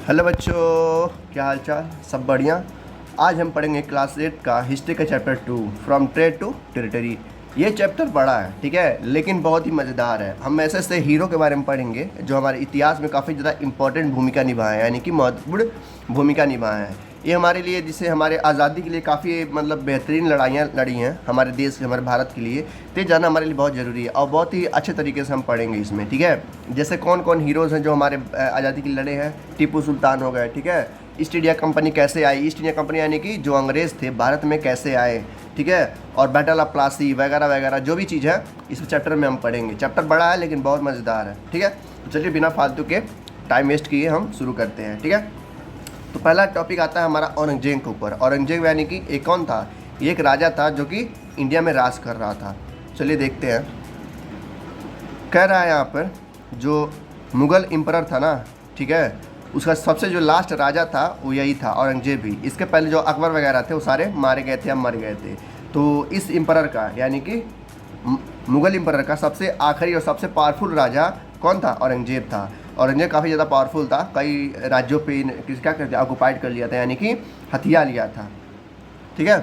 Hello बच्चों, क्या हाल चाल? सब बढ़िया। आज हम पढ़ेंगे क्लास 8 का हिस्ट्री का chapter 2 from trade to territory. ये चैप्टर बड़ा है, ठीक है, लेकिन बहुत ही मज़ेदार है। हम ऐसे ऐसे हीरो के बारे में पढ़ेंगे जो हमारे इतिहास में काफ़ी ज़्यादा इंपॉर्टेंट भूमिका निभाए हैं, यानी कि महत्वपूर्ण भूमिका निभाए हैं। ये हमारे लिए, जिससे हमारे आज़ादी के लिए काफ़ी बेहतरीन लड़ाइयाँ लड़ी हैं हमारे देश के, हमारे भारत के लिए। तो ये जानना हमारे लिए बहुत ज़रूरी है और बहुत ही अच्छे तरीके से हम पढ़ेंगे इसमें, ठीक है। जैसे कौन कौन हीरोज़ हैं जो हमारे आज़ादी के लिए लड़े हैं। टीपू सुल्तान हो गए, ठीक है। ईस्ट इंडिया कंपनी कैसे आई, ईस्ट इंडिया कंपनी यानी कि जो अंग्रेज़ थे भारत में कैसे आए, ठीक है। और बैटल ऑफ प्लासी वगैरह वगैरह जो भी चीज़ है इस चैप्टर में हम पढ़ेंगे। चैप्टर बड़ा है लेकिन बहुत मज़ेदार है, ठीक है। तो चलिए बिना फालतू के टाइम वेस्ट किए हम शुरू करते हैं, ठीक है। तो पहला टॉपिक आता है हमारा औरंगजेब के ऊपर। औरंगजेब यानी कि एक कौन था? ये एक राजा था जो कि इंडिया में राज कर रहा था। चलिए देखते हैं। कह रहा है यहाँ पर जो मुग़ल एम्परर था ना, ठीक है, उसका सबसे जो लास्ट राजा था वो यही था, औरंगजेब ही। इसके पहले जो अकबर वगैरह थे वो सारे मारे गए थे या मर गए थे। तो इस एम्परर का यानी कि मुग़ल एम्परर का सबसे आखिरी और सबसे पावरफुल राजा कौन था? औरंगजेब था। औरंगजेब काफ़ी ज़्यादा पावरफुल था, कई राज्यों पे क्या करते ऑक्युपाइड कर लिया था, यानी कि हथिया लिया था, ठीक है।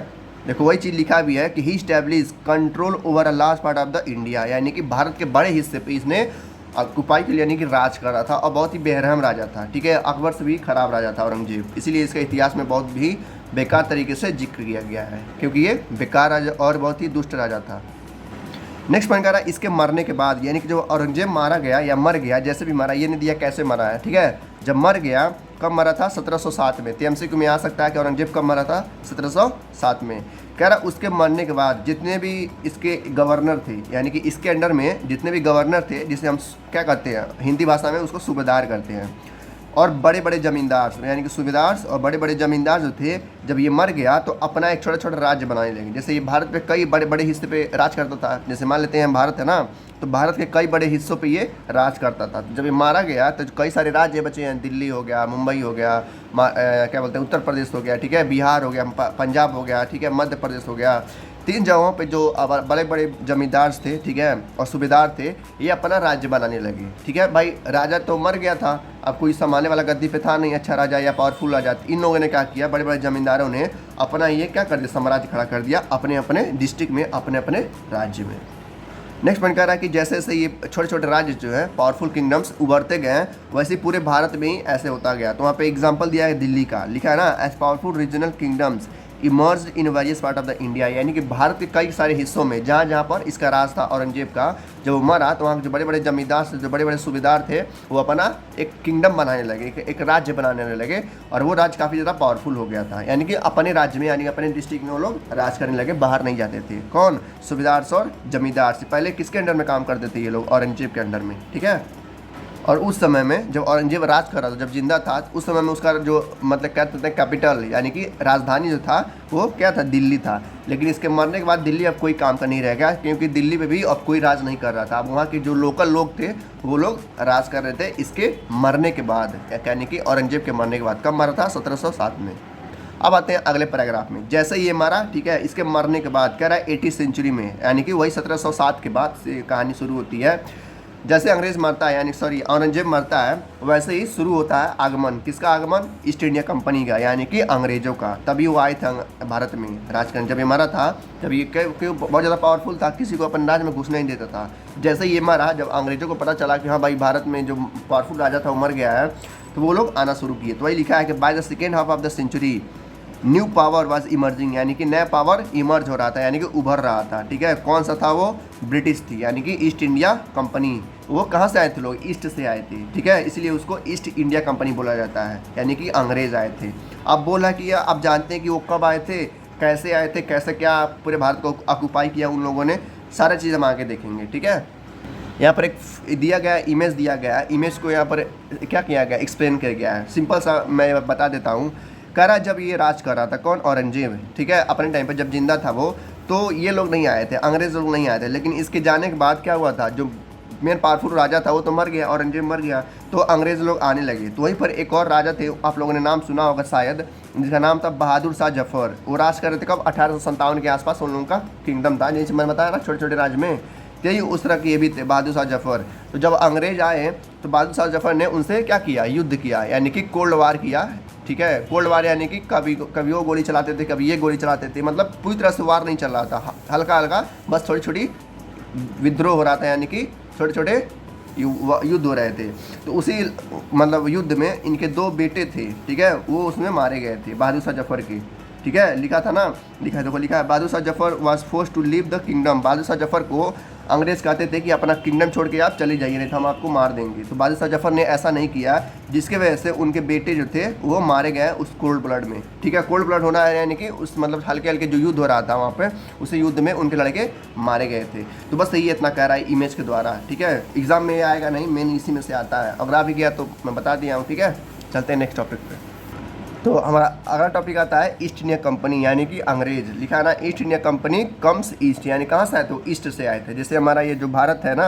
देखो वही चीज़ लिखा भी है कि he establish control over a large part of the India, यानी कि भारत के बड़े हिस्से पे इसने ऑक्युपाई कर लिया, यानी कि राज कर रहा था और बहुत ही बेरहम राजा था, ठीक है। अकबर से भी खराब राजा था औरंगजेब, इसीलिए इसका इतिहास में बहुत भी बेकार तरीके से जिक्र किया गया है, क्योंकि ये बेकार राजा और बहुत ही दुष्ट राजा था। नेक्स्ट पॉइंट कह रहा है इसके मरने के बाद, यानी कि जो औरंगजेब मारा गया या मर गया, जैसे भी मारा, ये नहीं दिया कैसे मरा है, ठीक है। जब मर गया, कब मरा था? 1707 में। TMCQ में आ सकता है कि औरंगजेब कब मरा था? 1707 में। कह रहा उसके मरने के बाद जितने भी इसके गवर्नर थे, यानी कि इसके अंडर में जितने भी गवर्नर थे, जिसे हम क्या कहते हैं हिंदी भाषा में उसको सूबेदार करते हैं, और बड़े बड़े ज़मींदार यानी कि सूबेदार और बड़े बड़े ज़मींदार जो थे, जब ये मर गया तो अपना एक छोटा छोटा राज्य बनाने लगे। जैसे ये भारत पे कई बड़े बड़े हिस्से पे राज करता था, जैसे मान लेते हैं भारत है ना, तो भारत के कई बड़े हिस्सों पे ये राज करता था। जब ये मारा गया तो कई सारे राज्य बचे हैं, दिल्ली हो गया, मुंबई हो गया, क्या बोलते हैं उत्तर प्रदेश हो गया, ठीक है, बिहार हो गया, पंजाब हो गया, ठीक है, मध्य प्रदेश हो गया। 3 जगहों पे जो बड़े बड़े जमींदार थे, ठीक है, और सूबेदार थे, ये अपना राज्य बनाने लगे, ठीक है। भाई राजा तो मर गया था, अब कोई संभालने वाला गद्दी पे था नहीं, अच्छा राजा या पावरफुल राजा। इन लोगों ने क्या किया, बड़े बड़े जमींदारों ने अपना ये क्या कर दिया, साम्राज्य खड़ा कर दिया अपने अपने डिस्ट्रिक्ट में, अपने अपने राज्य में। नेक्स्ट पॉइंट कह रहा है कि जैसे जैसे ये छोटे छोटे राज्य जो है पावरफुल किंगडम्स उभरते गए हैं, वैसे ही पूरे भारत में ही ऐसे होता गया। तो वहाँ पे एग्जांपल दिया है दिल्ली का, लिखा है ना, as powerful regional kingdoms emerge in various part of the India, यानी कि भारत के कई सारे हिस्सों में जहाँ जहाँ पर इसका राज था औरंगजेब का, जब वो मरा तो वहाँ जो बड़े बड़े जमींदार जो बड़े बड़े सूबेदार थे वो अपना एक किंगडम बनाने लगे, एक राज्य बनाने लगे, और वो राज्य काफ़ी ज़्यादा पावरफुल हो गया था, यानी कि अपने राज्य में, यानी कि अपने डिस्ट्रिक्ट में वो लोग राज करने लगे, बाहर नहीं जाते थे। कौन? सूबेदार और जमींदार से। पहले किसके अंडर में काम करते थे ये लोग? औरंगजेब के अंडर में, ठीक है। और उस समय में जब औरंगजेब राज कर रहा था, जब जिंदा था, उस समय में उसका जो कहते थे कैपिटल, यानी कि राजधानी जो था वो क्या था? दिल्ली था। लेकिन इसके मरने के बाद दिल्ली अब कोई काम का नहीं रह गया, क्योंकि दिल्ली में भी अब कोई राज नहीं कर रहा था। अब वहाँ के जो लोकल लोग थे वो लोग राज कर रहे थे इसके मरने के बाद, यानी कि औरंगजेब के मरने के बाद। कब मरा था? 1707 में। अब आते हैं अगले पैराग्राफ में। जैसे ये मारा, ठीक है, इसके मरने के बाद कह रहा है 80 सेंचुरी में, यानी कि वही 1707 के बाद से कहानी शुरू होती है। जैसे अंग्रेज मरता है, यानी सॉरी औरंगजेब मरता है, वैसे ही शुरू होता है आगमन। किसका आगमन? ईस्ट इंडिया कंपनी का, यानी कि अंग्रेजों का। तभी वो आए थे भारत में राज करने। जब ये मरा था जब ये क्यों बहुत ज़्यादा पावरफुल था, किसी को अपन राज में घुसने नहीं देता था। जैसे ये मरा, जब अंग्रेजों को पता चला कि हाँ भाई भारत में जो पावरफुल राजा था वो मर गया है, तो वो लोग आना शुरू किए। तो वही लिखा है कि by the second half of the century new power was emerging, यानी कि नया पावर इमर्ज हो रहा था, यानी कि उभर रहा था, ठीक है। कौन सा था वो? ब्रिटिश थी, यानी कि ईस्ट इंडिया कंपनी। वो कहाँ से आए थे लोग? ईस्ट से आए थे, ठीक है, इसलिए उसको ईस्ट इंडिया कंपनी बोला जाता है, यानी कि अंग्रेज आए थे। अब बोला कि अब जानते हैं कि वो कब आए थे, कैसे आए थे, कैसे क्या पूरे भारत को ऑक्युपाई किया उन लोगों ने, सारा चीज़ हम आगे देखेंगे, ठीक है। यहाँ पर एक दिया गया इमेज दिया गया है, इमेज को यहाँ पर क्या किया गया, एक्सप्लेन किया गया है। सिंपल सा मैं बता देता हूँ। कह रहा जब ये राज कर रहा था, कौन? औरंगजेब, ठीक है, अपने टाइम पे जब जिंदा था वो, तो ये लोग नहीं आए थे, अंग्रेज लोग नहीं आए थे। लेकिन इसके जाने के बाद क्या हुआ था, जो मेन पावरफुल राजा था वो तो मर गया, औरंगजेब मर गया, तो अंग्रेज लोग आने लगे। तो वहीं पर एक और राजा थे, आप लोगों ने नाम सुना होगा शायद, जिसका नाम था बहादुर शाह जफर। वो राज कर रहे थे कब? 1857 के आसपास उन लोगों का किंगडम था, जैसे मैंने बताया ना छोटे छोटे राज्य में। तो यही उस तरह के ये भी थे बहादुर शाह जफर। तो जब अंग्रेज आए तो बहादुर शाह जफर ने उनसे क्या किया, युद्ध किया, यानी कि कोल्ड वार किया। ठीक है, कोल्ड वार यानी कि कभी वो गोली चलाते थे, कभी ये गोली चलाते थे, मतलब पूरी तरह से वार नहीं चल रहा था, हल्का हल्का बस छोटी छोटी विद्रोह हो रहा था, यानी कि छोटे छोटे युद्ध हो रहे थे। तो उसी मतलब युद्ध में इनके 2 बेटे थे, ठीक है, वो उसमें मारे गए थे बहादुर शाह जफर के। ठीक है, लिखा था ना, लिखा है, देखो लिखा है, Bahadur Shah Zafar was forced to leave the kingdom. Bahadur Shah Zafar को अंग्रेज कहते थे कि अपना किंगडम छोड़ के आप चले जाइए, नहीं तो हम आपको मार देंगे। तो बहादुर शाह जफर ने ऐसा नहीं किया, जिसके वजह से उनके बेटे जो थे वो मारे गए उस कोल्ड ब्लड में। ठीक है, कोल्ड ब्लड होना है यानी कि उस मतलब हल्के हल्के जो युद्ध हो रहा था वहाँ पे, उसी युद्ध में उनके लड़के मारे गए थे। तो बस यही इतना कह रहा है इमेज के द्वारा। ठीक है, एग्जाम में ये आएगा नहीं, मेन इसी में से आता है, अगर आ भी गया तो मैं बता दिया हूँ। ठीक है, चलते हैं नेक्स्ट टॉपिक पे। तो हमारा अगला टॉपिक आता है ईस्ट इंडिया कंपनी, यानी कि अंग्रेज। लिखा है ना, east India company comes east, यानी कहाँ से आए थे, ईस्ट से आए थे। जैसे हमारा ये जो भारत है ना,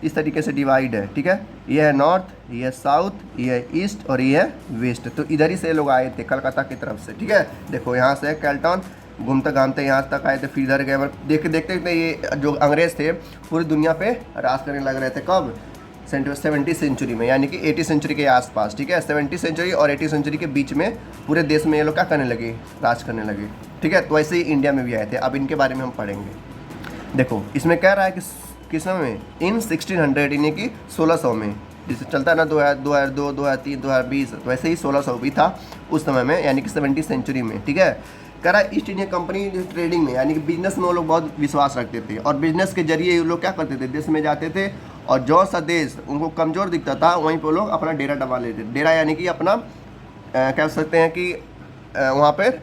इस तरीके से डिवाइड है। ठीक है, ये है नॉर्थ, ये है साउथ, ये है ईस्ट और ये है वेस्ट। तो इधर ही से लोग आए थे कलकत्ता की तरफ से। ठीक है, देखो यहाँ से कैल्टन घूमते घामते यहाँ तक आए थे, फिर इधर गए। देखते देखते ये जो अंग्रेज थे पूरी दुनिया पे राज करने लग रहे थे। कब, 70वीं सेंचुरी में, यानी कि 80 सेंचुरी के आसपास। ठीक है, 70 सेंचुरी और 80 सेंचुरी के बीच में पूरे देश में ये लोग क्या करने लगे, राज करने लगे। ठीक है, तो वैसे ही इंडिया में भी आए थे। अब इनके बारे में हम पढ़ेंगे। देखो इसमें कह रहा है कि किस समय में, इन 1600, यानी कि 1600 में, जिससे चलता है ना 2002, 2003, 2020, तो वैसे ही 1600 भी था उस समय में, यानी कि 70 सेंचुरी में। ठीक है, कह रहा है ईस्ट इंडिया कंपनी ट्रेडिंग में, यानी कि बिजनेस में वो लोग बहुत विश्वास रखते थे, और बिजनेस के जरिए वो लोग क्या करते थे, देश में जाते थे, और जो सा देश उनको कमज़ोर दिखता था वहीं पर लोग अपना डेरा डबा लेते थे। डेरा यानी कि अपना कह सकते हैं कि वहाँ पर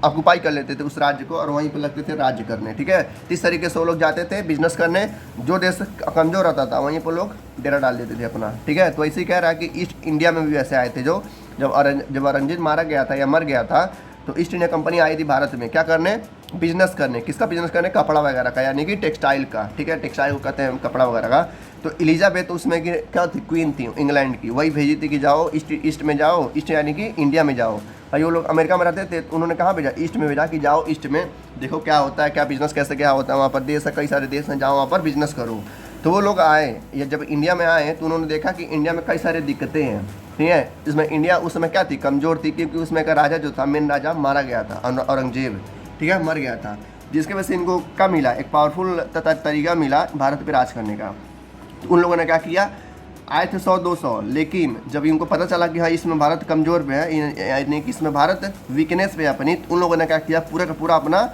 ऑक्यूपाई कर लेते थे उस राज्य को, और वहीं पर लगते थे राज्य करने। ठीक है, इस तरीके से वो लोग जाते थे बिजनेस करने, जो देश कमज़ोर रहता था वहीं पर लोग डेरा डाल देते थे अपना। ठीक है, तो ऐसे ही कह रहा है कि ईस्ट इंडिया में भी ऐसे आए थे, जब औरंगजेब मारा गया था या मर गया था, तो ईस्ट इंडिया कंपनी आई थी भारत में क्या करने, बिजनेस करने। किसका बिजनेस करने, कपड़ा वगैरह का, यानी कि टेक्सटाइल का। ठीक है, टेक्सटाइल को कहते हैं कपड़ा वगैरह का। तो एलिजाबेथ उसमें की क्या थी, क्वीन थी इंग्लैंड की, वही भेजी थी कि जाओ ईस्ट में जाओ, ईस्ट यानी कि इंडिया में जाओ। और वो लोग अमेरिका में रहते थे, तो उन्होंने कहाँ भेजा, ईस्ट में भेजा कि जाओ ईस्ट में देखो क्या होता है, क्या बिजनेस कैसे क्या होता है, वहाँ पर देश है, कई सारे देश हैं, जाओ वहाँ पर बिजनेस करो। तो वो लोग आए, या जब इंडिया में आए तो उन्होंने देखा कि इंडिया में कई सारी दिक्कतें हैं। ठीक है, इसमें इंडिया उस समय क्या थी, कमज़ोर थी, क्योंकि उसमें का राजा जो था, मेन राजा मारा गया था, औरंगजेब। ठीक है, मर गया था, जिसके वजह से इनको क्या मिला, एक पावरफुल तरीका मिला भारत पर राज करने का। तो उन लोगों ने क्या किया, आए थे 100-200, लेकिन जब इनको पता चला कि हाँ इसमें भारत कमज़ोर पे है, यानी कि इसमें भारत वीकनेस पे है अपनी, तो उन लोगों ने क्या किया, पूरा का पूरा अपना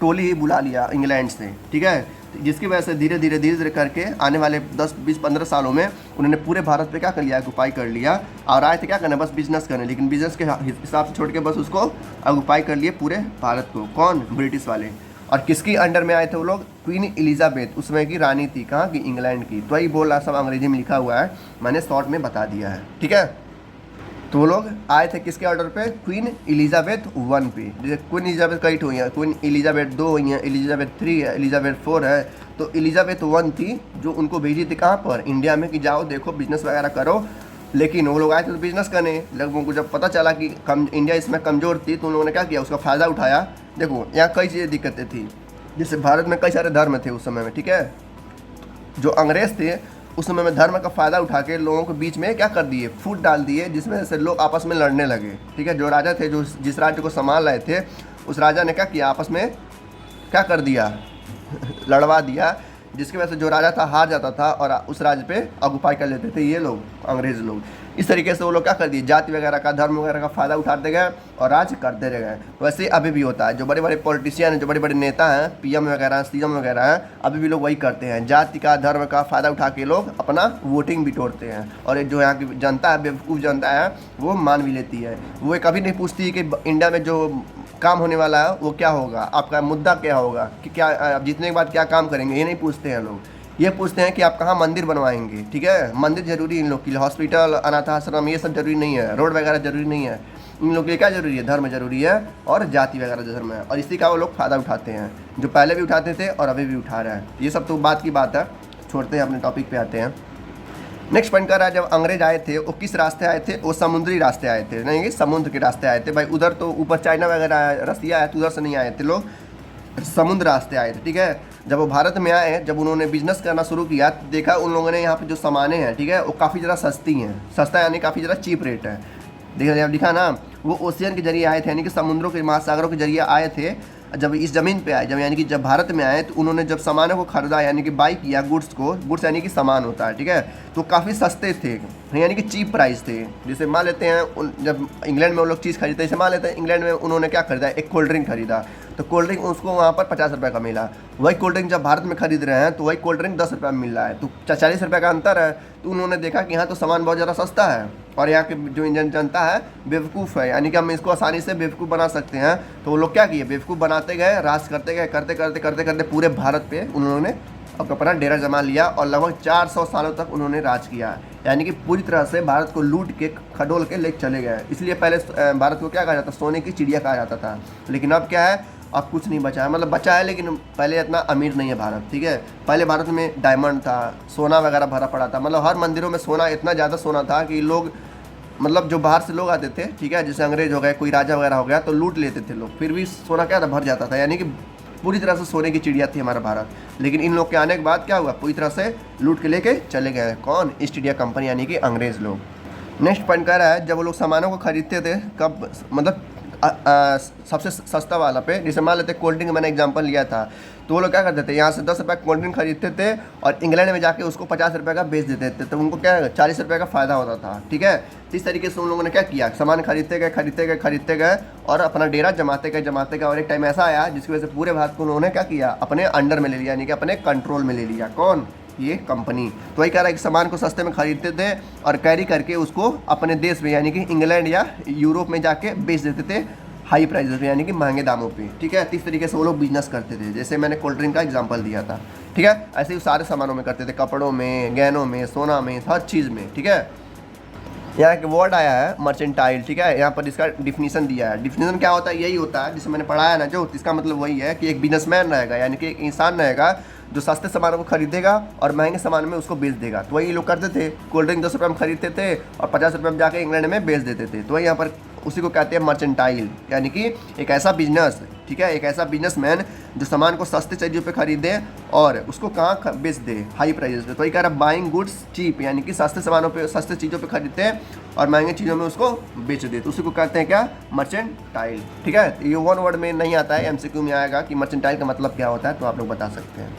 टोली ही बुला लिया इंग्लैंड से। ठीक है, जिसकी वजह से धीरे धीरे करके आने वाले 10-20-15 सालों में उन्होंने पूरे भारत पे क्या कर लिया, ऑक्यूपाई कर लिया। और आए थे क्या करने, बस बिजनेस करने, लेकिन बिजनेस के हिसाब से छोड़ के बस उसको ऑक्यूपाई कर लिए पूरे भारत को। कौन, ब्रिटिश वाले। और किसकी अंडर में आए थे वो लोग, क्वीन एलिजाबेथ, उसमें की रानी थी, कहाँ की, इंग्लैंड की। तो वही बोल रहा, सब अंग्रेजी में लिखा हुआ है, मैंने शॉर्ट में बता दिया है। ठीक है, तो वो लोग आए थे किसके ऑर्डर पे, क्वीन एलिजाबेथ 1 पे। जैसे क्वीन एलिजाबेथ कई हुई हैं, क्वीन एलिजाबेथ 2 हुई हैं, एलिजाबेथ 3 है, एलिजाबेथ 4 है। तो एलिजाबेथ 1 थी जो उनको भेजी थी कहाँ पर, इंडिया में, कि जाओ देखो बिजनेस वगैरह करो। लेकिन वो लोग आए थे तो बिजनेस करने, लोगों को जब पता चला कि इंडिया इसमें कमज़ोर थी, तो उन लोगों ने क्या किया, उसका फ़ायदा उठाया। देखो यहाँ कई चीज़ें दिक्कतें थी, जैसे भारत में कई सारे धर्म थे उस समय में। ठीक है, जो अंग्रेज थे उस समय में धर्म का फ़ायदा उठा के लोगों के बीच में क्या कर दिए, फूट डाल दिए, जिसमें से लोग आपस में लड़ने लगे। ठीक है, जो राजा थे, जो जिस राज्य को संभाल रहे थे, उस राजा ने क्या किया, आपस में क्या कर दिया लड़वा दिया, जिसकी वजह से जो राजा था हार जाता था और उस राज्य पे ऑक्यूपाई कर लेते थे ये लोग, अंग्रेज लोग। इस तरीके से वो लोग क्या कर दिए, जाति वगैरह का, धर्म वगैरह का फ़ायदा उठाते गए और राज करते रह गए। वैसे ही अभी भी होता है, जो बड़े बड़े पॉलिटिशियन हैं, जो बड़े बड़े नेता हैं, पीएम वगैरह, सीएम वगैरह हैं, अभी भी लोग वही करते हैं, जाति का, धर्म का फ़ायदा उठा के लोग अपना वोटिंग भी तोड़ते हैं। और जो यहाँ की जनता है, बेवकूफ़ जनता है, वो मान भी लेती है। वो कभी नहीं पूछती कि इंडिया में जो काम होने वाला है वो क्या होगा, आपका मुद्दा क्या होगा, कि क्या आप जीतने के बाद क्या काम करेंगे, ये नहीं पूछते हैं लोग। ये पूछते हैं कि आप कहाँ मंदिर बनवाएंगे। ठीक है, मंदिर जरूरी इन लोग के लिए, हॉस्पिटल, अनाथ आश्रम, ये सब जरूरी नहीं है, रोड वगैरह जरूरी नहीं है। इन लोग के लिए क्या जरूरी है, धर्म जरूरी है, और जाति वगैरह धर्म है, और इसी का वो लोग फ़ायदा उठाते हैं, जो पहले भी उठाते थे और अभी भी उठा रहे हैं। ये सब तो बात की बात है, छोड़ते हैं, अपने टॉपिक पे आते हैं। नेक्स्ट पॉइंट कर रहा है, जब अंग्रेज आए थे वो किस रास्ते आए थे, वो समुद्री रास्ते आए थे, नहीं समुद्र के रास्ते आए थे भाई। उधर तो ऊपर चाइना वगैरह है, रसिया है, तो उधर से नहीं आए थे लोग, समुद्र रास्ते आए थे, ठीक है। जब वो भारत में आए, जब उन्होंने बिजनेस करना शुरू किया तो देखा उन लोगों ने यहाँ पे जो सामानें हैं, ठीक है, वो काफ़ी ज़्यादा सस्ती हैं। सस्ता यानी काफ़ी ज़्यादा चीप रेट है। देखा अब दिखा ना, वो ओशियन के जरिए आए थे, यानी कि समुद्रों के महासागरों के जरिए आए थे। जब इस ज़मीन पे आए, जब यानी कि जब भारत में आए, तो उन्होंने जब सामानों को खरीदा, यानी कि बाई किया गुड्स को, गुड्स यानी कि सामान होता है, ठीक है, तो काफ़ी सस्ते थे, यानी कि चीप प्राइस थे। जैसे मान लेते हैं जब इंग्लैंड में वो लोग चीज़ खरीदते हैं, जैसे मान लेते हैं इंग्लैंड में उन्होंने क्या खरीदा, एक कोल्ड ड्रिंक खरीदा, तो कोल्ड ड्रिंक उसको वहाँ पर 50 रुपये का मिला। वही कोल्ड ड्रिंक जब भारत में खरीद रहे हैं तो वही कोल्ड ड्रिंक 10 रुपये में मिल रहा है, तो 40 रुपये का अंतर है। तो उन्होंने देखा कि यहाँ तो सामान बहुत ज़्यादा सस्ता है और यहाँ की जो इंडियन जनता है बेवकूफ़ है, यानी कि हम इसको आसानी से बेवकूफ़ बना सकते हैं। तो वो लोग क्या किए, बेवकूफ़ बनाते गए, राज करते गए, करते करते करते करते पूरे भारत पे उन्होंने अपना डेरा जमा लिया और लगभग 400 सालों तक उन्होंने राज किया, यानी कि पूरी तरह से भारत को लूट के खडोल के ले चले गए। इसलिए पहले भारत को क्या कहा जाता, सोने की चिड़िया कहा जाता था। लेकिन अब क्या है, अब कुछ नहीं बचा है, मतलब बचा है लेकिन पहले इतना अमीर नहीं है भारत, ठीक है। पहले भारत में डायमंड था, सोना वगैरह भरा पड़ा था, मतलब हर मंदिरों में सोना, इतना ज़्यादा सोना था कि लोग, मतलब जो बाहर से लोग आते थे, ठीक है, जैसे अंग्रेज हो गए, कोई राजा वगैरह हो गया, तो लूट लेते थे लोग, फिर भी सोना क्या था, भर जाता था, यानी कि पूरी तरह से सोने की चिड़िया थी हमारा भारत। लेकिन इन लोग के आने के बाद क्या हुआ, पूरी तरह से लूट के लेके चले गए। कौन, ईस्ट इंडिया कंपनी, यानी कि अंग्रेज़ लोग। नेक्स्ट पॉइंट कह रहा है, जब वो लोग सामानों को खरीदते थे, कब, मतलब सबसे सस्ता वाला पे, जैसे मान लेते कोल्ड ड्रिंक, मैंने एग्जांपल लिया था, तो वो लोग क्या करते थे, यहाँ से 10 रुपये कोल्ड ड्रिंक खरीदते थे और इंग्लैंड में जाके उसको 50 रुपये का बेच देते थे, तो उनको क्या 40 रुपये का फ़ायदा होता था, ठीक है। इस तरीके से उन लोगों ने क्या किया, सामान खरीदते गए खरीदते गए खरीदते गए और अपना डेरा जमाते गए और एक टाइम ऐसा आया जिसकी वजह से पूरे भारत को उन्होंने क्या किया, अपने अंडर में ले लिया, यानी कि अपने कंट्रोल में ले लिया। कौन, ये कंपनी। तो वही कह रहा है कि सामान को सस्ते में खरीदते थे और कैरी करके उसको अपने देश में, यानी कि इंग्लैंड या यूरोप में जाके बेच देते थे हाई प्राइसेस पे, यानी कि महंगे दामों पे, ठीक है। इस तरीके से वो लोग बिजनेस करते थे, जैसे मैंने कोल्ड ड्रिंक का एग्जांपल दिया था, ठीक है। ऐसे ही सारे सामानों में करते थे, कपड़ों में, गहनों में, सोना में, हर चीज़ में, ठीक है। यहाँ एक वर्ड आया है मर्चेंटाइल, ठीक है, यहाँ पर इसका डिफिनीसन दिया है। डिफिनीसन क्या होता है, यही होता है जिसे मैंने पढ़ाया ना, जो इसका मतलब वही है कि एक बिजनेसमैन रहेगा, यानी कि एक इंसान रहेगा जो सस्ते सामानों को खरीदेगा और महंगे सामान में उसको बेच देगा। तो वही लोग करते थे, कोल्ड ड्रिंक 10 रुपये में खरीदते थे और 50 रुपये में जाके इंग्लैंड में बेच देते थे। तो वही यहाँ पर उसी को कहते हैं मर्चेंटाइल, यानी कि एक ऐसा बिजनेस, ठीक है, एक ऐसा बिजनेसमैन जो सामान को सस्ते चीज़ों पे खरीदे और उसको कहाँ बेच दे, हाई प्राइस पे। तो वही कह रहा है बाइंग गुड्स चीप, यानी कि सस्ते सामानों पे, सस्ते चीज़ों पे खरीदते हैं और महंगे चीज़ों में उसको बेच दे, तो उसी को कहते हैं क्या, मर्चेंटाइल, ठीक है। ये वन वर्ड में नहीं आता है, एमसीक्यू में आएगा कि मर्चेंटाइल का मतलब क्या होता है, तो आप लोग बता सकते हैं।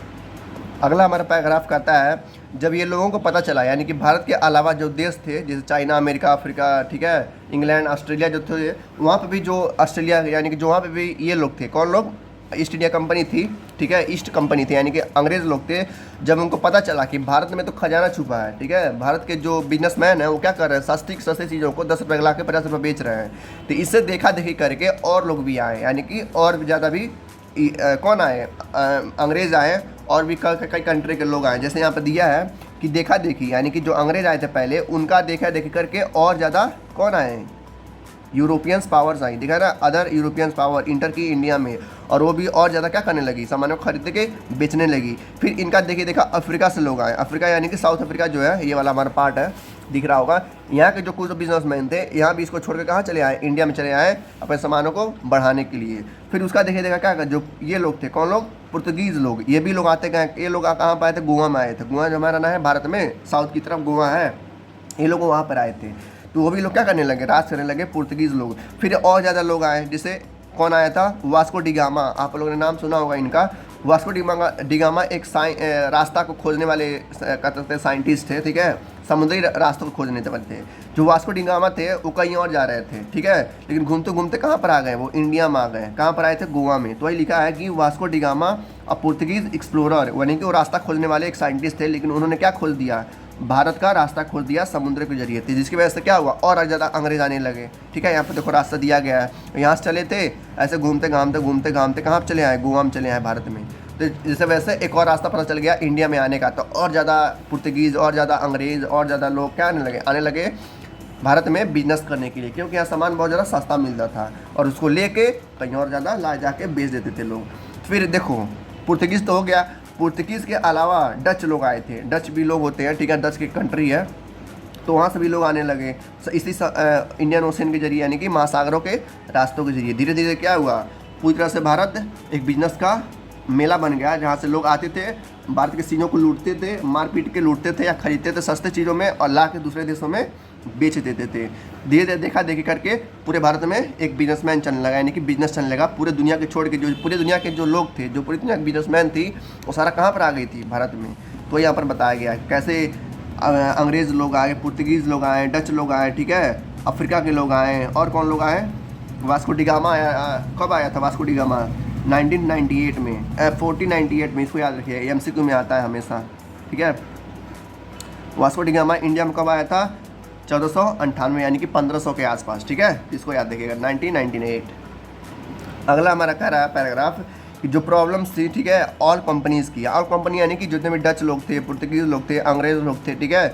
अगला हमारा पैराग्राफ कहता है, जब ये लोगों को पता चला, यानी कि भारत के अलावा जो देश थे, जैसे चाइना, अमेरिका, अफ्रीका, ठीक है, इंग्लैंड, ऑस्ट्रेलिया जो थे, वहाँ पे भी जो ऑस्ट्रेलिया, यानी कि जो वहाँ पे भी ये लोग थे, कौन लोग, ईस्ट इंडिया कंपनी थी, ठीक है, ईस्ट कंपनी थी, यानी कि अंग्रेज़ लोग थे। जब उनको पता चला कि भारत में तो खजाना छुपा है, ठीक है, भारत के जो बिजनेसमैन है वो क्या कर रहे हैं, सस्ती चीज़ों को 10 रुपये ला के 50 रुपये बेच रहे हैं, तो इससे देखा देखी करके और लोग भी आए, यानी कि और भी ज़्यादा भी कौन आए, अंग्रेज़ आए और भी कई कंट्री के लोग आए। जैसे यहाँ पर दिया है कि देखा देखी, यानी कि जो अंग्रेज आए थे पहले, उनका देखा देखी करके और ज़्यादा कौन आए, यूरोपियंस पावर्स आई, दिखा ना, अदर यूरोपियंस पावर इंटर की इंडिया में, और वो भी और ज़्यादा क्या करने लगी, सामानों को खरीद के बेचने लगी। फिर इनका देखिए देखा अफ्रीका से लोग आए, अफ्रीका यानी कि साउथ अफ्रीका जो है, ये वाला हमारा पार्ट है, दिख रहा होगा। यहाँ के जो कुछ बिजनेसमैन थे, यहाँ भी इसको छोड़ के कहाँ चले आए, इंडिया में चले आए अपने सामानों को बढ़ाने के लिए। फिर उसका देखिए देखा क्या, जो ये लोग थे, कौन लोग, पुर्तगीज़ लोग, ये भी लोग आते गए। ये लोग कहाँ पर आए थे, गोवा में आए थे। गोवा जो हमारा ना है भारत में, साउथ की तरफ गोवा है, ये लोग वहाँ पर आए थे। तो वो भी लोग क्या करने लगे, राज करने लगे पुर्तगीज़ लोग। फिर और ज़्यादा लोग आए, जैसे कौन आया था, वास्को डिगामा, आप लोगों ने नाम सुना होगा इनका। वास्को डिगामा एक रास्ता को खोजने वाले कहते थे साइंटिस्ट थे, ठीक है, समुद्री रास्तों को खोजने वाले थे। जो वास्को डिगामा थे वो कहीं और जा रहे थे, ठीक है, लेकिन घूमते घूमते कहाँ पर आ गए, वो इंडिया में आ गए। कहाँ पर आए थे, गोवा में। तो वही लिखा है कि वास्को डिगामा और पुर्तगीज़ एक्सप्लोरर, यानी कि वो रास्ता खोजने वाले एक साइंटिस्ट थे, लेकिन उन्होंने क्या खोज दिया, भारत का रास्ता खोल दिया समुद्र के जरिए थे, जिसकी वजह से क्या हुआ, और ज़्यादा अंग्रेज आने लगे, ठीक है। यहाँ पे देखो रास्ता दिया गया है, यहाँ से चले थे, ऐसे घूमते घामते कहाँ पर चले आए, गोवा में चले आए भारत में। तो जिस वजह से एक और रास्ता पता चल गया इंडिया में आने का, तो और ज़्यादा पुर्तगीज़, और ज़्यादा अंग्रेज़, और ज़्यादा लोग क्या आने लगे भारत में बिजनेस करने के लिए, क्योंकि यहाँ सामान बहुत ज़्यादा सस्ता मिलता था और उसको लेके कहीं और ज़्यादा ला जाके बेच देते थे लोग। फिर देखो पुर्तगीज़ तो हो गया, पुर्तगीज़ के अलावा डच लोग आए थे, डच भी लोग होते हैं, ठीक है, डच की कंट्री है, तो वहाँ से भी लोग आने लगे इसी इंडियन ओशन के जरिए, यानी कि महासागरों के रास्तों के जरिए। धीरे धीरे क्या हुआ, पूरी तरह से भारत एक बिजनेस का मेला बन गया, जहाँ से लोग आते थे, भारत की चीज़ों को लूटते थे, मार पीट के लूटते थे या खरीदते थे सस्ते चीज़ों में और ला के दूसरे देशों में बेच देते थे। धीरे धीरे देखा देखी करके पूरे भारत में एक बिजनेसमैन चलने लगा, यानी कि बिजनेस चलने लगा। पूरे दुनिया के छोड़ के जो पूरी दुनिया के जो लोग थे, जो पूरी दुनिया के बिजनेसमैन थी, वो सारा कहाँ पर आ गई थी? भारत में। तो यहाँ पर बताया गया है कैसे अंग्रेज़ लोग आए, पुर्तगीज़ लोग आए, डच लोग आए, ठीक है, अफ्रीका के लोग आए, और कौन लोग आए? वास्को डी गामा आया। कब आया था वास्को डी गामा? 1998 में, 1498 में। इसको याद रखिए, MCQ में आता है हमेशा, ठीक है। वास्को डी गामा इंडिया में कब आया था? 1498, यानी कि 1500 के आसपास, ठीक है। इसको याद रखिएगा, 1998। अगला हमारा कह रहा है पैराग्राफ कि जो प्रॉब्लम्स थी, ठीक है, ऑल कंपनीज़ की। ऑल कंपनी यानी कि जितने भी डच लोग थे, पुर्तगीज़ लोग थे, अंग्रेज़ लोग थे, ठीक है।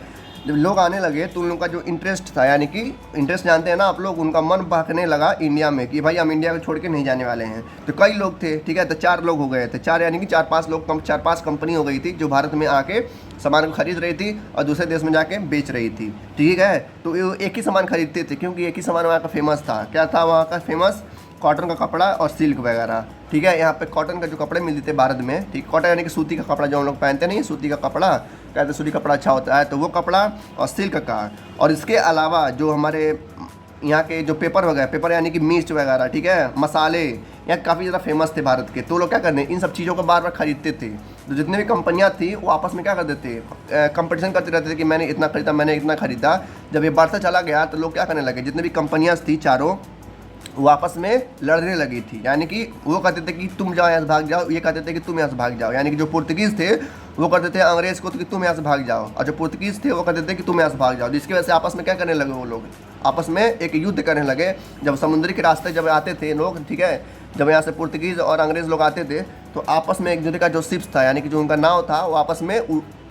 जब लोग आने लगे तो उन लोगों का जो इंटरेस्ट था, यानी कि इंटरेस्ट जानते हैं ना आप लोग, उनका मन बहकने लगा इंडिया में कि भाई हम इंडिया को छोड़ के नहीं जाने वाले हैं। तो कई लोग थे, ठीक है, तो 4 लोग हो गए थे, 4 यानी कि 4-5 लोग, 4-5 कंपनी हो गई थी जो भारत में आके सामान को खरीद रही थी और दूसरे देश में जाके बेच रही थी, ठीक है। तो एक ही सामान खरीदते थे क्योंकि एक ही सामान वहाँ का फेमस था। क्या था वहाँ का फेमस? कॉटन का कपड़ा और सिल्क वगैरह, ठीक है। यहाँ पे कॉटन का जो कपड़े मिलते थे भारत में, ठीक, कॉटन यानी कि सूती का कपड़ा जो हम लोग पहनते नहीं, सूती का कपड़ा, कहते सूती कपड़ा अच्छा होता है, तो वो कपड़ा और सिल्क का। और इसके अलावा जो हमारे यहाँ के जो पेपर वगैरह, पेपर यानी कि मिर्च वगैरह, ठीक है, मसाले यहाँ काफ़ी ज़्यादा फेमस थे भारत के। तो लोग क्या करते, इन सब चीज़ों को बार बार खरीदते थे। तो जितने भी कंपनियाँ थी वो आपस में क्या करते थे, कंपटीशन करते रहते थे कि मैंने इतना खरीदा, मैंने इतना खरीदा। जब ये बढ़ता चला गया तो लोग क्या करने लगे, जितने भी कंपनियाँ थी चारों, वो आपस में लड़ने लगी थी। यानी कि वो कहते थे कि तुम जाओ यहाँ से भाग जाओ, ये कहते थे कि तुम यहाँ से भाग जाओ। यानी कि जो पुर्तगीज़ थे वो कहते थे अंग्रेज़ को तो कि तुम यहाँ से भाग जाओ, और जो पुर्तगीज़ थे वो कहते थे कि तुम यहाँ से भाग जाओ। जिसकी वजह से आपस में क्या करने लगे, वो लोग आपस में एक युद्ध करने लगे। जब समुद्री के रास्ते जब आते थे लोग, ठीक है, जब यहाँ से पुर्तगीज़ और अंग्रेज़ लोग आते थे तो आपस में एक दूसरे का जो शिप्स था, यानी कि जो उनका नाव था, वो आपस में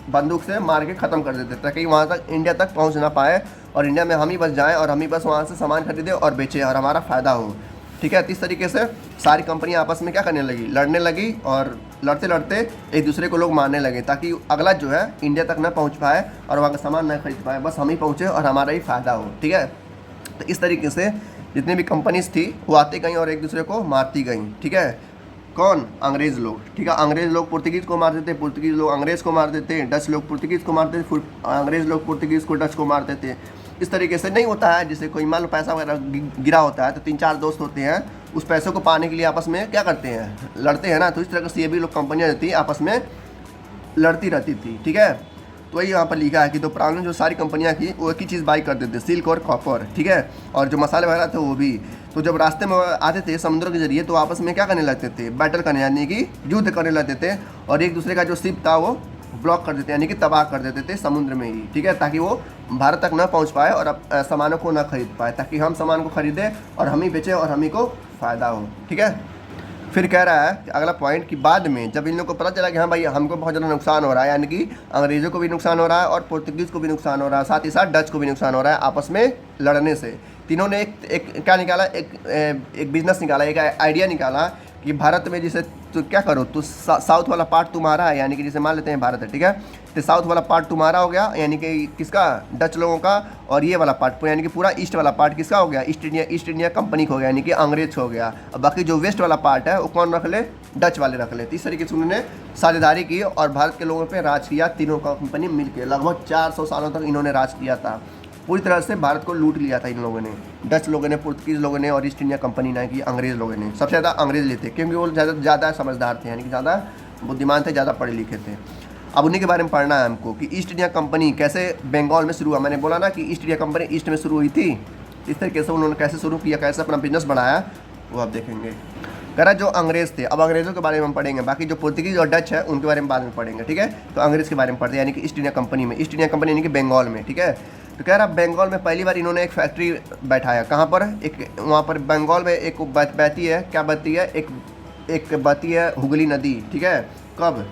बंदूक से मार के ख़त्म कर देते ताकि वहाँ तक, इंडिया तक पहुँच ना पाए और इंडिया में हम ही बस जाएँ और हम ही बस वहाँ से सामान खरीदें और बेचें और हमारा फ़ायदा हो, ठीक है। तो इस तरीके से सारी कंपनियां आपस में क्या करने लगी, लड़ने लगी, और लड़ते लड़ते एक दूसरे को लोग मारने लगे ताकि अगला जो है इंडिया तक ना पहुंच पाए और वहाँ का सामान ना खरीद पाए, बस हम ही पहुँचे और हमारा ही फ़ायदा हो, ठीक है। तो इस तरीके से जितनी भी कंपनीज थी वो आती गई और एक दूसरे को मारती गई, ठीक है। कौन? अंग्रेज़ लोग, ठीक है। अंग्रेज़ लोग पुर्तगीज़ को मारते थे, पुर्तगीज़ लोग अंग्रेज़ को मारते थे, डच लोग पुर्तगीज़ को मारते थे, अंग्रेज़ लोग पुर्तगीज़ को, डच को मारते थे। इस तरीके से नहीं होता है, जैसे कोई मान लो पैसा वगैरह गिरा होता है तो 3-4 दोस्त होते हैं, उस पैसे को पाने के लिए आपस में क्या करते हैं, लड़ते हैं ना। तो इस तरह से ये भी लोग कंपनियाँ रहती आपस में लड़ती रहती थी, ठीक है। तो वही यहाँ पर लिखा है कि तो पुरानी जो सारी कंपनियाँ थी वो एक ही चीज़ बाई करते थे, सिल्क और कॉपर, ठीक है। और जो मसाले वगैरह थे वो भी। तो जब रास्ते में आते थे समुद्र के जरिए तो आपस में क्या करने लगते थे, बैटल करने, यानी कि युद्ध करने लगते थे, और एक दूसरे का जो शिप था वो ब्लॉक कर देते, यानी कि तबाह कर देते थे समुद्र में ही, ठीक है, ताकि वो भारत तक ना पहुंच पाए और सामानों को ना खरीद पाए, ताकि हम सामान को खरीदें और हम ही बेचें और हम ही को फ़ायदा हो, ठीक है। फिर कह रहा है कि अगला पॉइंट कि बाद में जब इन लोगों को पता चला कि हाँ भाई हमको बहुत ज़्यादा नुकसान हो रहा है, यानी कि अंग्रेज़ों को भी नुकसान हो रहा है और पुर्तगीज़ को भी नुकसान हो रहा है, साथ ही साथ डच को भी नुकसान हो रहा है आपस में लड़ने से। तीनों ने एक क्या निकाला, एक बिजनेस निकाला, एक आइडिया निकाला कि भारत में जैसे तो क्या करो, तो साउथ वाला पार्ट तुम्हारा है, यानी कि जैसे मान लेते हैं भारत है, ठीक है, तो साउथ वाला पार्ट तुम्हारा हो गया, यानी कि किसका, डच लोगों का, और ये वाला पार्ट यानी कि पूरा ईस्ट वाला पार्ट किसका हो गया, ईस्ट इंडिया कंपनी का हो गया, यानी कि अंग्रेज हो गया। और बाकी जो वेस्ट वाला पार्ट है वो कौन रख ले, डच वाले रख ले। तो इस तरीके से उन्होंने साझेदारी की और भारत के लोगों पर राज किया, तीनों कंपनी मिलकर लगभग 400 सालों तक इन्होंने राज किया था। पूरी तरह से भारत को लूट लिया था इन लोगों ने, डच लोगों ने, पुर्तगीज़ लोगों ने और ईस्ट इंडिया कंपनी ने की, अंग्रेज़ लोगों ने। सबसे ज़्यादा अंग्रेज़ लेते क्योंकि वो ज़्यादा समझदार थे, यानी कि ज़्यादा बुद्धिमान थे, ज़्यादा पढ़े लिखे थे। अब उन्हीं के बारे में पढ़ना है हमको कि ईस्ट इंडिया कंपनी कैसे बंगाल में शुरू हुआ। मैंने बोला ना कि ईस्ट इंडिया कंपनी ईस्ट में शुरू हुई थी, इस तरीके से उन्होंने कैसे शुरू किया, कैसे अपना बिजनेस बढ़ाया, वो आप देखेंगे। कह रहा जो अंग्रेज़ थे, अब अंग्रेज़ों के बारे में हम पढ़ेंगे, बाकी जो पुर्तगीज़ और डच है उनके बारे में बाद में पढ़ेंगे, ठीक है। तो अंग्रेज़ के बारे में पढ़ते हैं, यानी कि ईस्ट इंडिया कंपनी में, ईस्ट इंडिया कंपनी यानी कि बंगाल में, ठीक है। तो कह रहा बंगाल में पहली बार इन्होंने एक फैक्ट्री बैठाया, कहाँ पर, एक वहाँ पर बंगाल में एक बहती है, क्या बहती है, एक बहती है हुगली नदी, ठीक है। कब,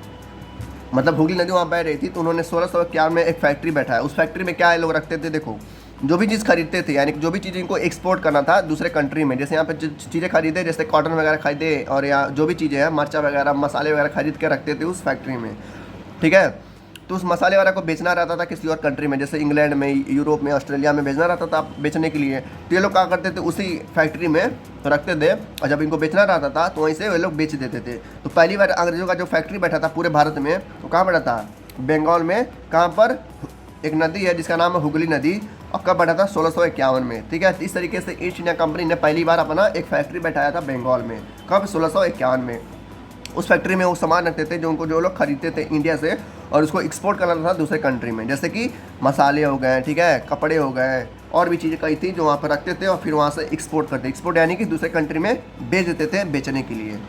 मतलब हुगली नदी वहाँ बह रही थी, तो उन्होंने 1651 में एक फैक्ट्री बैठाया। उस फैक्ट्री में क्या लोग रखते थे, देखो जो भी चीज़ खरीदते थे, यानी कि जो भी चीज़ इनको एक्सपोर्ट करना था दूसरे कंट्री में, जैसे यहाँ पे चीज़ें खरीदे, जैसे कॉटन वगैरह खरीदे और या जो भी चीज़ें हैं, मर्चा वगैरह, मसाले वगैरह खरीद के रखते थे उस फैक्ट्री में, ठीक है। तो उस मसाले वाला को बेचना रहता था किसी और कंट्री में, जैसे इंग्लैंड में, यूरोप में, ऑस्ट्रेलिया में भेजना रहता था बेचने के लिए। तो ये लोग क्या करते थे, उसी फैक्ट्री में रखते थे और जब इनको बेचना रहता था तो वहीं से वे लोग बेच देते थे। तो पहली बार अंग्रेज़ों का जो फैक्ट्री बैठा था पूरे भारत में, तो कहाँ बैठा था, बंगाल में। कहाँ पर, एक नदी है जिसका नाम है हुगली नदी, और कब बैठा था, 1651 में। ठीक है, इस तरीके से ईस्ट इंडिया कंपनी ने पहली बार अपना एक फैक्ट्री बैठाया था बंगाल में। कब, 1651 में। उस फैक्ट्री में वो सामान रखते थे जो लोग खरीदते थे इंडिया से, और उसको एक्सपोर्ट करना था दूसरे कंट्री में, जैसे कि मसाले हो गए, ठीक है, कपड़े हो गए, और भी चीज़ें कई थी जो वहाँ पर रखते थे और फिर वहाँ से एक्सपोर्ट करते। एक्सपोर्ट यानी कि दूसरे कंट्री में बेच देते थे बेचने के लिए।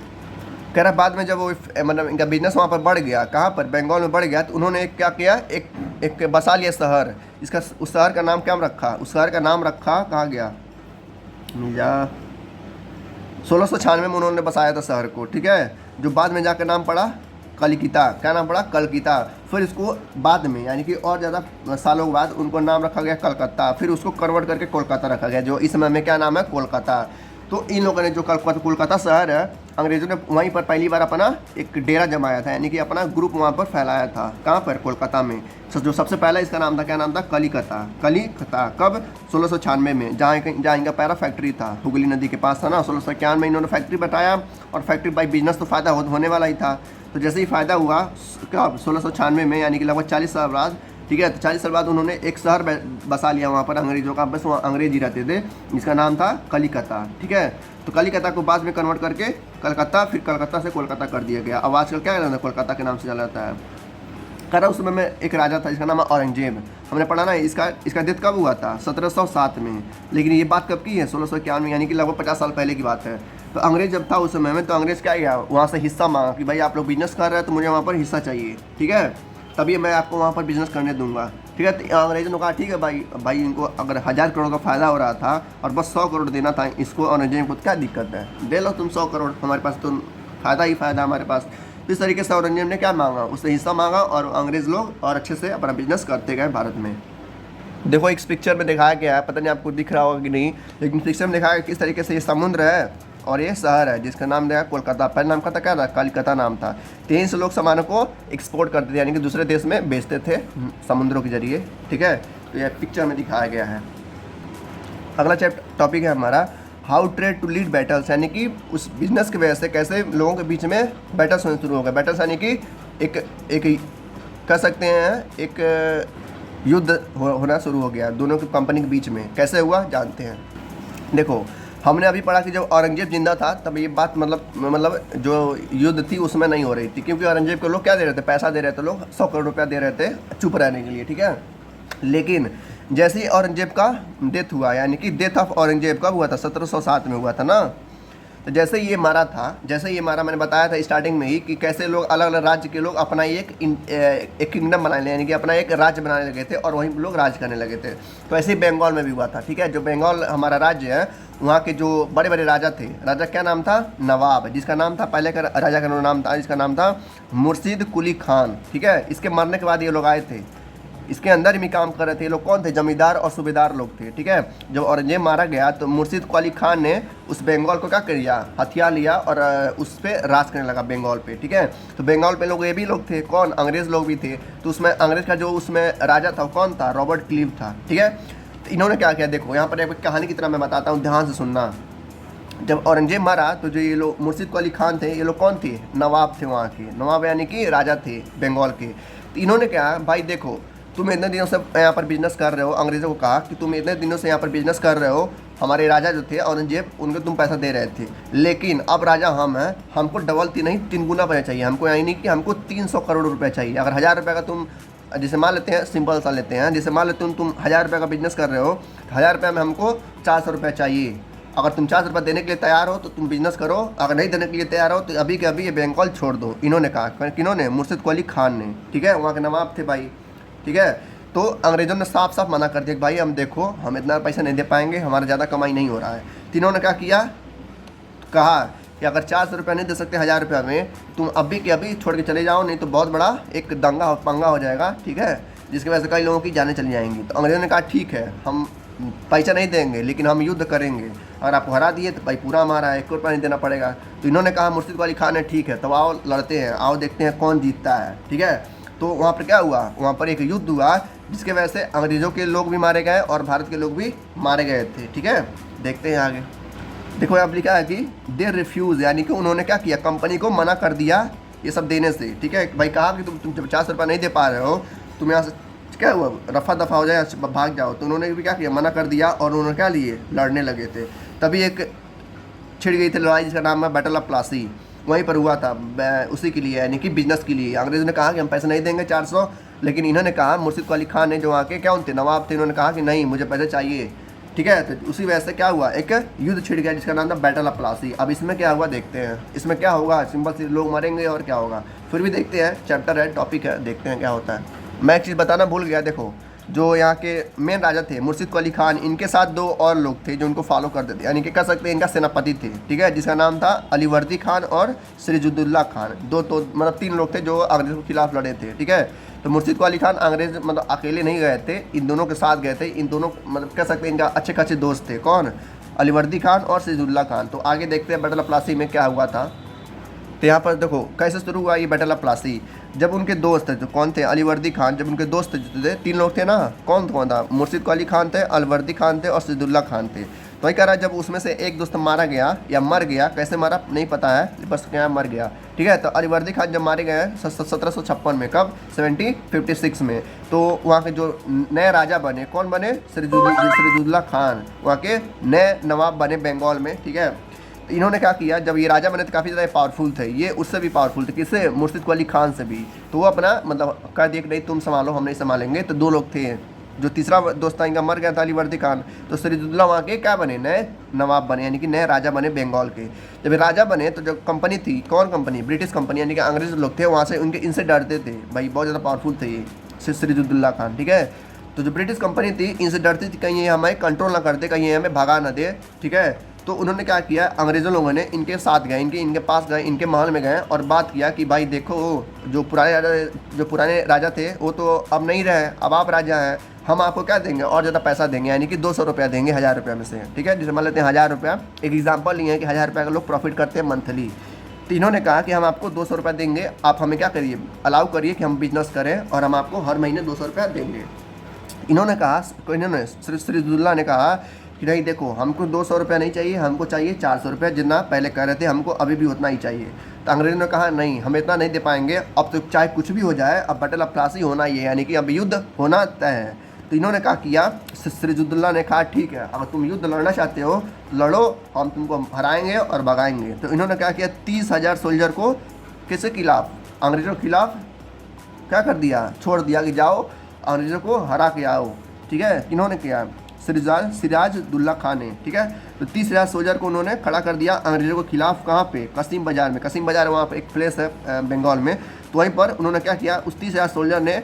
कह रहा बाद में जब वो मतलब इनका बिजनेस वहाँ पर बढ़ गया, कहाँ पर, बंगाल में बढ़ गया, तो उन्होंने क्या किया, एक बसा लिया शहर। इसका उस शहर का नाम क्या रखा, उस शहर का नाम रखा, कहाँ गया, 1696 में उन्होंने बसाया था शहर को। ठीक है, जो बाद में जाकर नाम पड़ा कलकत्ता। क्या नाम पड़ा, कलकत्ता। फिर इसको बाद में यानी कि और ज़्यादा सालों के बाद उनको नाम रखा गया कलकत्ता। फिर उसको कन्वर्ट करके कोलकाता रखा गया, जो इस समय में क्या नाम है, कोलकाता। तो इन लोगों ने जो कोलकाता शहर है, अंग्रेज़ों ने वहीं पर पहली बार अपना एक डेरा जमाया था, यानी कि अपना ग्रुप वहाँ पर फैलाया था। कहाँ पर, कोलकाता में। जो सबसे पहला इसका नाम था, क्या नाम था, कलिकता। कलिकता कब, 1696 में, जहाँ इनका पहला फैक्ट्री था, हुगली नदी के पास था ना। 1651 में इन्होंने फैक्ट्री बताया, और फैक्ट्री बाई बिजनेस तो फ़ायदा होने वाला ही था। तो जैसे ही फ़ायदा हुआ, कब, 1696 में, यानी कि लगभग 40 साल बाद। ठीक है, तो 40 साल बाद उन्होंने एक शहर बसा लिया वहाँ पर अंग्रेज़ों का, बस वहाँ अंग्रेज ही रहते थे, जिसका नाम था कलिकता। ठीक है, तो कलिकता को बाद में कन्वर्ट करके कलकत्ता, फिर कलकत्ता से कोलकाता कर दिया गया। अब आजकल क्या कहते हैं, कोलकाता के नाम से चला जाता है। कह रहा उस समय में एक राजा था जिसका नाम है औरंगजेब। हमने पढ़ा ना, इसका डेथ कब हुआ था, 1707 में। लेकिन ये बात कब की है, 1651 में, यानी कि लगभग 50 साल पहले की बात है। तो अंग्रेज जब था उस समय में, तो अंग्रेज क्या किया, वहाँ से हिस्सा मांगा कि भाई आप लोग बिजनेस कर रहे हैं तो मुझे वहाँ पर हिस्सा चाहिए। ठीक है, तभी मैं आपको वहाँ पर बिजनेस करने दूंगा। ठीक है, तो अंग्रेज़ों ने कहा ठीक है भाई इनको अगर 1000 करोड़ का फ़ायदा हो रहा था और बस 100 करोड़ देना था इसको, औरंगजेब को क्या दिक्कत है, दे लो तुम 100 करोड़, हमारे पास तो फ़ायदा ही फ़ायदा हमारे पास। तो इस तरीके से औरंगजेब ने क्या मांगा, उससे हिस्सा मांगा, और अंग्रेज़ लोग और अच्छे से अपना बिजनेस करते गए भारत में। देखो इस पिक्चर में दिखाया गया है, पता नहीं आपको दिख रहा होगा कि नहीं, लेकिन पिक्चर में दिखाया किस तरीके से ये समुद्र है और ये शहर है जिसका नाम दिया कोलकाता। पहले नाम का था क्या था, कलकत्ता नाम था। तेज से लोग सामानों को एक्सपोर्ट करते थे, यानी कि दूसरे देश में बेचते थे समुद्रों के जरिए। ठीक है, तो यह पिक्चर में दिखाया गया है। अगला टॉपिक है हमारा how trade to lead battles, यानी कि उस बिजनेस की वजह से कैसे लोगों के बीच में बैटल्स होने शुरू हो गए। बैटल्स यानी कि एक कह सकते हैं एक युद्ध होना शुरू हो गया दोनों की कंपनी के बीच में। कैसे हुआ जानते हैं। देखो हमने अभी पढ़ा कि जब औरंगजेब जिंदा था तब ये बात मतलब जो युद्ध थी उसमें नहीं हो रही थी, क्योंकि औरंगजेब को लोग क्या दे रहे थे, पैसा दे रहे थे, लोग 100 करोड़ रुपया दे रहे थे चुप रहने के लिए। ठीक है, लेकिन जैसे ही औरंगजेब का डेथ हुआ, यानी कि डेथ ऑफ औरंगजेब कब हुआ था, 1707 में हुआ था ना। तो जैसे ये मारा था, मैंने बताया था स्टार्टिंग में ही कि कैसे लोग अलग अलग राज्य के लोग अपना एक किंगडम बनाने, यानी कि अपना एक राज्य बनाने लगे थे और वहीं लोग राज करने लगे थे। तो ऐसे ही बंगाल में भी हुआ था। ठीक है, जो बंगाल हमारा राज्य है वहाँ के जो बड़े बड़े राजा थे, राजा क्या नाम था, नवाब, जिसका नाम था पहले का राजा का नाम था, जिसका नाम था मुर्शिद कुली खान। ठीक है, इसके मरने के बाद ये लोग आए थे, इसके अंदर भी काम कर रहे थे। ये लोग कौन थे, जमींदार और सूबेदार लोग थे। ठीक है, जब औरंगजेब मारा गया तो मुर्शिद कुली खान ने उस बंगाल को क्या कर लिया, हथियार लिया और उस पर राज करने लगा बंगाल पे। ठीक है, तो बंगाल पे लोग ये भी लोग थे, कौन, अंग्रेज़ लोग भी थे। तो उसमें अंग्रेज़ का जो उसमें राजा था कौन था, रॉबर्ट क्लीव था। ठीक है, तो इन्होंने क्या किया, देखो यहाँ पर एक कहानी की तरह मैं बताता हूँ, ध्यान से सुनना। जब औरंगजेब मारा तो जो ये लोग मुर्शिद कुली खान थे, ये लोग कौन थे, नवाब थे वहाँ के, नवाब यानी कि राजा थे बंगाल के। तो इन्होंने क्या, भाई देखो तुम इतने दिनों से यहाँ पर बिजनेस कर रहे हो, अंग्रेज़ों को कहा कि तुम इतने दिनों से यहाँ पर बिजनेस कर रहे हो, हमारे राजा जो थे औरंगजेब उनको तुम पैसा दे रहे थे, लेकिन अब राजा हम हैं, हमको डबल नहीं 3 गुना पैसा चाहिए हमको, यानी कि हमको 300 करोड़ रुपये चाहिए। अगर 1000 रुपये का तुम, जैसे मान लेते हैं, सिंपल सा लेते हैं, जैसे मान लेते तुम 1000 रुपये का बिजनेस कर रहे हो, 1000 रुपये में हमको 400 रुपये चाहिए। अगर तुम 400 रुपये देने के लिए तैयार हो तो तुम बिजनेस करो, अगर नहीं देने के लिए तैयार हो तो अभी के अभी ये बंगाल छोड़ दो। इन्होंने कहा, किन्होंने, मुर्शिद कुली खान ने। ठीक है, वहाँ के नवाब थे भाई। ठीक है, तो अंग्रेज़ों ने साफ साफ मना कर दिया कि भाई हम देखो हम इतना पैसा नहीं दे पाएंगे, हमारा ज़्यादा कमाई नहीं हो रहा है। तो इन्होंने क्या किया, कहा कि अगर 400 रुपये नहीं दे सकते 1000 रुपये में, तुम अभी के अभी छोड़ के चले जाओ, नहीं तो बहुत बड़ा एक दंगा पंगा हो जाएगा। ठीक है, जिसकी वजह से कई लोगों की जानें चली जाएंगी। तो अंग्रेज़ों ने कहा ठीक है, हम पैसा नहीं देंगे लेकिन हम युद्ध करेंगे, अगर आपको हरा दिए तो भाई पूरा हमारा है, 1 रुपया नहीं देना पड़ेगा। तो इन्होंने कहा मुर्शिद कुली खान ने, ठीक है तब आओ लड़ते हैं, आओ देखते हैं कौन जीतता है। ठीक है, तो वहाँ पर क्या हुआ, वहाँ पर एक युद्ध हुआ जिसके वजह से अंग्रेज़ों के लोग भी मारे गए और भारत के लोग भी मारे गए थे। ठीक है, देखते हैं आगे। देखो यहाँ पर लिखा है कि दे रिफ्यूज़, यानी कि उन्होंने क्या किया, कंपनी को मना कर दिया ये सब देने से। ठीक है भाई, कहा कि तुम 50 रुपये नहीं दे पा रहे हो, तुम यहाँ से क्या हुआ, रफा दफा हो जाए, भाग जाओ। तो उन्होंने भी क्या किया, मना कर दिया और उन्होंने क्या लिए, लड़ने लगे थे। तभी एक छिड़ गई थी लड़ाई जिसका नाम है बैटल ऑफ प्लासी, वहीं पर हुआ था उसी के लिए, यानी कि बिजनेस के लिए। अंग्रेज़ों ने कहा कि हम पैसे नहीं देंगे 400, लेकिन इन्होंने कहा, मुर्शिद कुली खान ने, जो वहाँ के क्या उनके नवाब थे, उन्होंने कहा कि नहीं मुझे पैसे चाहिए। ठीक है, तो उसी वजह से क्या हुआ, एक युद्ध छिड़ गया जिसका नाम था बैटल ऑफ प्लासी। अब इसमें क्या हुआ देखते हैं, इसमें क्या होगा, सिंपल से लोग मरेंगे और क्या होगा, फिर भी देखते हैं, चैप्टर है, टॉपिक है, देखते हैं क्या होता है। मैं एक चीज़ बताना भूल गया, देखो जो यहाँ के मेन राजा थे मुर्शिद कुली खान, इनके साथ 2 और लोग थे जो उनको फॉलो करते थे, यानी कि कह सकते हैं इनका सेनापति थे। ठीक है, जिसका नाम था अलीवर्दी खान और सिराजुद्दौला खान। तो मतलब 3 लोग थे जो अंग्रेज़ों के खिलाफ लड़े थे। ठीक है, तो मुर्शिद कुली खान अंग्रेज मतलब अकेले नहीं गए थे, इन दोनों के साथ गए थे। इन दोनों मतलब कह सकते हैं इनका अच्छे खासे दोस्त थे, कौन, अलीवर्दी खान और सिराजुद्दौला खान। तो आगे देखते हैं बैटल ऑफ प्लासी में क्या हुआ था। तो यहाँ पर देखो कैसे शुरू हुआ ये बैटल ऑफ प्लासी। जब उनके दोस्त थे, जो कौन थे, अलीवर्दी खान, जब उनके दोस्त थे 3 लोग थे ना, कौन था, मुर्शिद कुली खान थे, अलीवर्दी खान थे और सिराजुद्दौला खान थे। तो वही कह रहा है, जब उसमें से एक दोस्त मारा गया या मर गया, कैसे मारा नहीं पता है, बस क्या मर गया। ठीक है, तो अलीवर्दी खान जब मारे गए 1756 में, कब, 1756 में। तो वहाँ के जो नए राजा बने, कौन बने, सिराजुद्दौला खान, वहाँ के नए नवाब बने बंगाल में। ठीक है, तो इन्होंने क्या किया, जब ये राजा बने तो काफ़ी ज़्यादा पावरफुल थे, ये उससे भी पावरफुल थे, किससे, मुर्शिद कुली खान से भी। तो वो अपना मतलब कह दिया कि नहीं तुम संभालो, हम नहीं संभालेंगे। तो 2 लोग थे, जो तीसरा दोस्त था इनका मर गया था, अलीवर्दी खान। तो सिराजुद्दौला वहाँ के क्या बने, नए नवाब बने, यानी कि नए राजा बने बंगाल के। जब राजा बने तो जो कंपनी थी, कौन कंपनी, ब्रिटिश कंपनी, यानी कि अंग्रेज लोग थे वहाँ से, उनके इनसे डरते थे भाई, बहुत ज़्यादा पावरफुल थे ये सिराजुद्दौला खान। ठीक है, तो जो ब्रिटिश कंपनी थी इनसे डरती थी कहीं ये हमें कंट्रोल ना कर दे, कहीं ये हमें भगा ना दे। ठीक है, तो उन्होंने क्या किया, अंग्रेज़ों लोगों ने इनके साथ गए, इनके पास गए, इनके महल में गए और बात किया कि भाई देखो, जो पुराने राजा थे वो तो अब नहीं रहे, अब आप राजा हैं, हम आपको क्या देंगे, और ज़्यादा पैसा देंगे, यानी कि 200 रुपया देंगे 1000 रुपये में से। ठीक है, जैसे मान लेते हैं 1000 रुपया, एक एग्जाम्पल लिए हैं कि 1000 रुपये का लोग प्रॉफिट करते हैं मंथली। तो इन्होंने कहा कि हम आपको 200 रुपया देंगे, आप हमें क्या करिए, अलाउ करिए कि हम बिजनेस करें और हम आपको हर महीने 200 रुपया देंगे। इन्होंने कहा, सिराजुद्दौला ने कहा कि नहीं देखो, हमको 200 रुपया नहीं चाहिए, हमको चाहिए 400 रुपया, जितना पहले कह रहे थे, हमको अभी भी उतना ही चाहिए। तो अंग्रेज़ों ने कहा नहीं, हम इतना नहीं दे पाएंगे, अब तो चाहे कुछ भी हो जाए, अब बैटल ऑफ प्लासी होना ही है, यानी कि अब युद्ध होना तय है। तो इन्होंने क्या किया, सिराजुद्दौला ने कहा ठीक है, अगर तुम युद्ध लड़ना चाहते हो लड़ो, हम तुमको हराएंगे और भगाएंगे। तो इन्होंने क्या किया, 30,000 सोल्जर को किसके खिलाफ, अंग्रेज़ों के खिलाफ क्या कर दिया, छोड़ दिया कि जाओ अंग्रेज़ों को हरा के आओ। ठीक है, किन्होंने किया, सिराजुद्दौला खान ने। ठीक है, तो 30,000 सोल्जर को उन्होंने खड़ा कर दिया अंग्रेज़ों के खिलाफ, कहाँ पे, कसीम बाज़ार में। कसीम बाज़ार वहाँ पे एक प्लेस है बंगाल में, तो वहीं पर उन्होंने क्या किया, उस 30,000 सोल्जर ने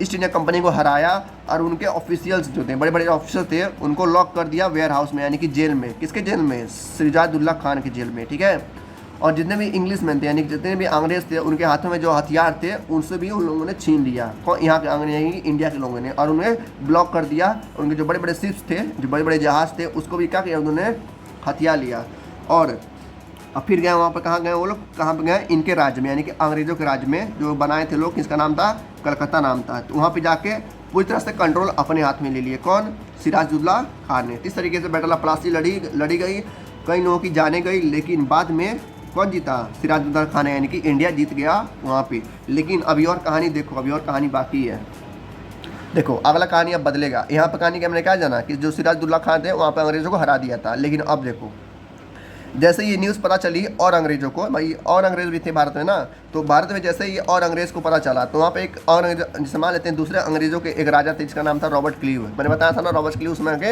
ईस्ट इंडिया कंपनी को हराया और उनके ऑफिशियल्स जो थे, बड़े बड़े ऑफिसर थे, उनको लॉक कर दिया वेयर हाउस में, यानी कि जेल में। किसके जेल में, सिराजुद्दौला खान के जेल में। ठीक है, और जितने भी इंग्लिश मैन थे, यानी जितने भी अंग्रेज थे, उनके हाथों में जो हथियार थे उनसे भी उन लोगों ने छीन लिया, यहाँ के अंग्रेज, इंडिया के लोगों ने, और उन्हें ब्लॉक कर दिया। उनके जो बड़े बड़े शिप्स थे, जो बड़े बड़े जहाज़ थे, उसको भी क्या किया, उन्होंने हथियार लिया। और अब फिर गए वहाँ पर, कहाँ गए वो लोग, कहाँ पर गए, इनके राज्य में, यानी कि अंग्रेज़ों के राज्य में, जो बनाए थे लोग, किसका नाम था, कलकत्ता नाम था। तो वहाँ पर जाके पूरी तरह से कंट्रोल अपने हाथ में ले लिए, कौन, सिराजुद्दौला खान ने। इस तरीके से बैटल ऑफ प्लासी लड़ी गई, कई लोगों की जाने गई, लेकिन बाद में कौन जीता, सिराजुद्दौला खान, यानी कि इंडिया जीत गया वहाँ पे। लेकिन अभी और कहानी देखो, अभी और कहानी बाकी है। देखो अगला कहानी अब बदलेगा। यहाँ पर कहानी का मैंने क्या जाना कि जो सिराजुद्दौला खान थे वहाँ पर अंग्रेज़ों को हरा दिया था, लेकिन अब देखो जैसे ये न्यूज़ पता चली और अंग्रेज़ों को, भाई और अंग्रेज़ भी थे भारत में ना, तो भारत में जैसे ये और अंग्रेज़ को पता चला, तो वहाँ पे एक और जैसे मान लेते हैं दूसरे अंग्रेज़ों के एक राजा थे जिसका नाम था रॉबर्ट क्लीव। मैंने बताया था ना, रॉबर्ट क्लीव उसमें के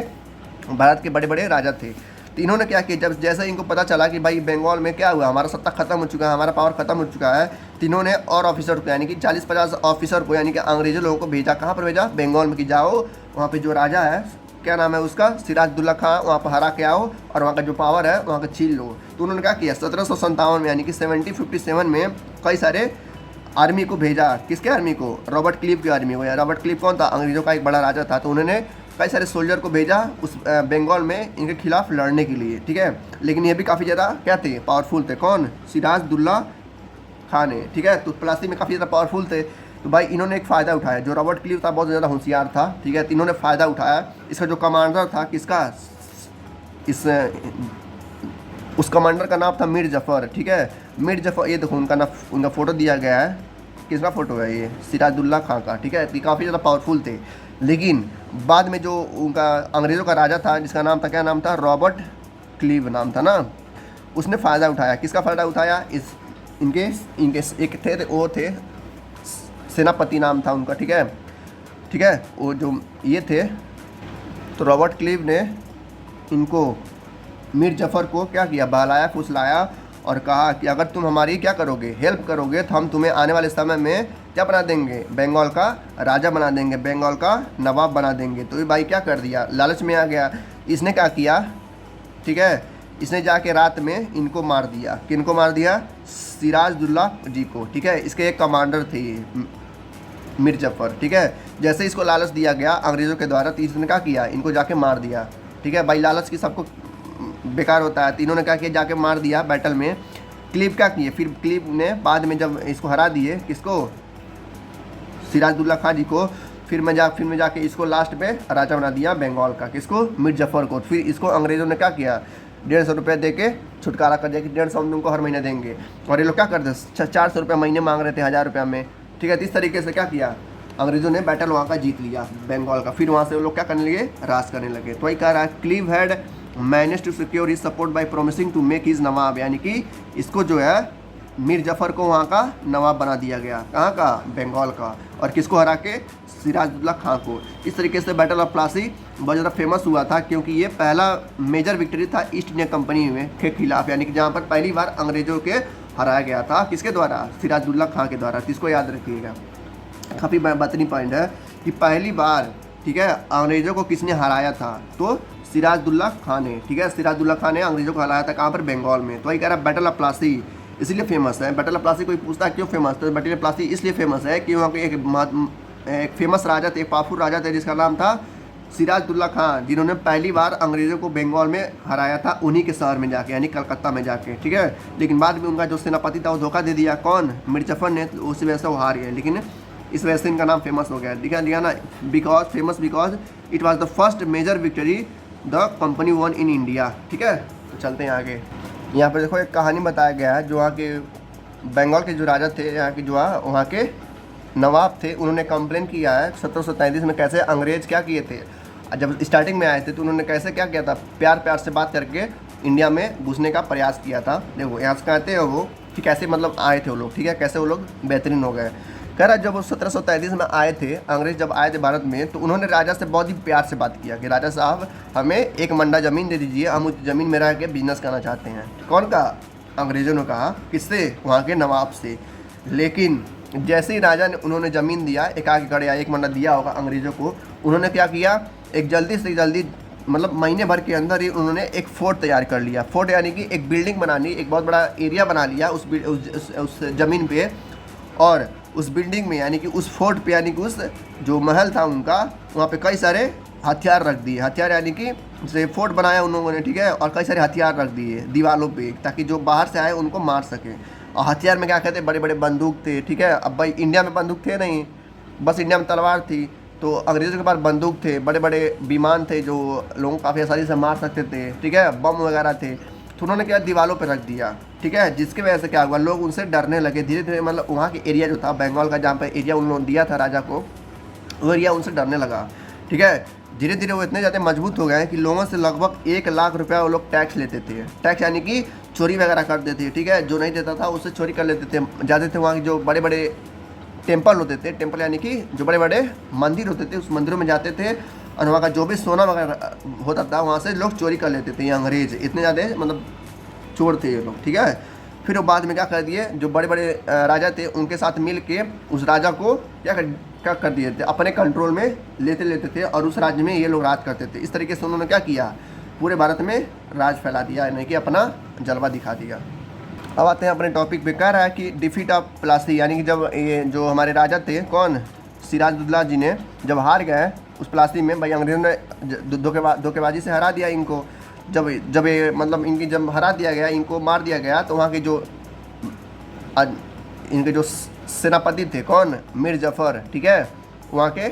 भारत के बड़े बड़े राजा थे। तो इन्होंने क्या किया, जब जैसे इनको पता चला कि भाई बंगाल में क्या हुआ, हमारा सत्ता खत्म हो चुका है, हमारा पावर खत्म हो चुका है, तो इन्होंने और ऑफिसर को, यानी कि 40-50 ऑफिसर को, यानी कि अंग्रेज़ों लोगों को भेजा, कहाँ पर भेजा, बंगाल में, कि जाओ वहाँ पे जो राजा है, क्या नाम है उसका, सिराजुद्दौला खान, वहाँ पर हरा के आओ और वहाँ का जो पावर है वहाँ का छीन लो। तो उन्होंने क्या किया, 1757 में, यानी कि 1757 में कई सारे आर्मी को भेजा, किसके आर्मी को, रॉबर्ट क्लीव की आर्मी को। या रॉबर्ट क्लीव कौन था, अंग्रेज़ों का एक बड़ा राजा था। तो उन्होंने कई सारे सोल्जर को भेजा उस बंगाल में इनके खिलाफ लड़ने के लिए। ठीक है, लेकिन ये भी काफ़ी ज़्यादा क्या थे, पावरफुल थे, कौन, सिराजुद्दौला खान है। ठीक है, तो प्लासी में काफ़ी ज़्यादा पावरफुल थे। तो भाई इन्होंने एक फ़ायदा उठाया, जो रॉबर्ट क्लीव था बहुत ज़्यादा होशियार था, ठीक है, तो इन्होंने फ़ायदा उठाया। इसका जो कमांडर था किसका, इस उस कमांडर का नाम था मीर जफ़र, ठीक है, मीर जफ़र। ये देखो उनका उनका फ़ोटो दिया गया है, किसका फ़ोटो है ये, सिराजुद्दौला खां का, ठीक है। काफ़ी ज़्यादा पावरफुल थे, लेकिन बाद में जो उनका अंग्रेज़ों का राजा था जिसका नाम था, क्या नाम था, रॉबर्ट क्लीव नाम था ना, उसने फ़ायदा उठाया। किसका फ़ायदा उठाया, इस इनके इनके एक थे वो थे सेनापति नाम था उनका, ठीक है, ठीक है, वो जो ये थे, तो रॉबर्ट क्लीव ने इनको मीर जफ़र को क्या किया, बहलाया फुसलाया और कहा कि अगर तुम हमारी क्या करोगे, हेल्प करोगे, तो हम तुम्हें आने वाले समय में क्या बना देंगे, बंगाल का राजा बना देंगे, बंगाल का नवाब बना देंगे। तो ये भाई क्या कर दिया, लालच में आ गया, इसने क्या किया, ठीक है, इसने जाके रात में इनको मार दिया। किनको मार दिया, सिराजुद्दौला जी को, ठीक है। इसके एक कमांडर थे ये मीर जफ़र, ठीक है। जैसे इसको लालच दिया गया अंग्रेज़ों के द्वारा, तो इसने क्या किया, इनको जाके मार दिया, ठीक है। भाई लालच की सबको बेकार होता है, तो इन्होंने क्या किया, जाके मार दिया बैटल में। क्लीव क्या किए, फिर क्लीव ने बाद में जब इसको हरा दिए, किसको, सिराजुद्दौला खां जी को, फिर में जाके इसको लास्ट में राजा बना दिया बंगाल का, किसको, मीर जफ़र को। फिर इसको अंग्रेज़ों ने क्या किया, 150 रुपये दे के छुटकारा कर दिया कि 150 हम तुमको हर महीने देंगे। और ये लोग क्या करते, 400 रुपये महीने मांग रहे थे 1000 रुपये में, ठीक है। तो इस तरीके से क्या किया, अंग्रेज़ों ने बैटल वहाँ का जीत लिया बंगाल का। फिर वहाँ से वो लोग क्या करने लगे, राज करने लगे। तो वही कह रहा है, Clive had managed to secure his support by promising to make his nawab, यानी कि इसको जो है मीर जफ़र को वहाँ का नवाब बना दिया गया, कहाँ का, बंगाल का। और किसको हरा के, सिराजुद्दौला खां को। इस तरीके से बैटल ऑफ प्लासी बहुत ज़्यादा फेमस हुआ था, क्योंकि ये पहला मेजर विक्ट्री था ईस्ट इंडिया कंपनी में के खिलाफ, यानी कि जहाँ पर पहली बार अंग्रेज़ों के हराया गया था, किसके द्वारा, सिराजुद्दौला खां के द्वारा। तो इसको याद रखिएगा, काफ़ी बेहतरीन पॉइंट है कि पहली बार, ठीक है, अंग्रेज़ों को किसने हराया था, तो सिराजुद्दौला खां ने, ठीक है, सिराजुद्दौला खां ने अंग्रेज़ों को हराया था, कहाँ पर, बंगाल में। तो वही कह रहा है बैटल ऑफ प्लासी इसलिए फेमस है। बैटल ऑफ प्लासी कोई पूछता है क्यों फेमस, तो बैटल ऑफ प्लासी इसलिए फेमस है कि वहाँ के एक फेमस राजा थे, एक पावरफुल राजा थे, जिसका नाम था सिराजुद्दौला खां, जिन्होंने पहली बार अंग्रेज़ों को बंगाल में हराया था, उन्हीं के शहर में जाके, यानी कलकत्ता में जाके, ठीक है। लेकिन बाद में उनका जो सेनापति था वो धोखा दे दिया, कौन, मीर जफ़र ने, तो उसी वजह से वो हार गए। लेकिन इस वजह से इनका नाम फेमस हो गया, दिखा ना, because it was the first major victory the company won in India, ठीक है। तो चलते हैं आगे। यहाँ पर देखो एक कहानी बताया गया है, जो वहाँ के बंगाल के जो राजा थे, यहाँ के जो वहाँ के नवाब थे, उन्होंने कंप्लेन किया है 1733 में कैसे अंग्रेज़ क्या किए थे, जब स्टार्टिंग में आए थे तो उन्होंने कैसे क्या किया था, प्यार से बात करके इंडिया में घुसने का प्रयास किया था। देखो यहाँ से कहते हैं वो कि कैसे मतलब आए थे वो लोग, ठीक है, कैसे वो लोग बेहतरीन हो गए। कह रहा जब वो 1733 में आए थे, अंग्रेज़ जब आए थे भारत में, तो उन्होंने राजा से बहुत ही प्यार से बात किया कि राजा साहब हमें एक मंडा ज़मीन दे दीजिए, हम उस ज़मीन में रह के बिजनेस करना चाहते हैं। कौन कहा, अंग्रेज़ों ने कहा, किससे, वहाँ के नवाब से। लेकिन जैसे ही राजा ने उन्होंने ज़मीन दिया, एक एकड़ या एक मंडा दिया होगा अंग्रेज़ों को, उन्होंने क्या किया, एक जल्दी से जल्दी मतलब महीने भर के अंदर ही उन्होंने एक फोर्ट तैयार कर लिया। फोर्ट यानी कि एक बिल्डिंग बना ली, एक बहुत बड़ा एरिया बना लिया उस ज़मीन पे, और उस बिल्डिंग में यानी कि उस फोर्ट पे, यानी कि उस जो महल था उनका, वहाँ पे कई सारे हथियार रख दिए। हथियार यानी कि जैसे फोर्ट बनाया उन लोगों ने, ठीक है, और कई सारे हथियार रख दिए दीवारों पे, ताकि जो बाहर से आए उनको मार सकें। और हथियार में क्या कहते हैं, बड़े बड़े बंदूक थे, ठीक है। अब भाई इंडिया में बंदूक थे नहीं, बस इंडिया में तलवार थी, तो अंग्रेज़ों के पास बंदूक थे, बड़े बड़े विमान थे जो लोगों को काफ़ी आसानी से मार सकते थे, ठीक है, बम वगैरह थे। तो उन्होंने क्या दीवारों पर रख दिया, ठीक है, जिसकी वजह से क्या हुआ, लोग उनसे डरने लगे धीरे धीरे। मतलब वहाँ के एरिया जो था बंगाल का, जहाँ पर एरिया उन्होंने दिया था राजा को, वो एरिया उनसे डरने लगा, ठीक है। धीरे धीरे वो इतने ज़्यादा मजबूत हो गए कि लोगों से लगभग 1 लाख रुपया वो लोग टैक्स लेते थे। टैक्स यानी कि चोरी वगैरह कर देते थे, ठीक है, जो नहीं देता था उससे चोरी कर लेते थे। जाते थे वहाँ के जो बड़े बड़े टेम्पल होते थे, टेम्पल यानी कि जो बड़े बड़े मंदिर होते थे, उस मंदिरों में जाते थे, और वहाँ का जो भी सोना वगैरह होता था वहाँ से लोग चोरी कर लेते थे। ये अंग्रेज़ इतने ज़्यादा मतलब चोर थे ये लोग, ठीक है। फिर वो बाद में क्या कर दिए, जो बड़े बड़े राजा थे उनके साथ मिल के उस राजा को क्या कर दिए थे, अपने कंट्रोल में लेते थे, और उस राज्य में ये लोग राज करते थे। इस तरीके से उन्होंने क्या किया, पूरे भारत में राज फैला दिया, यानी कि अपना जलवा दिखा दिया। अब आते हैं अपने टॉपिक पे। कह रहा है कि डिफीट ऑफ प्लासी, यानी कि जब ये जो हमारे राजा थे, कौन, सिराजुद्दौला जी ने जब हार गए उस प्लासी में, भाई अंग्रेज़ों ने धोखेबाजी से हरा दिया इनको। जब ये मतलब इनकी जब हरा दिया गया, इनको मार दिया गया, तो वहाँ के जो इनके जो सेनापति थे, कौन, मीर जफ़र, ठीक है, वहाँ के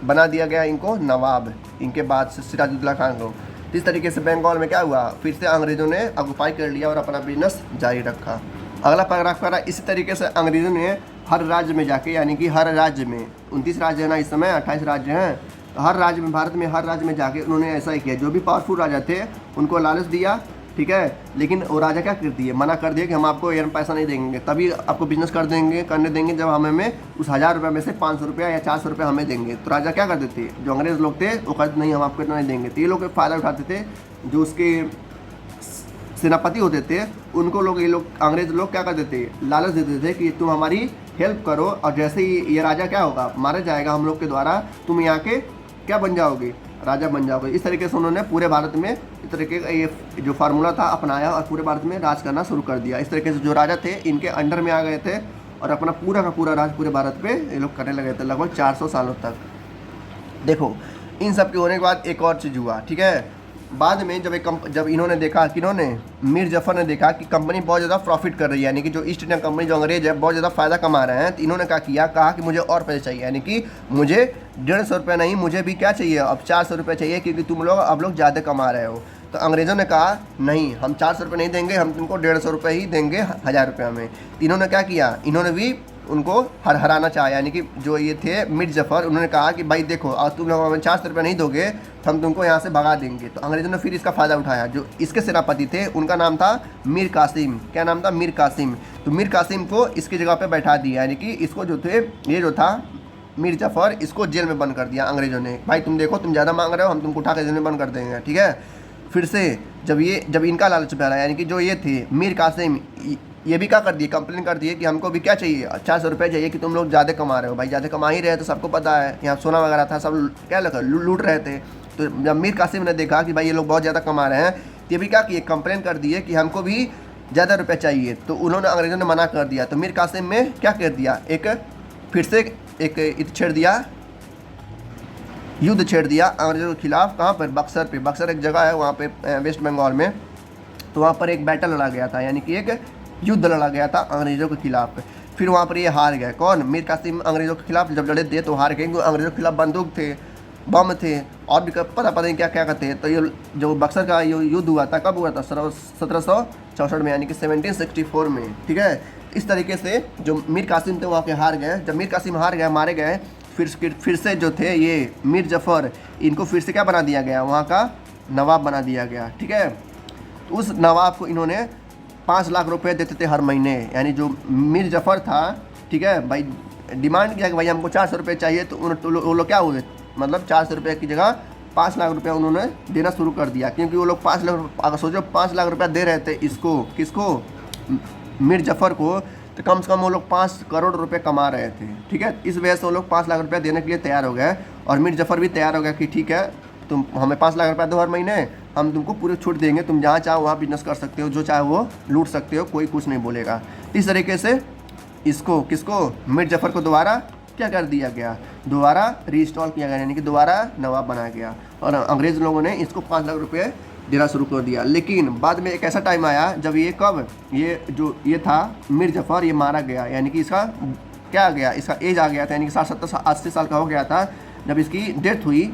बना दिया गया इनको नवाब, इनके बाद से सिराजुद्दौला खान को। इस तरीके से बंगाल में क्या हुआ, फिर से अंग्रेज़ों ने ऑक्युपाई कर लिया और अपना बिजनेस जारी रखा। अगला पैराग्राफ कह रहा है, इसी तरीके से अंग्रेज़ों ने हर राज्य में जाके, यानी कि हर राज्य में 29 राज्य है ना इस समय, 28 राज्य हैं, तो हर राज्य में, भारत में हर राज्य में जाके उन्होंने ऐसा ही किया। जो भी पावरफुल राजा थे उनको लालच दिया, ठीक है, लेकिन वो राजा क्या कर दिए, मना कर दिए कि हम आपको यार पैसा नहीं देंगे, तभी आपको बिजनेस करने देंगे जब हमें उस 1000 रुपये में से 500 रुपया या 400 रुपये हमें देंगे। तो राजा क्या कर देते, जो अंग्रेज़ लोग थे वो कहते नहीं हम आपको इतना नहीं देंगे। तो ये लोग फ़ायदा उठाते थे, जो उसके सेनापति होते थे उनको ये लोग अंग्रेज़ लोग क्या करते थे, लालच देते थे कि तुम हमारी हेल्प करो, और जैसे ही ये राजा क्या होगा, मारा जाएगा हम लोग के द्वारा, तुम यहाँ के क्या बन जाओगे, राजा बन जाओगे। इस तरीके से उन्होंने पूरे भारत में इस तरीके का ये जो फार्मूला था अपनाया और पूरे भारत में राज करना शुरू कर दिया। इस तरीके से जो राजा थे इनके अंडर में आ गए थे और अपना पूरा का पूरा राज पूरे भारत पे ये लोग करने लगे थे लगभग 400 सालों तक। देखो इन सब के होने के बाद एक और चीज़ हुआ, ठीक है, बाद में जब इन्होंने देखा कि मीर जफ़र ने देखा कि कंपनी बहुत ज़्यादा प्रॉफिट कर रही है, यानी कि जो ईस्ट इंडिया कंपनी जो अंग्रेज है बहुत ज़्यादा फ़ायदा कमा रहे हैं, तो इन्होंने कहा कि मुझे और पैसे चाहिए, यानी कि मुझे 150 रुपये नहीं, मुझे भी क्या चाहिए, अब 400 रुपये चाहिए, क्योंकि तुम लोग अब लोग ज़्यादा कमा रहे हो। तो अंग्रेज़ों ने कहा नहीं, हम 400 रुपये नहीं देंगे, हम तुमको 150 रुपये ही देंगे 1000 रुपये में। तो इन्होंने क्या किया, इन्होंने भी उनको हराना चाहा, यानी कि जो ये थे मीर जफ़र, उन्होंने कहा कि भाई देखो और तुम लोग हमें 400 रुपये नहीं दोगे तो हम तुमको यहाँ से भगा देंगे। तो अंग्रेज़ों ने फिर इसका फ़ायदा उठाया। जो इसके सेनापति थे उनका नाम था मीर कासिम, क्या नाम था, मीर कासिम। तो मीर कासिम को इसकी जगह पे बैठा दिया, यानी कि इसको जो थे, ये जो था मीर जफ़र, इसको जेल में बंद कर दिया अंग्रेज़ों ने। भाई तुम देखो तुम ज़्यादा मांग रहे हो, हम तुमको उठा के जेल में बंद कर देंगे, ठीक है। फिर से जब इनका लालच बढ़ा, यानी कि जो ये थे मीर कासिम, ये भी क्या कर दिए, कंप्लेन कर दिए कि हमको भी क्या चाहिए, 400 रुपये चाहिए, कि तुम लोग ज़्यादा कमा रहे हो। भाई ज़्यादा कमा ही रहे तो सबको पता है, यहाँ सोना वगैरह था, सब क्या लगा लूट रहे थे। तो जब मीर कासिम ने देखा कि भाई ये लोग बहुत ज़्यादा कमा रहे हैं, तो ये भी क्या किए, कंप्लेन कर दिए कि हमको भी ज़्यादा रुपये चाहिए। तो उन्होंने, अंग्रेज़ों ने मना कर दिया। तो मीर कासिम में क्या कर दिया, फिर से एक छेड़ दिया, युद्ध छेड़ दिया अंग्रेज़ों के खिलाफ। कहाँ पर, बक्सर पे। बक्सर एक जगह है वहाँ पे वेस्ट बंगाल में, तो वहाँ पर एक बैटल लड़ा गया था, यानी कि एक युद्ध लड़ा गया था अंग्रेज़ों के खिलाफ। फिर वहाँ पर ये हार गए, कौन, मीर कासिम अंग्रेज़ों के खिलाफ जब लड़े थे तो हार गए, क्योंकि अंग्रेज़ों के खिलाफ बंदूक थे, बम थे, और भी पता नहीं क्या क्या करते। तो ये जो बक्सर का युद्ध हुआ था, कब हुआ था, 1764 में, यानी कि 1764 में, ठीक है। इस तरीके से जो मीर कासिम थे वहाँ के हार गए। जब मीर कासिम हार गए, मारे गए, फिर से जो थे ये मीर जफ़र, इनको फिर से क्या बना दिया गया, वहाँ का नवाब बना दिया गया, ठीक है। तो उस नवाब को इन्होंने 5 लाख रुपए देते थे हर महीने, यानी जो मीर जफ़र था, ठीक है भाई, डिमांड किया कि भाई हमको 400 रुपये चाहिए, तो वो लोग क्या हुए, मतलब 400 रुपये की जगह 5 लाख रुपया उन्होंने देना शुरू कर दिया, क्योंकि वो लोग 5 लाख, अगर सोचो 5 लाख रुपया दे रहे थे इसको, किसको, मीर जफ़र को, तो कम से कम वो लोग 5 करोड़ रुपए कमा रहे थे, ठीक है। इस वजह से वो लोग 5 लाख रुपया देने के लिए तैयार हो गए, और मीर जफ़र भी तैयार हो गया कि ठीक है तुम हमें 5 लाख रुपया दो हर महीने, हम तुमको पूरी छूट देंगे, तुम जहाँ चाहो वहाँ बिजनेस कर सकते हो, जो चाहे वो लूट सकते हो, कोई कुछ नहीं बोलेगा। इस तरीके से किसको, मीर जफ़र को दोबारा क्या कर दिया गया, दोबारा रीइंस्टॉल किया गया, यानी कि दोबारा नवाब बनाया गया, और अंग्रेज़ लोगों ने इसको 5 लाख रुपये देना शुरू कर दिया। लेकिन बाद में एक ऐसा टाइम आया जब ये था मीर जफ़र, ये मारा गया, यानी कि इसका क्या आ गया, इसका एज आ गया था, यानी कि 60-70-80 साल का हो गया था जब इसकी डेथ हुई।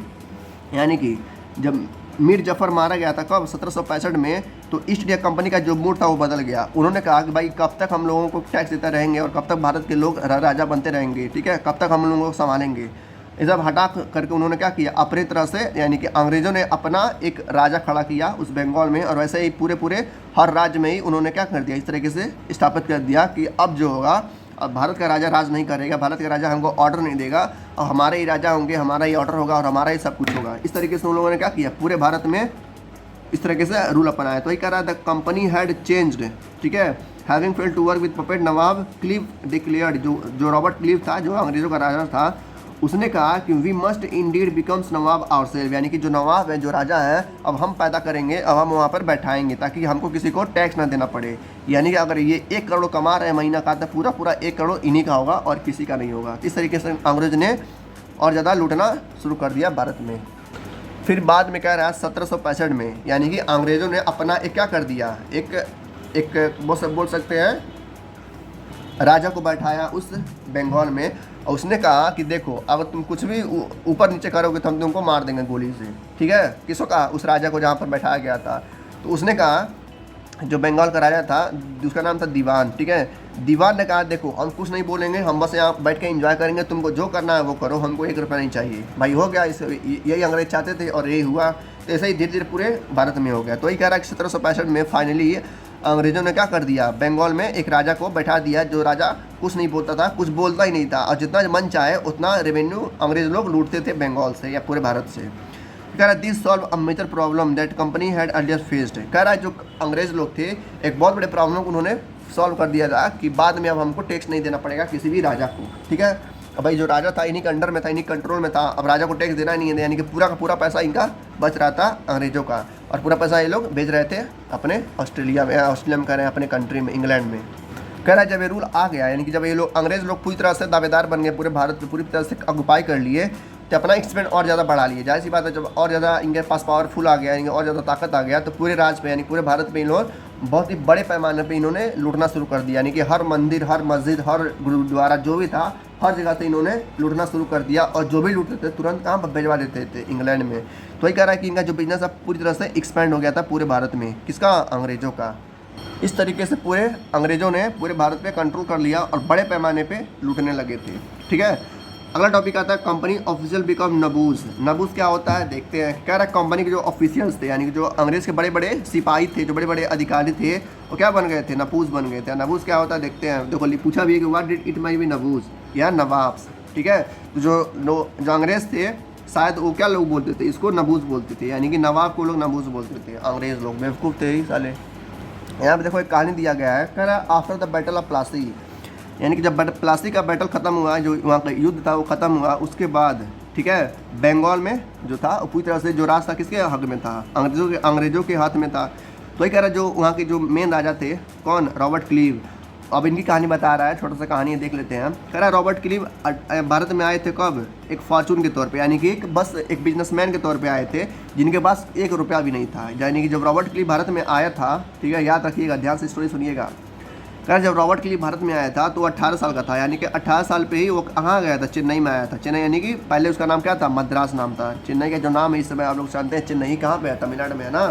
यानी कि जब मीर जफ़र मारा गया था, कब, 1765 में, तो ईस्ट इंडिया कंपनी का जो मूड था वो बदल गया। उन्होंने कहा कि भाई कब तक हम लोगों को टैक्स देते रहेंगे और कब तक भारत के लोग राजा बनते रहेंगे, ठीक है, कब तक हम लोगों को संभालेंगे। ये सब हटा करके उन्होंने क्या किया, अपनी तरह से, यानी कि अंग्रेज़ों ने अपना एक राजा खड़ा किया उस बंगाल में, और वैसे ही पूरे हर राज्य में ही उन्होंने क्या कर दिया, इस तरीके से स्थापित कर दिया कि अब जो होगा, अब भारत का राजा राज नहीं करेगा, भारत का राजा हमको ऑर्डर नहीं देगा, और हमारे ही राजा होंगे, हमारा ही ऑर्डर होगा और हमारा ही सब कुछ होगा। इस तरीके से उन लोगों ने क्या किया, पूरे भारत में इस तरीके से रूल अपनाया। तो ये कह रहा है द कंपनी हैड चेंज्ड, ठीक है, having failed to work with puppet nawab Clive declared, जो रॉबर्ट क्लीव था, जो अंग्रेज़ों का राजा था, उसने कहा कि we must indeed becomes nawab ourself, यानी कि जो नवाब है, जो राजा है, अब हम पैदा करेंगे, अब हम वहाँ पर बैठाएंगे ताकि हमको किसी को टैक्स ना देना पड़े। यानी कि अगर ये 1 करोड़ कमा रहे हैं महीना का, तो पूरा 1 करोड़ इन्हीं का होगा और किसी का नहीं होगा। इस तरीके से अंग्रेज ने और ज़्यादा लूटना शुरू कर दिया भारत में। फिर बाद में कह रहा है 1765 में, यानी कि अंग्रेज़ों ने अपना एक क्या कर दिया, एक बोल सकते हैं राजा को बैठाया उस बंगाल में, और उसने कहा कि देखो अगर तुम कुछ भी ऊपर नीचे करोगे तो हम तुमको मार देंगे गोली से, ठीक है। किसको कहा? उस राजा को जहाँ पर बैठाया गया था। तो उसने कहा, जो बंगाल का राजा था उसका नाम था दीवान, ठीक है। दीवान ने कहा देखो हम कुछ नहीं बोलेंगे, हम बस यहाँ बैठ के एंजॉय करेंगे, तुमको जो करना है वो करो, हमको 1 रुपया नहीं चाहिए। भाई हो गया, इस यही अंग्रेज चाहते थे और यही हुआ। तो ऐसे ही धीरे धीरे पूरे भारत में हो गया। तो वही कह रहा है कि 1765 में फाइनली अंग्रेज़ों ने क्या कर दिया, बंगाल में एक राजा को बैठा दिया, जो राजा कुछ नहीं बोलता था, कुछ बोलता ही नहीं था, और जितना मन चाहे उतना रेवेन्यू अंग्रेज लोग लूटते थे बंगाल से या पूरे भारत से। कह रहा है this solve a major problem that company had earlier faced. कह रहा है जो अंग्रेज लोग थे एक बहुत बड़े प्रॉब्लम को उन्होंने सॉल्व कर दिया था कि बाद में अब हमको टैक्स नहीं देना पड़ेगा किसी भी राजा को, ठीक है। अब भाई जो राजा था इन्हीं के अंडर में था, इन्हीं कंट्रोल में था, अब राजा को टैक्स देना नहीं है, यानी कि पूरा का पूरा पैसा इनका बच रहा था अंग्रेजों का, और पूरा पैसा ये लोग भेज रहे थे अपने ऑस्ट्रेलिया में कह रहे हैं अपने कंट्री में, इंग्लैंड में। कह रहा है जब ये रूल आ गया, यानी कि जब ये लोग अंग्रेज लोग पूरी तरह से दावेदार बन गए, पूरे भारत में पूरी तरह से ऑक्युपाई कर लिए, तो अपना एक्सपेंड और ज़्यादा बढ़ा लिए। जाहिर सी बात है, जब और ज़्यादा इनके पास पावरफुल आ गया, इनके और ज़्यादा ताकत आ गया, तो पूरे राज्य पे यानी पूरे भारत पे इन लोग बहुत ही बड़े पैमाने पे इन्होंने लूटना शुरू कर दिया। यानी कि हर मंदिर, हर मस्जिद, हर गुरुद्वारा जो भी था, हर जगह से इन्होंने लूटना शुरू कर दिया, और जो भी लूटते थे तुरंत कहाँ पर भिजवा देते थे, इंग्लैंड में। तो वही कह रहा है कि इनका जो बिजनेस अब पूरी तरह से एक्सपेंड हो गया था पूरे भारत में। किसका? अंग्रेज़ों का। इस तरीके से पूरे अंग्रेज़ों ने पूरे भारत पे कंट्रोल कर लिया और बड़े पैमाने पे लूटने लगे थे, ठीक है। अगला टॉपिक आता है कंपनी ऑफिशियल बिकम नबूज। नबूज क्या होता है देखते हैं। कह रहा है कंपनी के जो ऑफिशियल्स थे, यानी कि जो अंग्रेज़ के बड़े बड़े सिपाही थे, जो बड़े बड़े अधिकारी थे, वो क्या बन गए थे? नबूज बन गए थे। नबूज क्या होता है देखते हैं। देखो पूछा भी है कि what did it my be nawabs, या नवाब्स, ठीक है। तो जो अंग्रेज़ थे शायद वो क्या लोग बोलते थे, इसको नबूज बोलते थे, यानी कि नवाब को लोग नबूज बोलते थे। अंग्रेज़ लोग बेवकूफ़ थे ही साले। यहाँ पे देखो एक कहानी दिया गया है। कह रहा है after the battle of Plassey, यानी कि जब प्लासी का बैटल ख़त्म हुआ, जो वहाँ का युद्ध था वो ख़त्म हुआ, उसके बाद, ठीक है, बंगाल में जो था वो पूरी तरह से जो राज था किसके हक में था? अंग्रेज़ों के हाथ में था। तो ये कह रहा है जो वहाँ के जो मेन राजा थे, कौन? Robert cleave. अब इनकी कहानी बता रहा है, छोटा सा कहानी देख लेते हैं। कह रहा है रॉबर्ट क्लीव भारत में आए थे कब? एक फॉर्चून के तौर पे, यानी कि बस एक बिजनेसमैन के तौर पे आए थे, जिनके पास 1 रुपया भी नहीं था। यानी कि जब रॉबर्ट क्लीव भारत में आया था, ठीक है, याद रखिएगा, ध्यान से स्टोरी सुनिएगा। कह जब रॉबर्ट क्लीव भारत में आया था तो 18 साल का था, यानी कि 18 साल पे ही वो कहाँ गया था? चेन्नई में आया था। चेन्नई यानी कि पहले उसका नाम क्या था? मद्रास नाम था। चेन्नई का जो नाम है इस समय आप लोग जानते हैं, चेन्नई कहाँ पे है? तमिलनाडु में है ना,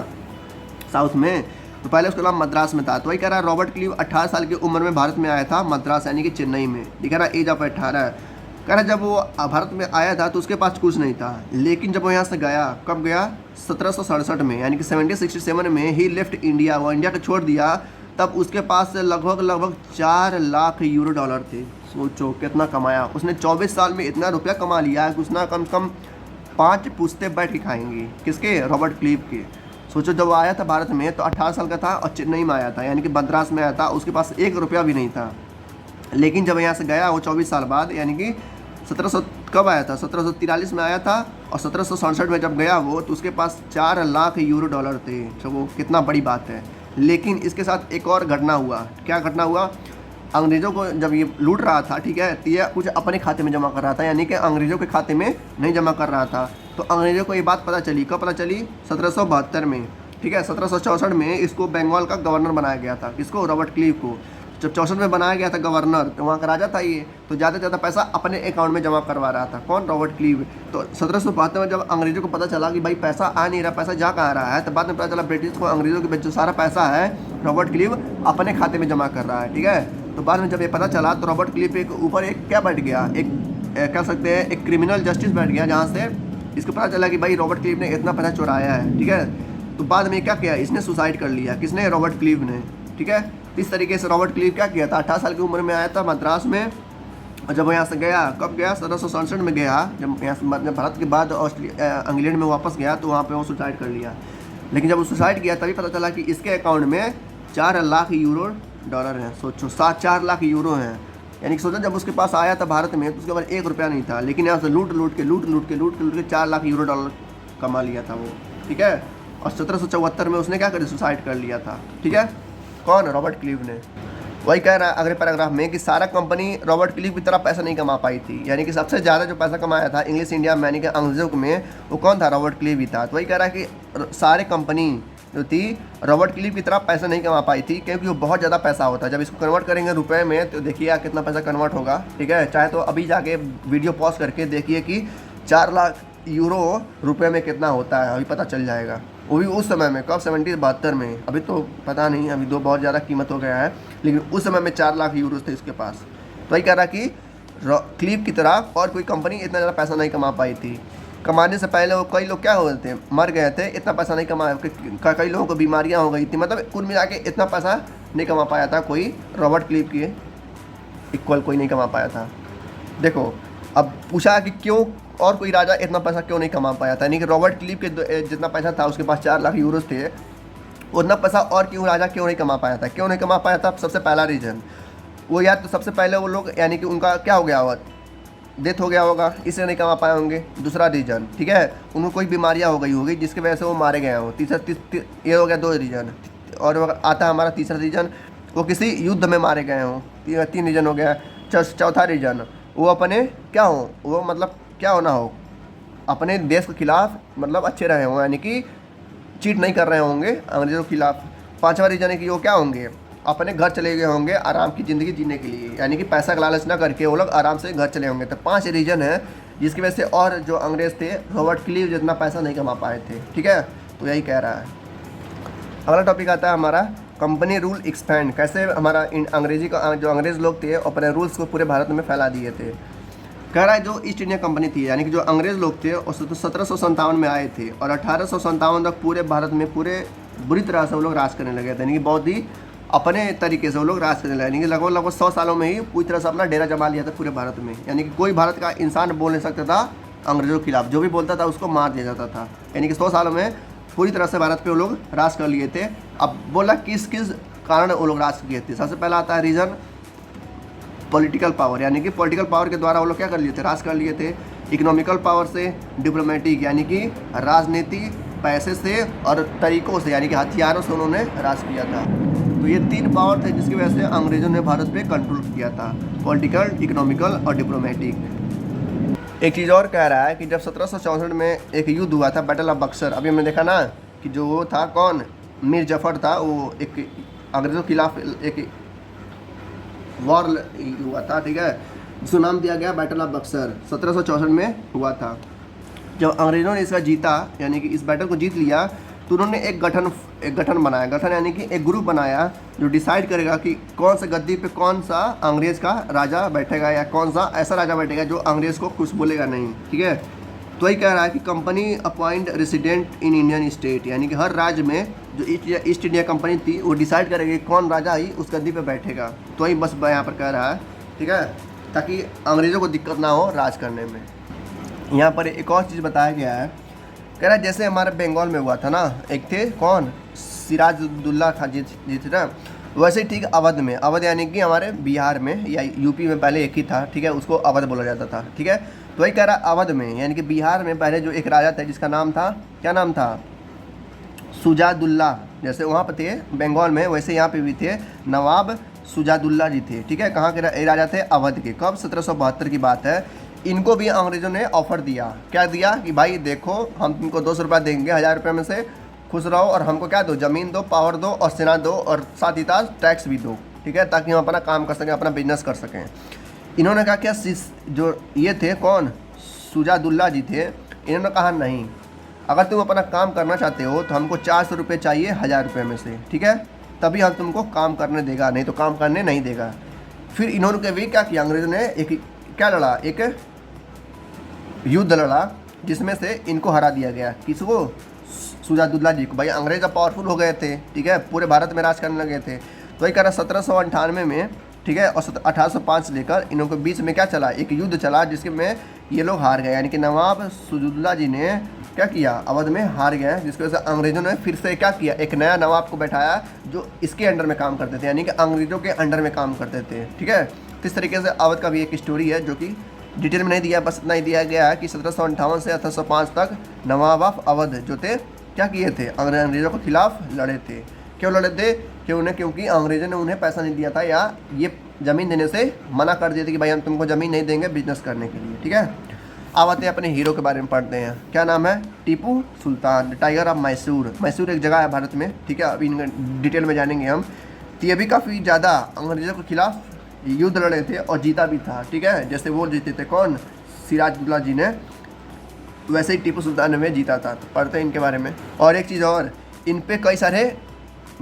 साउथ में। तो पहले उसका नाम मद्रास में था। तो वही कह रहा है रॉबर्ट क्लीव 18 साल की उम्र में भारत में आया था, मद्रास यानी कि चेन्नई में। दिखा रहा एज ऑफ 18 है। कह रहा जब वो भारत में आया था तो उसके पास कुछ नहीं था, लेकिन जब वो यहाँ से गया, कब गया? 1767 में, यानी कि 1767 में ही लेफ्ट इंडिया, वो इंडिया को छोड़ दिया। तब उसके पास लगभग 4 लाख यूरो डॉलर थे। सोचो कितना कमाया उसने। 24 साल में इतना रुपया कमा लिया है कि उसने कम से कम 5 पुश्ते बैठ के खाएंगी। किसके? रॉबर्ट क्लीव के। सोचो जब वो आया था भारत में तो 18 साल का था और चेन्नई में आया था, यानी कि मद्रास में आया था, उसके पास 1 रुपया भी नहीं था। लेकिन जब यहाँ से गया वो 24 साल बाद, यानी कि 1700 कब आया था? 1743 में आया था, और 1767 में जब गया वो तो उसके पास 4 लाख यूरो डॉलर थे। तो वो कितना बड़ी बात है। लेकिन इसके साथ एक और घटना हुआ। क्या घटना हुआ? अंग्रेज़ों को जब ये लूट रहा था, ठीक है, तो ये कुछ अपने खाते में जमा कर रहा था, यानी कि अंग्रेज़ों के खाते में नहीं जमा कर रहा था। तो अंग्रेज़ों को ये बात पता चली। कब पता चली? 1772 में, ठीक है। 1764 में इसको बंगाल का गवर्नर बनाया गया था। किसको? रॉबर्ट क्लीव को। जब 64 में बनाया गया था गवर्नर, तो वहाँ का राजा था ये, तो ज़्यादा से ज़्यादा पैसा अपने अकाउंट में जमा करवा रहा था। कौन? Robert cleave. तो 1772 में जब अंग्रेज़ों को पता चला कि भाई पैसा आ नहीं रहा, पैसा जा कहाँ रहा है, तो बाद में पता चला ब्रिटिश को अंग्रेज़ों के जो सारा पैसा है रॉबर्ट क्लीव अपने खाते में जमा कर रहा है, ठीक है। तो बाद में जब ये पता चला तो रॉबर्ट क्लीव के ऊपर एक क्या बैठ गया, एक कह सकते हैं एक क्रिमिनल जस्टिस बैठ गया, जहाँ से इसको पता चला कि भाई रॉबर्ट क्लीव ने इतना पैसा चुराया है, ठीक है। तो बाद में क्या किया? इसने सुसाइड कर लिया। किसने? रॉबर्ट क्लीव ने, ठीक है। इस तरीके से रॉबर्ट क्लीव क्या किया था? 18 साल की उम्र में आया था मद्रास में, और जब वो यहाँ से गया, कब गया? 1767 में गया। जब यहाँ से भारत के बाद इंग्लैंड में वापस गया तो वहाँ पे वो सुसाइड कर लिया। लेकिन जब वो सुसाइड किया तभी पता चला कि इसके अकाउंट में 4 लाख यूरो डॉलर हैं। सोचो 4 लाख यूरो हैं, यानी कि सोचो जब उसके पास आया था भारत में तो उसके पास 1 रुपया नहीं था, लेकिन यहाँ से लूट के 4 लाख यूरो डॉलर कमा लिया था वो, ठीक है। और 1774 में उसने क्या कर सुसाइड कर लिया था, ठीक है। कौन? रॉबर्ट क्लीव ने। वही कह रहा है अगले पैराग्राफ में कि सारा कंपनी रॉबर्ट क्लीव की तरह पैसा नहीं कमा पाई थी, यानी कि सबसे ज़्यादा जो पैसा कमाया था इंग्लिश इंडिया में, यानी कि अंग्रेज़ों में, वो कौन था? रॉबर्ट क्लीव ही था। तो वही कह रहा है कि सारे कंपनी जो थी रॉबर्ट क्लिफ की तरह पैसा नहीं कमा पाई थी, क्योंकि वो बहुत ज़्यादा पैसा होता है। जब इसको कन्वर्ट करेंगे रुपए में तो देखिए यार कितना पैसा कन्वर्ट होगा, ठीक है। चाहे तो अभी जाके वीडियो पॉज करके देखिए कि 4 लाख यूरो रुपए में कितना होता है, अभी पता चल जाएगा। वो भी उस समय में, कब 72 में, अभी तो पता नहीं, अभी तो बहुत ज़्यादा कीमत हो गया है, लेकिन उस समय में 4 लाख यूरो थे इसके पास। तो वही कह रहा कि क्लिफ की तरह और कोई कंपनी इतना ज़्यादा पैसा नहीं कमा पाई थी। कमाने से पहले वो कई लोग क्या हो गए थे, मर गए थे, इतना पैसा नहीं कमा, कई लोगों को बीमारियां हो गई थी, मतलब कुल मिला के इतना पैसा नहीं कमा पाया था कोई रॉबर्ट क्लिफ के इक्वल कोई नहीं कमा पाया था। देखो अब पूछा कि क्यों और कोई राजा इतना पैसा क्यों नहीं कमा पाया था, यानी कि रॉबर्ट क्लिफ के जितना पैसा था उसके पास 4 लाख यूरोज थे, उतना पैसा और क्यों राजा क्यों नहीं कमा पाया था। क्यों नहीं कमा पाया था, सबसे पहला रीज़न वो, या तो सबसे पहले वो लोग यानी कि उनका क्या हो गया होगा, डेथ हो गया होगा, इसलिए नहीं कमा पाए होंगे। दूसरा रीज़न, ठीक है, उनको कोई बीमारियां हो गई होगी जिसकी वजह से वो मारे गए हों। ये हो गया 2 रीज़न। और आता है हमारा तीसरा रीज़न, वो किसी युद्ध में मारे गए हों। 3 रीज़न हो गया। चौथा रीज़न, वो अपने क्या हो, वो मतलब क्या होना हो, अपने देश के खिलाफ मतलब अच्छे रहे हों, यानी कि चीट नहीं कर रहे होंगे अंग्रेज़ों के खिलाफ। 5वां रीज़न है कि वो क्या होंगे, अपने घर चले गए होंगे आराम की ज़िंदगी जीने के लिए, यानी कि पैसा का लालच ना करके वो लोग आराम से घर चले होंगे। तो 5 रीज़न है जिसकी वजह से और जो अंग्रेज़ थे रॉबर्ट क्लिफ जितना पैसा नहीं कमा पाए थे, ठीक है। तो यही कह रहा है। अगला टॉपिक आता है हमारा कंपनी रूल एक्सपैंड, कैसे हमारा अंग्रेजी का जो अंग्रेज़ लोग थे अपने रूल्स को पूरे भारत में फैला दिए थे। कह रहा है जो ईस्ट इंडिया कंपनी थी, यानी कि जो अंग्रेज़ लोग थे वो 1757 में आए थे और 1857 तक पूरे भारत में पूरे बुरी तरह से वो लोग राज करने लगे थे, यानी कि बहुत ही अपने तरीके से वो लोग राज करने लगे, यानी कि लगभग 100 सालों में ही पूरी तरह से अपना डेरा जमा लिया था पूरे भारत में। यानी कि कोई भारत का इंसान बोल नहीं सकता था अंग्रेज़ों के खिलाफ, जो भी बोलता था उसको मार दिया जाता था। यानी कि 100 सालों में पूरी तरह से भारत पे वो लोग राज कर लिए थे। अब बोला किस किस कारण वो लोग राज किए थे। सबसे पहला आता है रीज़न पॉलिटिकल पावर, यानी कि पॉलिटिकल पावर के द्वारा वो लोग क्या कर लिए थे, राज कर लिए थे। इकोनॉमिकल पावर से, डिप्लोमेटिक यानी कि राजनीति, पैसे से और तरीक़ों से यानी कि हथियारों से उन्होंने राज किया था। तो ये 3 पावर थे जिसकी वजह से अंग्रेज़ों ने भारत पे कंट्रोल किया था, पॉलिटिकल, इकोनॉमिकल और डिप्लोमेटिक। एक चीज़ और कह रहा है कि जब 1764 में एक युद्ध हुआ था, बैटल ऑफ बक्सर, अभी हमने देखा ना कि जो वो था कौन, मीर जफ़र था, वो एक अंग्रेज़ों के खिलाफ एक वॉर हुआ था, ठीक है, जिसको नाम दिया गया बैटल ऑफ बक्सर, 1764 में हुआ था। जब अंग्रेज़ों ने इसका जीता, यानी कि इस बैटल को जीत लिया, तो उन्होंने एक गठन बनाया। गठन यानी कि एक ग्रुप बनाया जो डिसाइड करेगा कि कौन सा गद्दी पे कौन सा अंग्रेज़ का राजा बैठेगा या कौन सा ऐसा राजा बैठेगा जो अंग्रेज़ को कुछ बोलेगा नहीं, ठीक है। तो वही कह रहा है कि company appoint resident in Indian state, यानी कि हर राज्य में जो ईस्ट इंडिया कंपनी थी वो डिसाइड करेगी कौन राजा ही उस गद्दी पे बैठेगा। तो वही बस यहाँ पर कह रहा है, ठीक है, ताकि अंग्रेज़ों को दिक्कत ना हो राज करने में। यहाँ पर एक और चीज़ बताया गया है, कह रहा है जैसे हमारे बंगाल में हुआ था ना, एक थे कौन, सिराजुद्दौला खान जी थे ना, वैसे ठीक अवध में, अवध यानी कि हमारे बिहार में या यूपी में पहले एक ही था, ठीक है, उसको अवध बोला जाता था, ठीक है। तो वही कह रहा अवध में यानी कि बिहार में पहले जो एक राजा था जिसका नाम था, क्या नाम था, शुजादुल्ला। जैसे वहाँ पर थे बंगाल में, वैसे यहाँ पे भी थे नवाब शुजादुल्ला जी थे, ठीक है। कहाँ के राजा थे, अवध के। कब, 1772 की बात है। इनको भी अंग्रेज़ों ने ऑफ़र दिया, क्या दिया कि भाई देखो हम तुमको 200 रुपये देंगे 1000 रुपये में से, खुश रहो और हमको क्या दो, ज़मीन दो, पावर दो और सेना दो और साथ ही साथ टैक्स भी दो, ठीक है, ताकि हम अपना काम कर सकें, अपना बिजनेस कर सकें। इन्होंने कहा क्या, जो ये थे कौन, शुजादुल्ला जी थे, इन्होंने कहा नहीं, अगर तुम अपना काम करना चाहते हो तो हमको 400 रुपये चाहिए 1000 रुपये में से, ठीक है, तभी हम तुमको काम करने देगा, नहीं तो काम करने नहीं देगा। फिर इन्होंने भी क्या किया, अंग्रेज़ों ने एक क्या लड़ा, एक युद्ध लड़ा जिसमें से इनको हरा दिया गया। किसको, शुजादुल्ला जी को। भाई अंग्रेज अब पावरफुल हो गए थे, ठीक है, पूरे भारत में राज करने लगे थे। तो वही कह रहा 1798 में, ठीक है, और 1805 से लेकर इन लोगों के बीच में क्या चला, एक युद्ध चला जिसके में ये लोग हार गए, यानी कि नवाब शुजादुल्ला जी ने क्या किया, अवध में हार गए, जिसकी वजह से अंग्रेज़ों ने फिर से क्या किया, एक नया नवाब को बैठाया जो इसके अंडर में काम करते थे, यानी कि अंग्रेज़ों के अंडर में काम करते थे, ठीक है। तो इस तरीके से अवध का भी एक स्टोरी है जो कि डिटेल में नहीं दिया, बस इतना ही दिया गया है कि 1758 से 1805 तक नवाब ऑफ अवध जो थे क्या किए थे, अंग्रेज़ों के खिलाफ लड़े थे। क्यों लड़े थे, क्योंकि अंग्रेज़ों ने उन्हें पैसा नहीं दिया था या ये ज़मीन देने से मना कर दिया था कि भाई हम तुमको ज़मीन नहीं देंगे बिजनेस करने के लिए, ठीक है। अब आते हैं अपने हीरो के बारे में पढ़ते हैं। क्या नाम है? टीपू सुल्तान, टाइगर ऑफ मैसूर। मैसूर एक जगह है भारत में, ठीक है, अभी इन डिटेल में जानेंगे हम। तो ये भी काफ़ी ज़्यादा अंग्रेज़ों के खिलाफ युद्ध लड़े थे और जीता भी था, ठीक है। जैसे वो जीते थे कौन, सिराजुद्दौला जी ने, वैसे ही टीपू सुल्तान ने भी जीता था। तो पढ़ते हैं इनके बारे में। और एक चीज़ और, इन पे कई सारे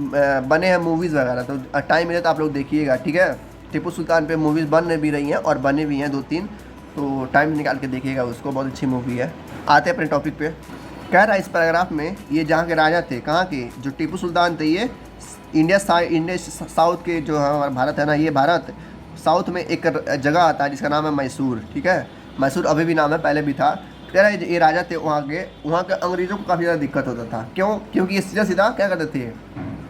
बने हैं मूवीज़ वगैरह, तो टाइम मिले तो आप लोग देखिएगा, ठीक है। टीपू सुल्तान पे मूवीज़ बन भी रही हैं और बने भी हैं 2-3, तो टाइम निकाल के देखिएगा उसको, बहुत अच्छी मूवी है। आते हैं अपने टॉपिक पे। कह रहा है इस पैराग्राफ में, ये जहाँ के राजा थे, कहाँ के, जो टीपू सुल्तान थे, ये इंडिया साउथ के, जो हमारा भारत है ना, ये भारत साउथ में एक जगह आता है जिसका नाम है मैसूर, ठीक है। मैसूर अभी भी नाम है, पहले भी था। कह रहा है ये राजा थे वहाँ के अंग्रेज़ों को काफ़ी ज़्यादा दिक्कत होता था। क्यों? क्योंकि ये सीधा सीधा क्या करते थे,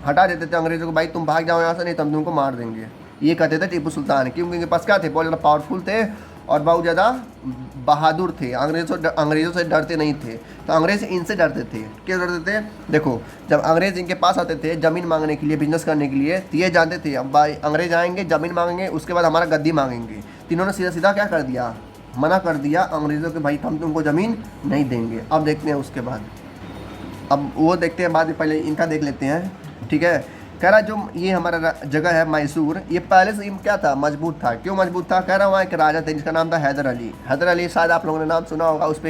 हटा देते थे अंग्रेज़ों को, भाई तुम भाग जाओ यहाँ से, नहीं तो हम तुमको मार देंगे। ये कहते थे टीपू सुल्तान, क्योंकि उनके पास क्या थे, बहुत ज़्यादा पावरफुल थे और बहुत ज़्यादा बहादुर थे। अंग्रेज़ों से डरते नहीं थे, तो अंग्रेज़ इनसे डरते थे। क्यों डरते थे? देखो, जब अंग्रेज़ इनके पास आते थे ज़मीन मांगने के लिए, बिजनेस करने के लिए, तो ये जानते थे अब भाई अंग्रेज़ आएंगे, ज़मीन मांगेंगे, उसके बाद हमारा गद्दी मांगेंगे। तो इन्होंने सीधा सीधा क्या कर दिया, मना कर दिया अंग्रेज़ों के, भाई हम तुमको ज़मीन नहीं देंगे। अब देखते हैं उसके बाद, अब वो देखते हैं बाद में, पहले इनका देख लेते हैं, ठीक है। कह रहा जो ये हमारा जगह है मैसूर, ये पहले से क्या था, मजबूत था। क्यों मजबूत था? कह रहा वहाँ एक राजा थे जिसका नाम था हैदर अली। हैदर अली शायद आप लोगों ने नाम सुना होगा, उस पर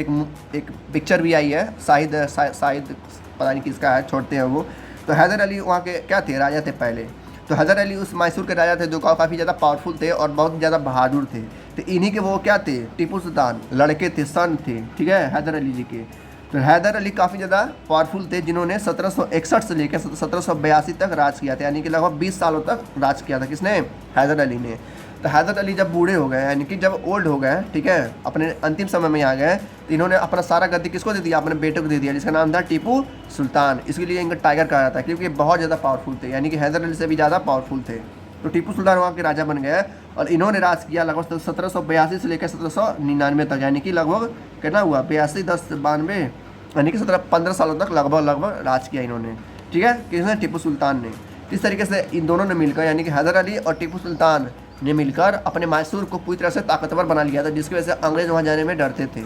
एक पिक्चर भी आई है, शाहिद पता नहीं किसका है, छोड़ते हैं वो। तो हैदर अली वहाँ के क्या थे, राजा थे पहले। तो हैदर अली उस मैसूर के राजा थे जो काफ़ी ज़्यादा पावरफुल थे और बहुत ज़्यादा बहादुर थे। तो इन्हीं के वो क्या थे, टीपू सुल्तान लड़के थे, सन थे, ठीक है, हैदर अली जी के। तो हैदर अली काफ़ी ज़्यादा पावरफुल थे, जिन्होंने 1761 से लेकर 1782 तक राज किया था, यानी कि लगभग 20 सालों तक राज किया था। किसने? हैदर अली ने। तो हैदर अली जब बूढ़े हो गए, यानी कि जब ओल्ड हो गए, ठीक है, अपने अंतिम समय में आ गए, तो इन्होंने अपना सारा गद्दी किसको दे दिया, अपने बेटे को दे दिया, जिसका नाम था टीपू सुल्तान। इसके लिए इनका टाइगर कहा जाता है, क्योंकि ये बहुत ज़्यादा पावरफुल थे, यानी कि हैदर अली से भी ज़्यादा पावरफुल थे। तो टीपू सुल्तान वहाँ के राजा बन गए और इन्होंने राज किया लगभग 1782 से लेकर 1799 तक, यानी कि लगभग कितना हुआ, 82, 10, 92, यानी कि 15 सालों तक लगभग राज किया इन्होंने, ठीक है। किसने? टीपू सुल्तान ने। इस तरीके से इन दोनों ने मिलकर, यानी कि हैदर अली और टीपू सुल्तान ने मिलकर अपने मैसूर को पूरी तरह से ताकतवर बना लिया था, जिसकी वजह से अंग्रेज वहाँ जाने में डरते थे।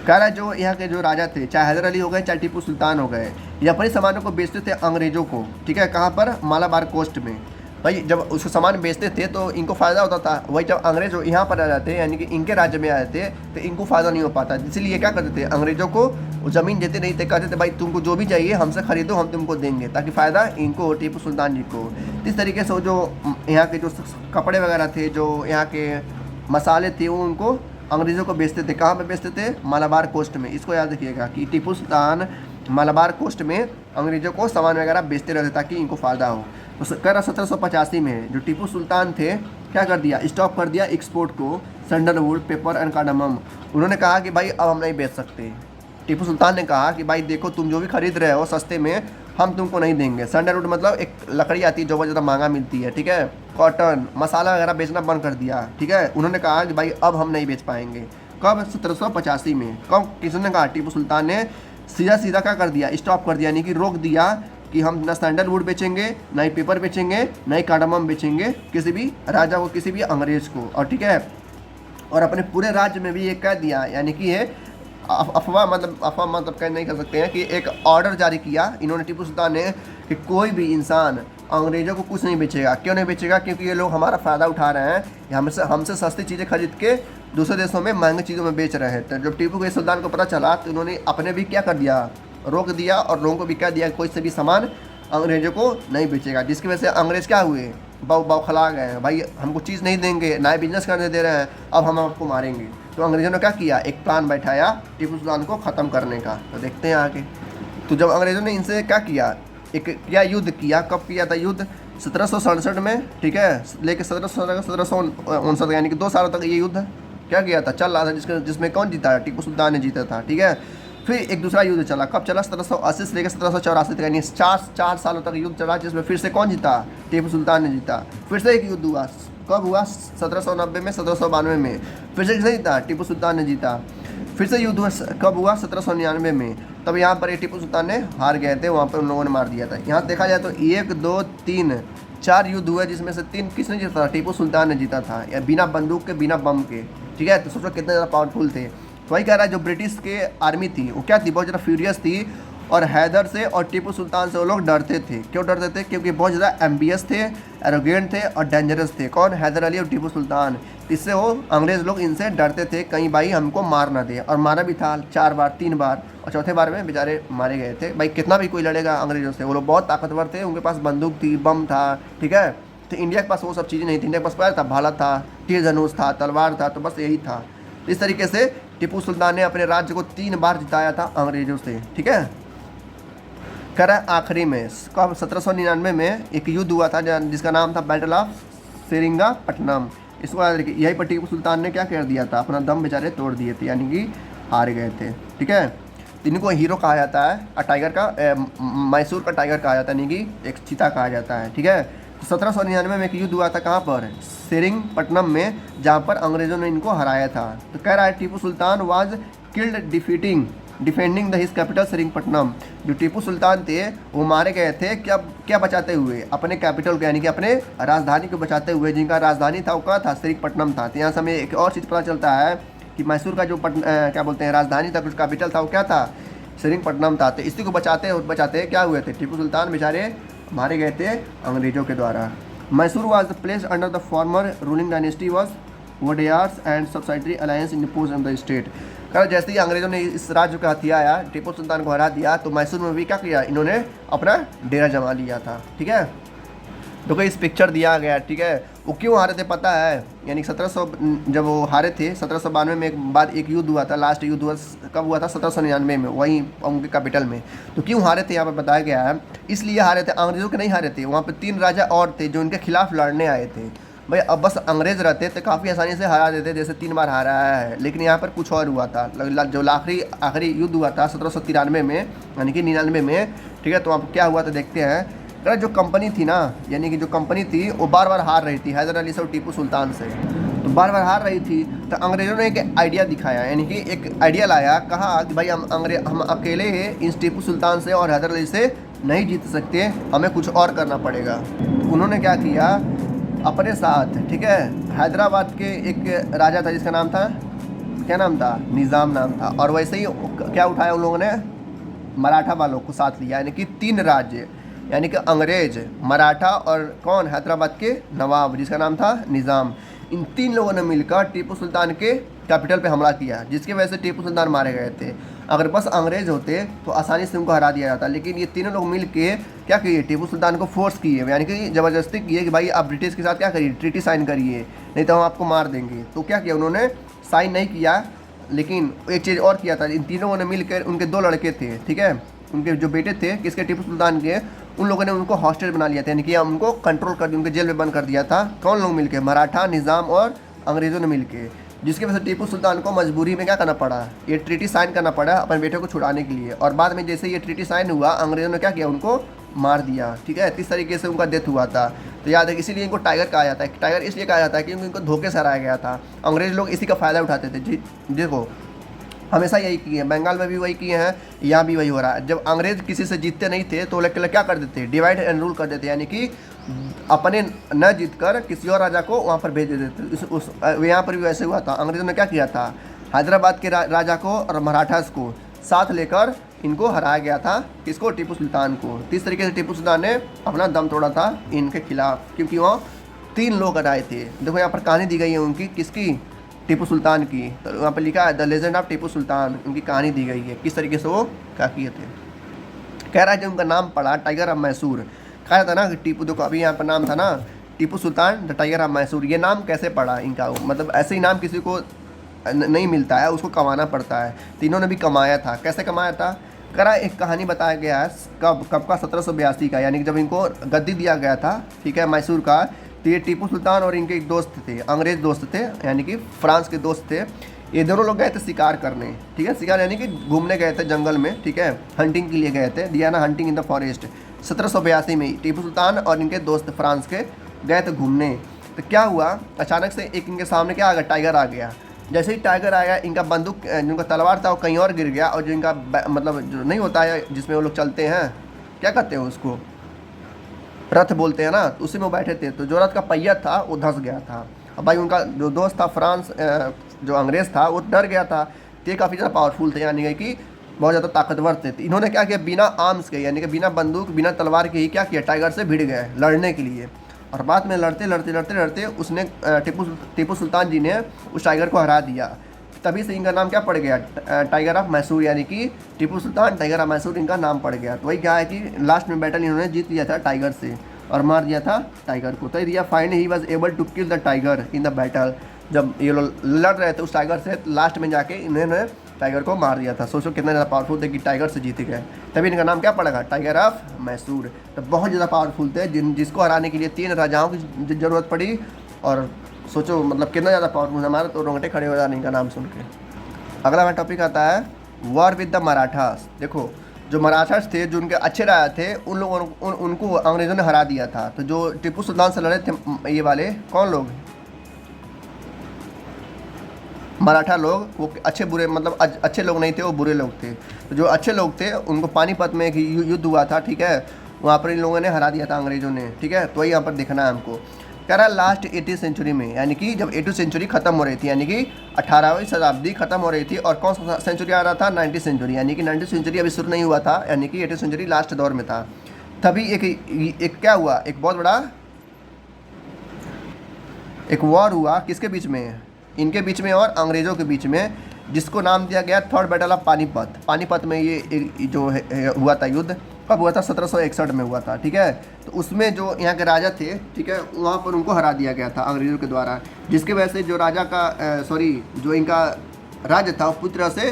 कह रहा है जो यहाँ के जो राजा थे, चाहे हैदर अली हो गए, चाहे टीपू सुल्तान हो गए, ये अपने सामानों को बेचते थे अंग्रेज़ों को, ठीक है। कहाँ पर? मालाबार कोस्ट में। भाई जब उसको सामान बेचते थे तो इनको फ़ायदा होता था, वही जब अंग्रेज यहाँ पर आ जाते, यानी कि इनके राज्य में आए थे, तो इनको फ़ायदा नहीं हो पाता। इसीलिए क्या करते थे, अंग्रेज़ों को ज़मीन देते नहीं थे, कहते थे भाई तुमको जो भी चाहिए हमसे ख़रीदो, हम तुमको देंगे, ताकि फ़ायदा इनको, टीपू सुल्तान जी को। इस तरीके से जो यहाँ के जो कपड़े वगैरह थे, जो यहाँ के मसाले थे, वो उनको अंग्रेज़ों को बेचते थे। कहाँ पर बेचते थे? मालाबार कोस्ट में। इसको याद रखिएगा कि टीपू सुल्तान मालाबार कोस्ट में अंग्रेज़ों को सामान वगैरह बेचते रहते ताकि इनको फ़ायदा हो। तो कह रहा 1785 में जो टीपू सुल्तान थे, क्या कर दिया, स्टॉप कर दिया एक्सपोर्ट को, सैंडलवुड, पेपर एंड कार्डमम। उन्होंने कहा कि भाई अब हम नहीं बेच सकते। टीपू सुल्तान ने कहा कि भाई देखो, तुम जो भी खरीद रहे हो सस्ते में, हम तुमको नहीं देंगे। सैंडलवुड मतलब एक लकड़ी आती है जो बहुत ज़्यादा महंगा मिलती है, ठीक है। कॉटन, मसाला वगैरह बेचना बंद कर दिया, ठीक है। उन्होंने कहा कि भाई अब हम नहीं बेच पाएंगे। कब? 1785 में। कब? किसने कहा? टीपू सुल्तान ने सीधा सीधा क्या कर दिया, स्टॉप कर दिया, यानी कि रोक दिया कि हम ना सैंडलवुड बेचेंगे, ना ही पेपर बेचेंगे, ना ही कार्डमम बेचेंगे किसी भी राजा को, किसी भी अंग्रेज़ को, और ठीक है। और अपने पूरे राज्य में भी ये कह दिया, यानी कि ये अफवाह मतलब कह नहीं कर सकते हैं, कि एक ऑर्डर जारी किया इन्होंने, टीपू सुल्तान ने, कि कोई भी इंसान अंग्रेज़ों को कुछ नहीं बेचेगा। क्यों नहीं बेचेगा? क्योंकि ये लोग हमारा फ़ायदा उठा रहे हैं, हमसे सस्ती चीज़ें खरीद के दूसरे देशों में महंगी चीज़ों में बेच रहे हैं। तो जब टीपू के सुल्तान को पता चला तो उन्होंने अपने भी क्या कर दिया, रोक दिया, और लोगों को भी कह दिया कोई से भी सामान अंग्रेज़ों को नहीं बेचेगा। जिसकी वजह से अंग्रेज़ क्या हुए, बौखला गए, भाई हमको चीज़ नहीं देंगे, ना ही बिजनेस करने दे रहे हैं, अब हम आपको मारेंगे। तो अंग्रेज़ों ने क्या किया, एक प्लान बैठाया टीपू सुल्तान को ख़त्म करने का। तो देखते हैं आगे। तो जब अंग्रेज़ों ने इनसे क्या किया, एक क्या युद्ध किया, कब किया था युद्ध? 1767 में, ठीक है, लेके 1759, यानी कि 2 सालों तक ये युद्ध क्या किया था, चल रहा था, जिसमें कौन जीता? टीपू सुल्तान ने जीता था, ठीक है। फिर एक दूसरा युद्ध चला, कब चला? 1780 से लेकर 1784 तक, यानी 4 सालों तक युद्ध चला, जिसमें फिर से कौन जीता? टीपू सुल्तान ने जीता। फिर से एक युद्ध हुआ, कब हुआ? 1790 में, 1792 में, फिर से किसने जीता? टीपू सुल्तान ने जीता। फिर से युद्ध हुआ, कब हुआ? 1799 में, तब यहाँ पर टीपू सुल्तान ने हार गए थे, वहाँ पर उन लोगों ने मार दिया था। यहाँ देखा जाए तो 1, 2, 3, 4 युद्ध हुए, जिसमें से 3 किसने जीता था? टीपू सुल्तान ने जीता था, या बिना बंदूक के, बिना बम के, ठीक है। तो सोचो कितने ज़्यादा पावरफुल थे। तो वही कह रहा है जो ब्रिटिश के आर्मी थी वो क्या थी, बहुत ज़्यादा फ्यूरियस थी और हैदर से और टीपू सुल्तान से वो लोग डरते थे। क्यों डरते थे? क्योंकि बहुत ज़्यादा एम्बियस थे, एरोगेंट थे और डेंजरस थे। कौन? हैदर अली और टीपू सुल्तान। इससे वो अंग्रेज़ लोग इनसे डरते थे कहीं भाई हमको मार ना दे, और मारा भी था 4 बार 3 बार, और चौथे बार में बेचारे मारे गए थे। भाई कितना भी कोई लड़ेगा अंग्रेज़ों से, वो लोग बहुत ताकतवर थे, उनके पास बंदूक थी, बम था, ठीक है। तो इंडिया के पास वो सब चीज़ें नहीं थी। इंडिया के पास क्या था? भाला था, तीर धनुष था, तलवार था, तो बस यही था। इस तरीके से टीपू सुल्तान ने अपने राज्य को 3 बार जिताया था अंग्रेज़ों से, ठीक है। कह रहा है आखिरी में कब 1799 में एक युद्ध हुआ था जिसका नाम था बैटल ऑफ सेरिंगापट्टनम। इसको याद रखिए। यहीं पर टीपू सुल्तान ने क्या कर दिया था? अपना दम बेचारे तोड़ दिए थे, यानी कि हार गए थे, ठीक है। इनको हीरो कहा जाता है, टाइगर का मैसूर का टाइगर कहा जाता है, यानी कि एक चीता कहा जाता है, ठीक है। तो 1799 में एक युद्ध हुआ था, कहाँ पर? सेरिंगपट्टनम में, जहाँ पर अंग्रेज़ों ने इनको हराया था। तो कह रहा है Tipu Sultan was killed defending the his capital Seringapatam. जो टीपू सुल्तान थे वो मारे गए थे क्या क्या बचाते हुए? अपने कैपिटल को, यानी कि अपने राजधानी को बचाते हुए। जिनका राजधानी था वो कहाँ था? सेरिंगपट्टनम था। तो यहाँ से हमें एक और चीज़ पता चलता है कि मैसूर का जो क्या बोलते हैं राजधानी था, कुछ कैपिटल था, वो क्या था? सेरिंगपट्टनम था। तो इसी को बचाते क्या हुए थे? टीपू सुल्तान बेचारे मारे गए थे अंग्रेजों के द्वारा। Mysore was placed under the former ruling dynasty was Wodeyars and subsidiary alliance impose on the state. कल जैसे ही अंग्रेजों ने इस राज्य को हथियाया, टीपू सुल्तान को हरा दिया, तो मैसूर में भी क्या किया इन्होंने? अपना डेरा जमा लिया था, ठीक है। देखो इस पिक्चर दिया गया, ठीक है। वो क्यों हारे थे पता है? यानी 1700 जब वो हारे थे 1792 में, एक बाद एक युद्ध हुआ था, लास्ट युद्ध हुआ कब हुआ था? 1799 में, वहीं उनके कैपिटल में। तो क्यों हारे थे यहाँ पर बताया गया है। इसलिए हारे थे, अंग्रेज़ों के नहीं हारे थे, वहाँ पर 3 राजा और थे जो इनके खिलाफ लड़ने आए थे। भाई अब बस अंग्रेज़ रहते तो काफ़ी आसानी से हरा देते, जैसे 3 बार हारा है। लेकिन यहाँ पर कुछ और हुआ था। जो आखिरी युद्ध हुआ था 1793 में, यानी कि 99 में, ठीक है। तो वहाँ क्या हुआ था देखते हैं। अगर जो कंपनी थी ना, यानी कि जो कंपनी थी वो बार बार हार रही थी हैदर अली से और टीपू सुल्तान से। तो बार बार हार रही थी, तो अंग्रेज़ों ने एक आइडिया दिखाया, यानी कि एक आइडिया लाया। कहा कि भाई हम अकेले इन टीपू सुल्तान से और हैदर अली से नहीं जीत सकते, हमें कुछ और करना पड़ेगा। तो उन्होंने क्या किया, अपने साथ, ठीक है, हैदराबाद के एक राजा था जिसका नाम था, क्या नाम था? निज़ाम नाम था। और वैसे ही क्या उठाया उन लोगों ने? मराठा वालों को साथ लिया, यानी कि 3 राज्य, यानी कि अंग्रेज, मराठा और कौन? हैदराबाद के नवाब जिसका नाम था निज़ाम। इन 3 लोगों ने मिलकर टीपू सुल्तान के कैपिटल पे हमला किया, जिसकी वजह से टीपू सुल्तान मारे गए थे। अगर बस अंग्रेज होते तो आसानी से उनको हरा दिया जाता, लेकिन ये तीनों लोग मिल के क्या किए? टीपू सुल्तान को फोर्स किए, यानी कि ज़बरदस्ती किए कि भाई आप ब्रिटिश के साथ क्या करिए? ट्रीटी साइन करिए, नहीं तो हम आपको मार देंगे। तो क्या किया उन्होंने? साइन नहीं किया, लेकिन एक चीज़ और किया था। इन तीनों ने मिलकर, उनके 2 लड़के थे, ठीक है, उनके जो बेटे थे किसके? टीपू सुल्तान के, उन लोगों ने उनको हॉस्टेज बना लिया था, यानी कि उनको कंट्रोल कर दिया, उनके जेल में बंद कर दिया था। कौन लोग मिलके? मराठा, निज़ाम और अंग्रेज़ों ने मिलके, जिसकी वजह से टीपू सुल्तान को मजबूरी में क्या करना पड़ा? ये ट्रीटी साइन करना पड़ा अपने बेटे को छुड़ाने के लिए। और बाद में जैसे ये ट्रीटी साइन हुआ, अंग्रेज़ों ने क्या किया? उनको मार दिया, ठीक है। इस तरीके से उनका डेथ हुआ था। तो याद है, इसीलिए इनको टाइगर कहा जाता है। टाइगर इसलिए कहा जाता है क्योंकि इनको धोखे से हराया गया था। अंग्रेज़ लोग इसी का फ़ायदा उठाते थे। जी देखो, हमेशा यही किए हैं, बंगाल में भी वही किए हैं, यहाँ भी वही हो रहा है। जब अंग्रेज़ किसी से जीतते नहीं थे तो लोग क्या कर देते? डिवाइड एंड रूल कर देते, यानी कि अपने न जीत कर किसी और राजा को वहाँ पर भेज देते। यहाँ पर भी वैसे हुआ था। अंग्रेज़ों ने क्या किया था? हैदराबाद के राजा को और मराठास को साथ लेकर इनको हराया गया था। किसको? टीपू सुल्तान को। तो इस तरीके से टीपू सुल्तान ने अपना दम तोड़ा था इनके खिलाफ, क्योंकि वहाँ 3 लोग आए थे। देखो यहाँ पर कहानी दी गई है उनकी, किसकी? टीपू सुल्तान की। तो वहाँ पर लिखा है the legend of Tipu Sultan, उनकी कहानी दी गई है, किस तरीके से वो क्या किए थे। कह रहा है जब उनका नाम पड़ा टाइगर ऑफ मैसूर, कहा था ना कि टीपू, देखो अभी यहाँ पर नाम था ना Tipu Sultan the tiger of Mysore. ये नाम कैसे पड़ा इनका? मतलब ऐसे ही नाम किसी को नहीं मिलता है, उसको कमाना पड़ता है। तो इन्होंने भी कमाया था। कैसे कमाया था? करा एक कहानी बताया गया है कब का 1782 का, यानी कि जब इनको गद्दी दिया गया था, ठीक है, मैसूर का। तो ये टीपू सुल्तान और इनके एक दोस्त थे, अंग्रेज़ दोस्त थे, यानी कि फ्रांस के दोस्त थे। ये दोनों लोग गए थे शिकार करने, ठीक है, शिकार यानी कि घूमने गए थे जंगल में, ठीक है, हंटिंग के लिए गए थे, दिया ना, हंटिंग इन द फॉरेस्ट। 1782 में टीपू सुल्तान और इनके दोस्त फ्रांस के गए थे घूमने। तो क्या हुआ, अचानक से एक इनके सामने क्या आ गया? टाइगर आ गया। जैसे ही टाइगर आया, इनका बंदूक, जिनका तलवार था वो कहीं और गिर गया, और जो इनका मतलब जो नहीं होता है जिसमें वो लोग चलते हैं, क्या कहते हैं उसको? रथ बोलते हैं ना, तो उसी में बैठे थे। तो जो रथ का पहिया था वो धंस गया था। अब भाई उनका जो दोस्त था फ्रांस, जो अंग्रेज़ था, वो डर गया था तो ये काफ़ी ज़्यादा पावरफुल थे, यानी कि बहुत ज़्यादा ताकतवर थे। तो इन्होंने क्या किया, बिना आर्म्स के यानी कि बिना बंदूक बिना तलवार के ही क्या किया, टाइगर से भिड़ गए लड़ने के लिए। और बाद में लड़ते लड़ते लड़ते लड़ते उसने टीपू सुल्तान जी ने उस टाइगर को हरा दिया। तभी से इनका नाम क्या पड़ गया, टाइगर ऑफ मैसूर, यानी कि टीपू सुल्तान टाइगर ऑफ मैसूर इनका नाम पड़ गया। तो वही क्या है कि लास्ट में बैटल इन्होंने जीत लिया था टाइगर से और मार दिया था टाइगर को। तो रिया find he was able to kill the tiger in the battle. जब ये लोग लड़ रहे थे उस टाइगर से, लास्ट में जाके इन्होंने टाइगर को मार दिया था। सोचो कितना ज़्यादा पावरफुल थे कि टाइगर से जीत गए, तभी इनका नाम क्या पड़ेगा, टाइगर ऑफ मैसूर। तो बहुत ज़्यादा पावरफुल थे, जिसको हराने के लिए 3 राजाओं की ज़रूरत पड़ी। और सोचो मतलब कितना ज़्यादा पावरफुल, हमारे तो रोंगटे खड़े हो जाने इनका नाम सुन के। अगला हमारा टॉपिक आता है वॉर विद द मराठास। देखो जो मराठास थे, जो उनके अच्छे राजा थे, उन लोगों उनको अंग्रेज़ों ने हरा दिया था। तो जो टीपू सुल्तान से लड़े थे ये वाले कौन लोग, मराठा लोग, वो अच्छे बुरे मतलब अच्छे लोग नहीं थे, वो बुरे लोग थे। तो जो अच्छे लोग थे उनको पानीपत में एक युद्ध हुआ था, ठीक है, वहाँ पर इन लोगों ने हरा दिया था अंग्रेज़ों ने, ठीक है। तो वही यहाँ पर देखना है हमको। कह रहा लास्ट 18वीं सेंचुरी में, यानी कि जब 18वीं सेंचुरी खत्म हो रही थी, यानी कि 18वीं शताब्दी खत्म हो रही थी, और कौन सा सेंचुरी आ रहा था, 19वीं सेंचुरी, यानी कि 19वीं सेंचुरी अभी शुरू नहीं हुआ था, यानी कि 18वीं सेंचुरी लास्ट दौर में था। तभी एक क्या हुआ, एक बहुत बड़ा एक वॉर हुआ, किसके बीच में, इनके बीच में और अंग्रेज़ों के बीच में, जिसको नाम दिया गया third battle of Panipat. Panipat में ये जो हुआ था युद्ध, कब हुआ था, 1761 में हुआ था, ठीक है। तो उसमें जो यहाँ के राजा थे, ठीक है, वहाँ पर उनको हरा दिया गया था अंग्रेज़ों के द्वारा, जिसकी वजह से जो राजा का जो इनका राज्य था वो पूरी तरह से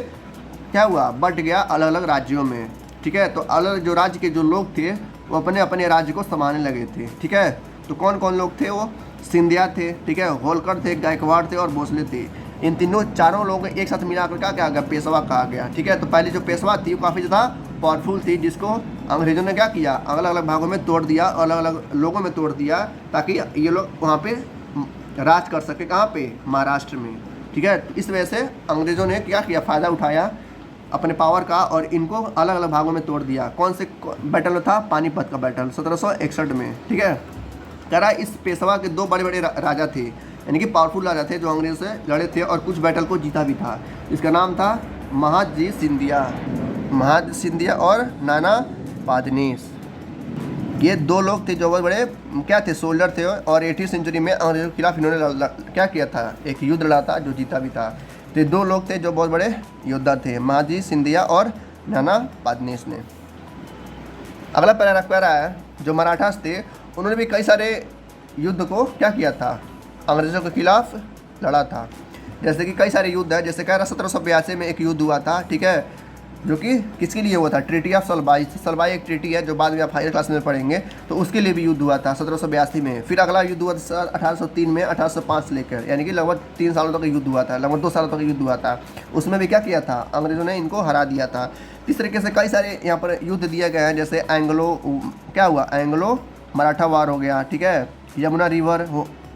क्या हुआ, बट गया अलग अलग राज्यों में, ठीक है। तो अलग जो राज्य के जो लोग थे वो अपने अपने राज्य को संभालने लगे थे, ठीक है। तो कौन कौन लोग थे, वो सिंधिया थे, ठीक है, होलकर थे, गायकवाड़ थे और भोसले थे। इन चारों लोग एक साथ मिलाकर क्या कहा गया, पेशवा कहा गया, ठीक है। तो पहले जो पेशवा थी वो काफ़ी ज़्यादा पावरफुल थी, जिसको अंग्रेज़ों ने क्या किया, अलग अलग भागों में तोड़ दिया, अलग अलग लोगों में तोड़ दिया, ताकि ये लोग वहाँ पे राज कर सके, कहाँ पे, महाराष्ट्र में, ठीक है। तो इस वजह से अंग्रेज़ों ने क्या किया, फ़ायदा उठाया अपने पावर का और इनको अलग अलग भागों में तोड़ दिया। कौन से बैटल में था, पानीपत का बैटल 1761 में, ठीक है। कह रहा इस पेशवा के 2 बड़े बड़े राजा थे, यानी कि पावरफुल राजा थे, जो अंग्रेज़ों से लड़े थे और कुछ बैटल को जीता भी था। इसका नाम था महादजी सिंधिया और नाना पादनीस। ये 2 लोग थे जो बहुत बड़े क्या थे, सोल्जर थे, और 18वीं सेंचुरी में अंग्रेज़ों के खिलाफ इन्होंने क्या किया था, एक युद्ध लड़ा था जो जीता भी था। तो 2 लोग थे जो बहुत बड़े योद्धा थे, महादजी सिंधिया और नाना पादनीस ने। अगला पैराग्राफ कह रहा है जो मराठास थे उन्होंने भी कई सारे युद्ध को क्या किया था, अंग्रेज़ों के खिलाफ लड़ा था। जैसे कि कई सारे युद्ध है, जैसे कह रहा 1782 में एक युद्ध हुआ था, ठीक है, जो कि किसके लिए हुआ था, ट्रीटी ऑफ सलबाई। सलबाई एक ट्रीटी है जो बाद में आप हायर क्लास में पढ़ेंगे, तो उसके लिए भी युद्ध हुआ था 1782 में। फिर अगला युद्ध हुआ था 1803 में 1805 से लेकर, यानी कि लगभग 3 सालों तक युद्ध हुआ था, लगभग 2 सालों तक युद्ध हुआ था। उसमें भी क्या किया था, अंग्रेज़ों ने इनको हरा दिया था। इस तरीके से कई सारे यहाँ पर युद्ध दिए गए हैं, जैसे एंग्लो मराठा वार हो गया, ठीक है, यमुना रिवर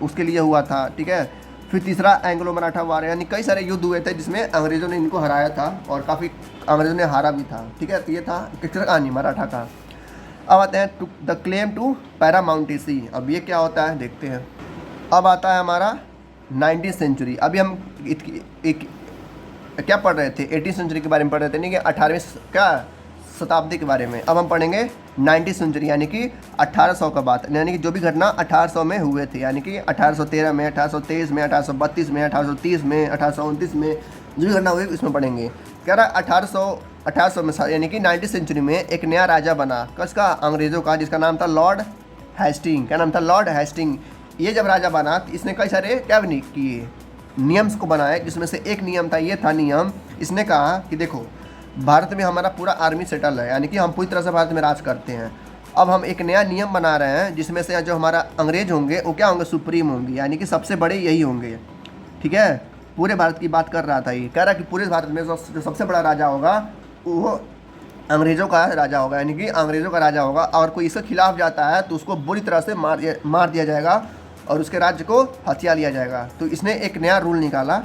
उसके लिए हुआ था, ठीक है। फिर तीसरा एंग्लो मराठा वार, यानी कई सारे युद्ध हुए थे जिसमें अंग्रेज़ों ने इनको हराया था और काफ़ी अंग्रेज़ों ने हारा भी था, ठीक है। तो ये था किसका कहानी, मराठा का। अब आते हैं to the claim to paramountcy. अब ये क्या होता है देखते हैं। अब आता है हमारा 19वीं सेंचुरी। अभी हम क्या पढ़ रहे थे, 18वीं सेंचुरी के बारे में पढ़ रहे थे, नहीं कि 18वीं क्या शताब्दी के बारे में। अब हम पढ़ेंगे 19वीं सेंचुरी, यानी कि 1800 का बात, यानी कि जो भी घटना 1800 में हुए थे, यानी कि 1813 में, 1823 में, 1832 में, 1830 में, 1829 में जो भी घटना हुई इसमें पढ़ेंगे। कह रहा 1800 में, यानी कि 19वीं सेंचुरी में एक नया राजा बना, किसका, अंग्रेज़ों का, जिसका नाम था लॉर्ड हेस्टिंग। क्या नाम था, लॉर्ड हेस्टिंग। ये जब राजा बना तो इसने कई सारे क्या बनी किए, नियम्स को बनाया, जिसमें से एक नियम था, ये था नियम, इसने कहा कि देखो भारत में हमारा पूरा आर्मी सेटल है, यानी कि हम पूरी तरह से भारत में राज करते हैं। अब हम एक नया नियम बना रहे हैं जिसमें से जो हमारा अंग्रेज होंगे वो क्या होंगे, सुप्रीम होंगे, यानी कि सबसे बड़े यही होंगे, ठीक है। पूरे भारत की बात कर रहा था ये, कह रहा कि पूरे भारत में जो सबसे बड़ा राजा होगा वो अंग्रेज़ों का राजा होगा, यानी कि अंग्रेज़ों का राजा होगा। और कोई इसके खिलाफ जाता है तो उसको बुरी तरह से मार दिया जाएगा और उसके राज्य को हथिया लिया जाएगा। तो इसने एक नया रूल निकाला,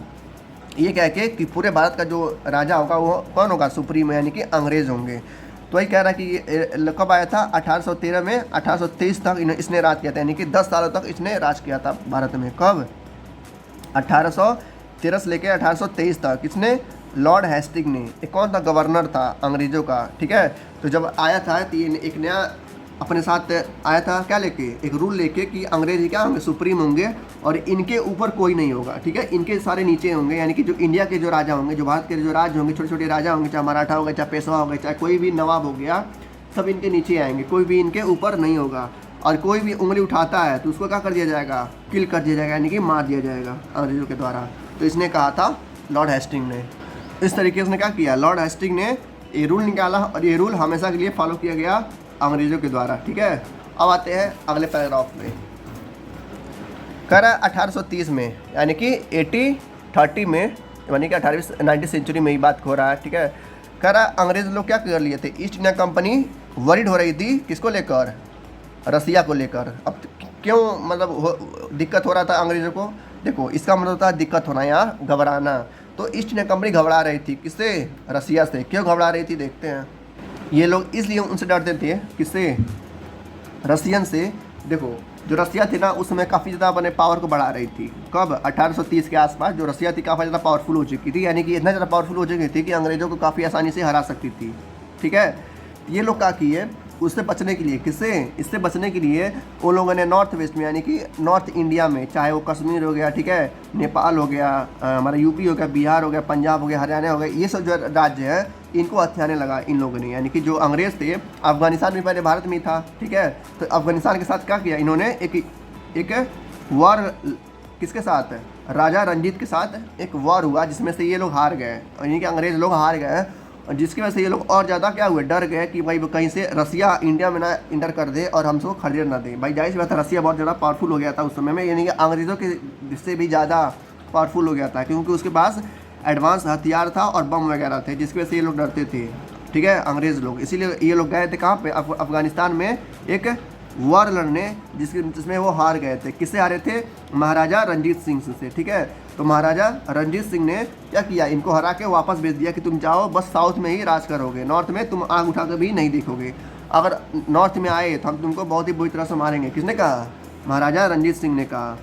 ये कह के कि पूरे भारत का जो राजा होगा वो कौन होगा, सुप्रीम, यानी कि अंग्रेज़ होंगे। तो वही कह रहा है कि ये कब आया था, 1813 में, 1823 तक इसने राज किया था, यानी कि 10 सालों तक इसने राज किया था भारत में। कब, 1813 से लेकर 1823 तक इसने लॉर्ड हेस्टिंग ने, एक कौन था, गवर्नर था अंग्रेज़ों का, ठीक है। तो जब आया था तो ये एक नया अपने साथ आया था, क्या लेके, एक रूल लेके कि अंग्रेज ही क्या होंगे, सुप्रीम होंगे और इनके ऊपर कोई नहीं होगा, ठीक है, इनके सारे नीचे होंगे। यानी कि जो इंडिया के जो राजा होंगे, जो भारत के जो राज होंगे, छोटे छोटे राजा होंगे, चाहे मराठा हो गया, चाहे पेशवा हो गया, चाहे कोई भी नवाब हो गया, सब इनके नीचे आएंगे, कोई भी इनके ऊपर नहीं होगा। और कोई भी उंगली उठाता है तो उसको क्या कर दिया जाएगा, किल कर दिया जाएगा, यानी कि मार दिया जाएगा अंग्रेज़ों के द्वारा। तो इसने कहा था लॉर्ड हेस्टिंग ने। इस तरीके से उसने क्या किया, लॉर्ड हेस्टिंग ने ये रूल निकाला और ये रूल हमेशा के लिए फॉलो किया गया अंग्रेज़ों के द्वारा, ठीक है। अब आते हैं अगले पैराग्राफ में। कह रहा है 1830 में, यानी कि 1830 में, यानी कि 18वीं 19वीं सेंचुरी में ही बात हो रहा है, ठीक है। कह रहा है अंग्रेज़ लोग क्या कर लिए थे, ईस्ट इंडिया कंपनी वरीड हो रही थी, किसको लेकर, रसिया को लेकर। अब क्यों, मतलब दिक्कत हो रहा था अंग्रेज़ों को, देखो इसका मतलब होता है दिक्कत होना या घबराना। तो ईस्ट इंडिया कंपनी घबरा रही थी, किससे, रसिया से। क्यों घबरा रही थी, देखते हैं। ये लोग इसलिए उनसे डरते थे, किससे, रसियन से। देखो जो रसिया थी ना उस समय काफ़ी ज़्यादा अपने पावर को बढ़ा रही थी। कब, 1830 के आसपास जो रसिया थी काफ़ी ज़्यादा पावरफुल हो चुकी थी, यानी कि इतना ज़्यादा पावरफुल हो चुकी थी कि अंग्रेज़ों को काफ़ी आसानी से हरा सकती थी, ठीक है। ये लोग क्या किए, उससे बचने के लिए, किससे, इससे बचने के लिए उन लोगों ने नॉर्थ वेस्ट में, यानी कि नॉर्थ इंडिया में, चाहे वो कश्मीर हो गया, ठीक है, नेपाल हो गया, हमारा यूपी हो गया, बिहार हो गया, पंजाब हो गया, हरियाणा हो गया, ये सब जो राज्य है इनको हथियाने लगा इन लोगों ने। यानी कि जो अंग्रेज़ थे, अफगानिस्तान भी पहले भारत में था, ठीक है। तो अफगानिस्तान के साथ क्या किया इन्होंने, एक वॉर, किसके साथ, राजा रंजीत के साथ एक वॉर हुआ, जिसमें से ये लोग हार गए, यानी कि अंग्रेज़ लोग हार गए। और जिसकी वजह से ये लोग और ज़्यादा क्या हुए, डर गए कि भाई कहीं से रसिया इंडिया में ना इंटर कर दे और हमसे खरीद ना दे। भाई जाहिर सी बात है, रसिया बहुत ज़्यादा पावरफुल हो गया था उस समय में, यानी कि अंग्रेज़ों के से भी ज़्यादा पावरफुल हो गया था, क्योंकि उसके पास एडवांस हथियार था और बम वगैरह थे, जिसकी वजह से ये लोग डरते थे, ठीक है, अंग्रेज़ लोग। इसीलिए ये लोग गए थे कहाँ पे, अफगानिस्तान में एक वॉर लड़ने, जिसमें वो हार गए थे। किससे हारे थे, महाराजा रंजीत सिंह से, ठीक है। तो महाराजा रंजीत सिंह ने क्या किया, इनको हरा के वापस भेज दिया कि तुम जाओ, बस साउथ में ही राज करोगे, नॉर्थ में तुम आग उठा कर भी नहीं देखोगे, अगर नॉर्थ में आए तो हम तुमको बहुत ही बुरी तरह से मारेंगे। किसने कहा, महाराजा रंजीत सिंह ने कहा,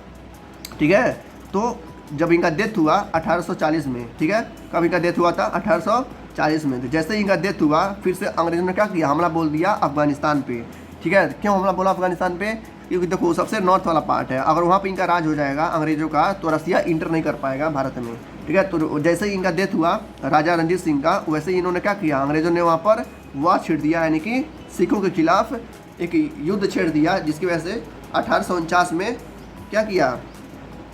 ठीक है। तो जब इनका डेथ हुआ 1840 में, ठीक है, कब इनका डेथ हुआ था, 1840 में। तो जैसे ही इनका डेथ हुआ, फिर से अंग्रेज़ों ने क्या किया, हमला बोल दिया अफगानिस्तान पे, ठीक है। क्यों हमला बोला अफगानिस्तान पे, क्योंकि देखो सबसे नॉर्थ वाला पार्ट है, अगर वहाँ पे इनका राज हो जाएगा अंग्रेज़ों का तो रसिया इंटर नहीं कर पाएगा भारत में, ठीक है। तो जैसे ही इनका डेथ हुआ राजा रंजीत सिंह का, वैसे ही इन्होंने क्या किया, अंग्रेज़ों ने वहाँ पर वॉर छेड़ दिया, यानी कि सिखों के खिलाफ एक युद्ध छेड़ दिया, जिसकी वजह से 1849 में क्या किया,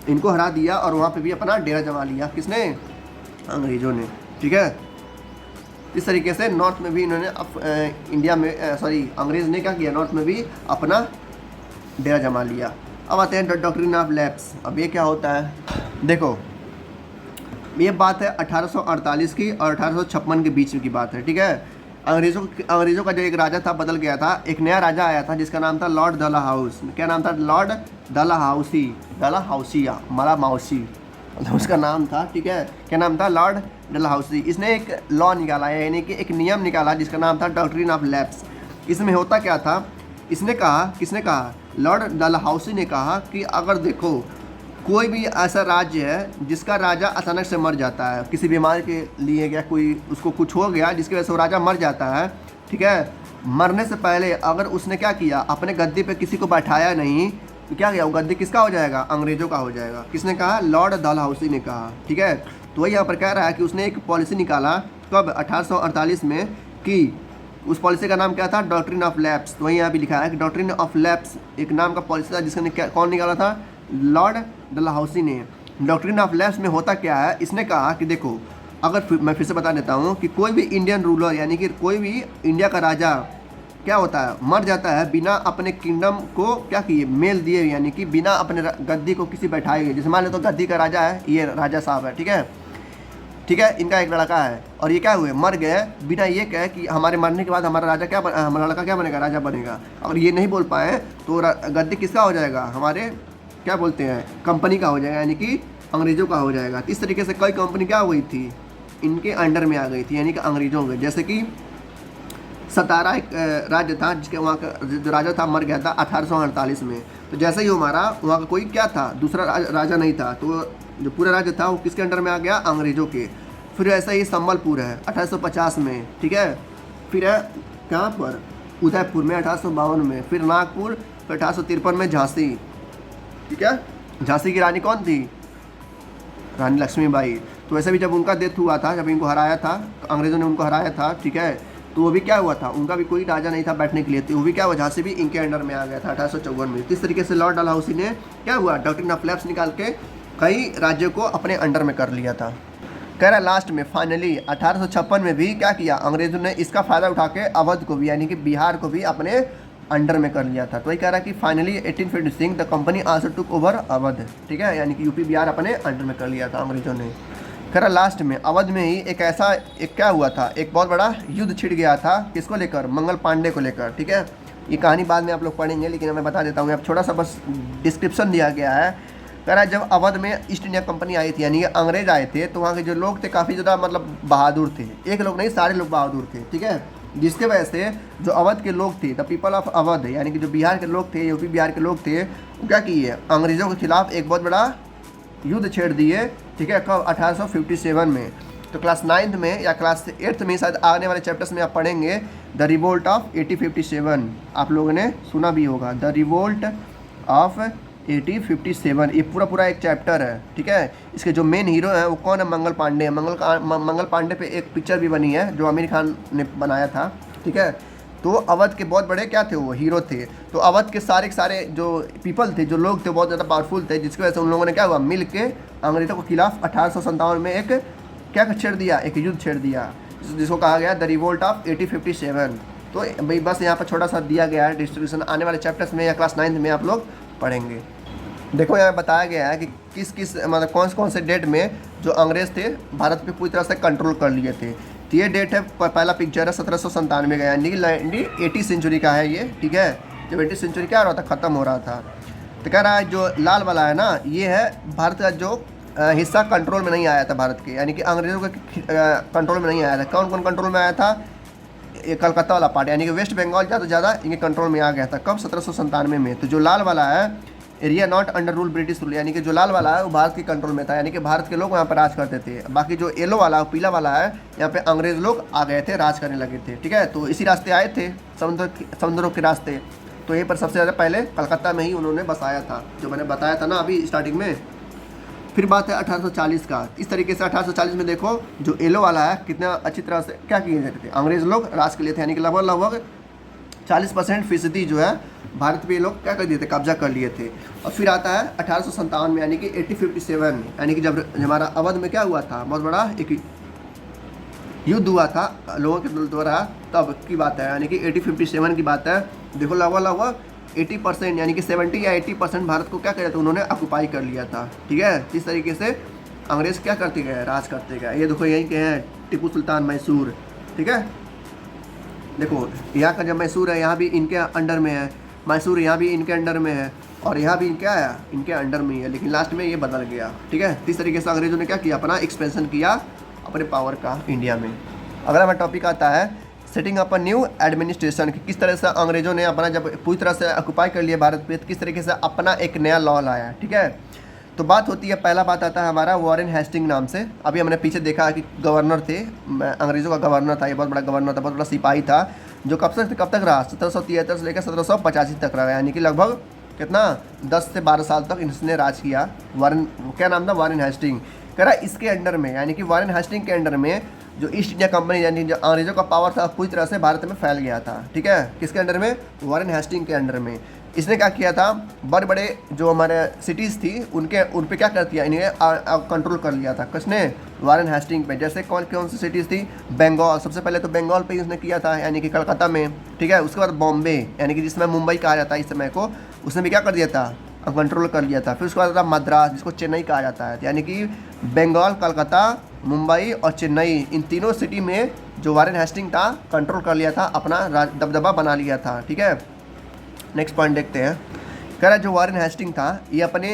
इनको हरा दिया और वहाँ पे भी अपना डेरा जमा लिया। किसने, अंग्रेज़ों ने, ठीक है। इस तरीके से नॉर्थ में भी इन्होंने इंडिया में अंग्रेज़ ने क्या किया, नॉर्थ में भी अपना डेरा जमा लिया। अब आते हैं डॉक्ट्रिन ऑफ लैप्स। अब ये क्या होता है, देखो ये बात है 1848 की और 1856 के बीच की बात है, ठीक है। अंग्रेज़ों का जो एक राजा था बदल गया था, एक नया राजा आया था जिसका नाम था लॉर्ड डलहाउसी। क्या नाम था, लॉर्ड डलहाउसी, माला माउसी उसका नाम था, ठीक है। क्या नाम था, लॉर्ड डलहाउसी। इसने एक लॉ निकाला है, यानी कि एक नियम निकाला जिसका नाम था डॉक्ट्रिन ऑफ लैप्स। इसमें होता क्या था, इसने कहा, किसने कहा, लॉर्ड डलहाउसी ने कहा कि अगर देखो कोई भी ऐसा राज्य है जिसका राजा अचानक से मर जाता है, किसी बीमारी के लिए या कोई उसको कुछ हो गया जिसकी वजह से वो राजा मर जाता है, ठीक है। मरने से पहले अगर उसने क्या किया, अपने गद्दी पे किसी को बैठाया नहीं, तो क्या किया, वो गद्दी किसका हो जाएगा, अंग्रेज़ों का हो जाएगा। किसने कहा, लॉर्ड डलहाउसी ने कहा, ठीक है। तो वही यहाँ पर कह रहा है कि उसने एक पॉलिसी निकाला कब, 1848 में, कि उस पॉलिसी का नाम क्या था, डॉक्ट्रिन ऑफ लैप्स। तो वहीं यहाँ भी लिखा है कि डॉक्ट्रिन ऑफ लैप्स एक नाम का पॉलिसी था, जिसका कौन निकाला था, लॉर्ड डलहाउसी ने। डॉक्ट्रिन ऑफ लैप्स में होता क्या है, इसने कहा कि देखो, अगर मैं फिर से बता देता हूँ कि कोई भी इंडियन रूलर, यानी कि कोई भी इंडिया का राजा क्या होता है, मर जाता है बिना अपने किंगडम को क्या किए, मेल दिए, यानी कि बिना अपने गद्दी को किसी बैठाए गए। जैसे मान लो तो गद्दी का राजा है, ये राजा साहब है, ठीक है, ठीक है, इनका एक लड़का है और ये क्या हुए, मर गए बिना ये कहे कि हमारे मरने के बाद हमारा राजा क्या हमारा लड़का क्या बनेगा, राजा बनेगा। अगर ये नहीं बोल पाए तो गद्दी किसका हो जाएगा, हमारे क्या बोलते हैं, कंपनी का हो जाएगा, यानी कि अंग्रेज़ों का हो जाएगा। इस तरीके से कई कंपनी क्या हुई थी, इनके अंडर में आ गई थी, यानी कि अंग्रेज़ों के। जैसे कि सतारा एक राज्य था, जिसके वहाँ का जो राजा था मर गया था 1848 में। तो जैसे ही वो मारा, वहाँ का कोई क्या था, दूसरा राजा नहीं था, तो जो पूरा राज्य था वो किसके अंडर में आ गया, अंग्रेज़ों के। फिर ऐसा ही संबलपुर है 1850 में, ठीक है। फिर है कहाँ पर, उदयपुर में 1852 में। फिर नागपुर, फिर 1853 में झांसी, ठीक है। झांसी की रानी कौन थी, रानी लक्ष्मीबाई। तो वैसे भी जब उनका डेथ हुआ था, जब इनको हराया था, तो अंग्रेज़ों ने उनको हराया था, ठीक है, तो वो भी क्या हुआ था, उनका भी कोई राजा नहीं था बैठने के लिए, तो वो भी क्या हुआ, झांसी भी इनके अंडर में आ गया था 1854 में। इस तरीके से लॉर्ड डलहौसी ने क्या हुआ, डॉक्ट्रिन ऑफ लैप्स निकाल के कई राज्यों को अपने अंडर में कर लिया था। कह रहा लास्ट में फाइनली 1856 में भी क्या किया, अंग्रेज़ों ने इसका फ़ायदा उठा के अवध को भी यानी कि बिहार को भी अपने अंडर में कर लिया था। तो ये कह रहा है कि finally 1856 the company also took over Awadh, ठीक है, यानी कि यूपी बिहार अपने अंडर में कर लिया था अंग्रेज़ों ने। कह रहा लास्ट में अवध में ही एक ऐसा एक क्या हुआ था, एक बहुत बड़ा युद्ध छिड़ गया था, किसको लेकर, मंगल पांडे को लेकर, ठीक है। ये कहानी बाद में आप लोग पढ़ेंगे, लेकिन मैं बता देता हूँ, अब छोटा सा बस डिस्क्रिप्शन दिया गया है। कह रहा है जब अवध में ईस्ट इंडिया कंपनी आई थी, यानी कि अंग्रेज आए थे, तो वहाँ के जो लोग थे काफ़ी ज़्यादा मतलब बहादुर थे, एक लोग नहीं सारे लोग बहादुर थे, ठीक है। जिसके वजह से जो अवध के लोग थे, द पीपल ऑफ अवध, यानी कि जो बिहार के लोग थे, यूपी बिहार के लोग थे, वो क्या किए, अंग्रेज़ों के खिलाफ एक बहुत बड़ा युद्ध छेड़ दिए, ठीक है। कब, 1857 में। तो क्लास 9th में या क्लास 8th में शायद आने वाले चैप्टर्स में आप पढ़ेंगे द रिवोल्ट ऑफ 1857, आप लोगों ने सुना भी होगा, द रिवोल्ट ऑफ 1857। ये पूरा एक चैप्टर है, ठीक है। इसके जो मेन हीरो हैं वो कौन है, मंगल पांडे हैं। मंगल पांडे पे एक पिक्चर भी बनी है जो आमिर खान ने बनाया था, ठीक है। तो अवध के बहुत बड़े क्या थे, वो हीरो थे। तो अवध के सारे जो पीपल थे, जो लोग थे, बहुत ज़्यादा पावरफुल थे, जिसकी वजह से उन लोगों ने क्या हुआ, मिल के अंग्रेज़ों के खिलाफ 1857 में एक क्या छेड़ दिया, एक युद्ध छेड़ दिया, जिसको कहा गया द रिवोल्ट ऑफ 1857। तो भाई बस यहाँ पर छोटा सा दिया गया है डिस्ट्रीब्यूशन, आने वाले चैप्टर्स में या क्लास 9th में आप लोग पढ़ेंगे। देखो यहाँ बताया गया है कि किस मतलब कौन से डेट में जो अंग्रेज़ थे भारत पे पूरी तरह से कंट्रोल कर लिए थे। तो ये डेट है, पहला पिक्चर है 1797 का, यानी कि 80 सेंचुरी का है ये, ठीक है। जब 80 सेंचुरी क्या हो रहा था, ख़त्म हो रहा था। तो कह रहा है जो लाल वाला है ना, ये है भारत का जो हिस्सा कंट्रोल में नहीं आया था भारत के, यानी कि अंग्रेज़ों के कंट्रोल में नहीं आया था। कौन कौन कंट्रोल में आया था, ये कलकत्ता वाला पार्ट, यानी कि वेस्ट बंगाल ज़्यादा से ज़्यादा इनके कंट्रोल में आ गया था। कब, 1797 में। तो जो लाल वाला है, area not under rule British rule, यानी कि जो लाल वाला है वो भारत के कंट्रोल में था, यानी कि भारत के लोग वहाँ पर राज करते थे। बाकी जो येलो वाला, पीला वाला है, यहाँ पे अंग्रेज़ लोग आ गए थे, राज करने लगे थे, ठीक है। तो इसी रास्ते आए थे, समुद्रों के रास्ते। तो यहीं पर सबसे ज़्यादा पहले कलकत्ता में ही उन्होंने बसाया था, जो मैंने बताया था ना अभी स्टार्टिंग में। फिर बात है 1840 का। इस तरीके से 1840 में देखो जो येलो वाला है कितना अच्छी तरह से क्या किए जाते थे, अंग्रेज़ लोग राज के लिए थे, यानी कि लगभग 40% जो है भारत पे ये लोग क्या कर दिए थे, कब्जा कर लिए थे। और फिर आता है 1857 में, यानी कि 1857, यानी कि जब हमारा अवध में क्या हुआ था, बहुत बड़ा एक युद्ध हुआ था लोगों के द्वारा, तब की बात है, यानी कि 1857 की बात है। देखो लगभग 80% यानी कि 70 या 80% भारत को क्या कर था, उन्होंने ऑक्युपाई कर लिया था, ठीक है। इस तरीके से अंग्रेज़ क्या करते गए, राज करते गए। ये देखो यहीं के हैं टीपू सुल्तान मैसूर, ठीक है। देखो यहाँ का जब मैसूर है, यहाँ भी इनके अंडर में है, मैसूर यहाँ भी इनके अंडर में है, और यहाँ भी क्या है, इनके अंडर में ही है, लेकिन लास्ट में ये बदल गया, ठीक है। इस तरीके से अंग्रेज़ों ने क्या किया, अपना एक्सपेंशन किया अपने पावर का इंडिया में। अगला हमारा टॉपिक आता है setting up a new administration, कि किस तरह से अंग्रेज़ों ने अपना जब पूरी तरह से ऑक्युपाई कर लिया भारत पे, तो किस तरीके से अपना एक नया लॉ लाया, ठीक है। तो बात होती है, पहला बात आता है हमारा वॉरेन हेस्टिंग नाम से। अभी हमने पीछे देखा कि गवर्नर थे, अंग्रेज़ों का गवर्नर था, ये बहुत बड़ा गवर्नर था, बहुत बड़ा सिपाही था, जो कब तक रहा, 1773 से लेकर 1785 तक रहा, यानी कि लगभग कितना 10 से 12 साल तक इसने राज किया। वॉरेन, क्या नाम था, वॉरेन हेस्टिंग। कह रहा इसके अंडर में, यानी कि वॉरेन हेस्टिंग के अंडर में जो ईस्ट इंडिया कंपनी, यानी जो अंग्रेज़ों का पावर था, पूरी तरह से भारत में फैल गया था, ठीक है। किसके अंडर में, वॉरेन हेस्टिंग के अंडर में। इसने क्या किया था, बड़े बड़े जो हमारे सिटीज़ थी उन पर क्या कर दिया, इन्हें कंट्रोल कर लिया था। किसने, वॉरेन हेस्टिंग पे। जैसे कौन सी सिटीज़ थी, बंगाल, सबसे पहले तो बंगाल पे ही उसने किया था, यानी कि कलकत्ता में, ठीक है। उसके बाद बॉम्बे, यानी कि जिसमें मुंबई कहा जाता है इस समय को, उसने भी क्या कर दिया था, कंट्रोल कर लिया था। फिर उसके बाद था मद्रास, जिसको चेन्नई कहा जाता है, यानी कि बंगाल, कलकत्ता, मुंबई और चेन्नई, इन तीनों सिटी में जो वॉरेन हेस्टिंग था कंट्रोल कर लिया था, अपना दबदबा बना लिया था, ठीक है। नेक्स्ट पॉइंट देखते हैं। कह रहा जो वॉरेन हेस्टिंग था, ये अपने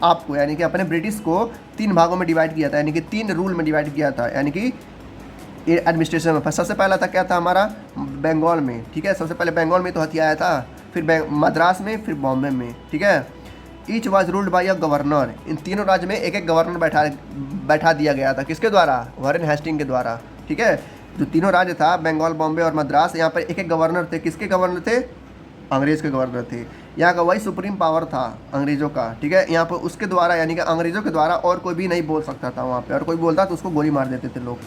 आप को, यानी कि अपने ब्रिटिश को 3 भागों में डिवाइड किया था, यानी कि 3 रूल में डिवाइड किया था, यानी कि एडमिनिस्ट्रेशन में। सबसे पहला था क्या था हमारा, बंगाल में, ठीक है। सबसे पहले बंगाल में तो हथियार आया था, फिर मद्रास में, फिर बॉम्बे में, ठीक है। Each was ruled by a governor. इन तीनों राज्य में एक एक गवर्नर बैठा दिया गया था। किसके द्वारा? वॉरेन हेस्टिंग के द्वारा। ठीक है, जो तीनों राज्य था बंगाल, बॉम्बे और मद्रास, यहाँ पर एक एक गवर्नर थे। किसके गवर्नर थे? अंग्रेज़ के गवर्नर थे। यहाँ का वही सुप्रीम पावर था अंग्रेज़ों का। ठीक है, यहाँ पर उसके द्वारा यानी कि अंग्रेज़ों के द्वारा और कोई भी नहीं बोल सकता था वहाँ पे, और कोई बोलता तो उसको गोली मार देते थे लोग।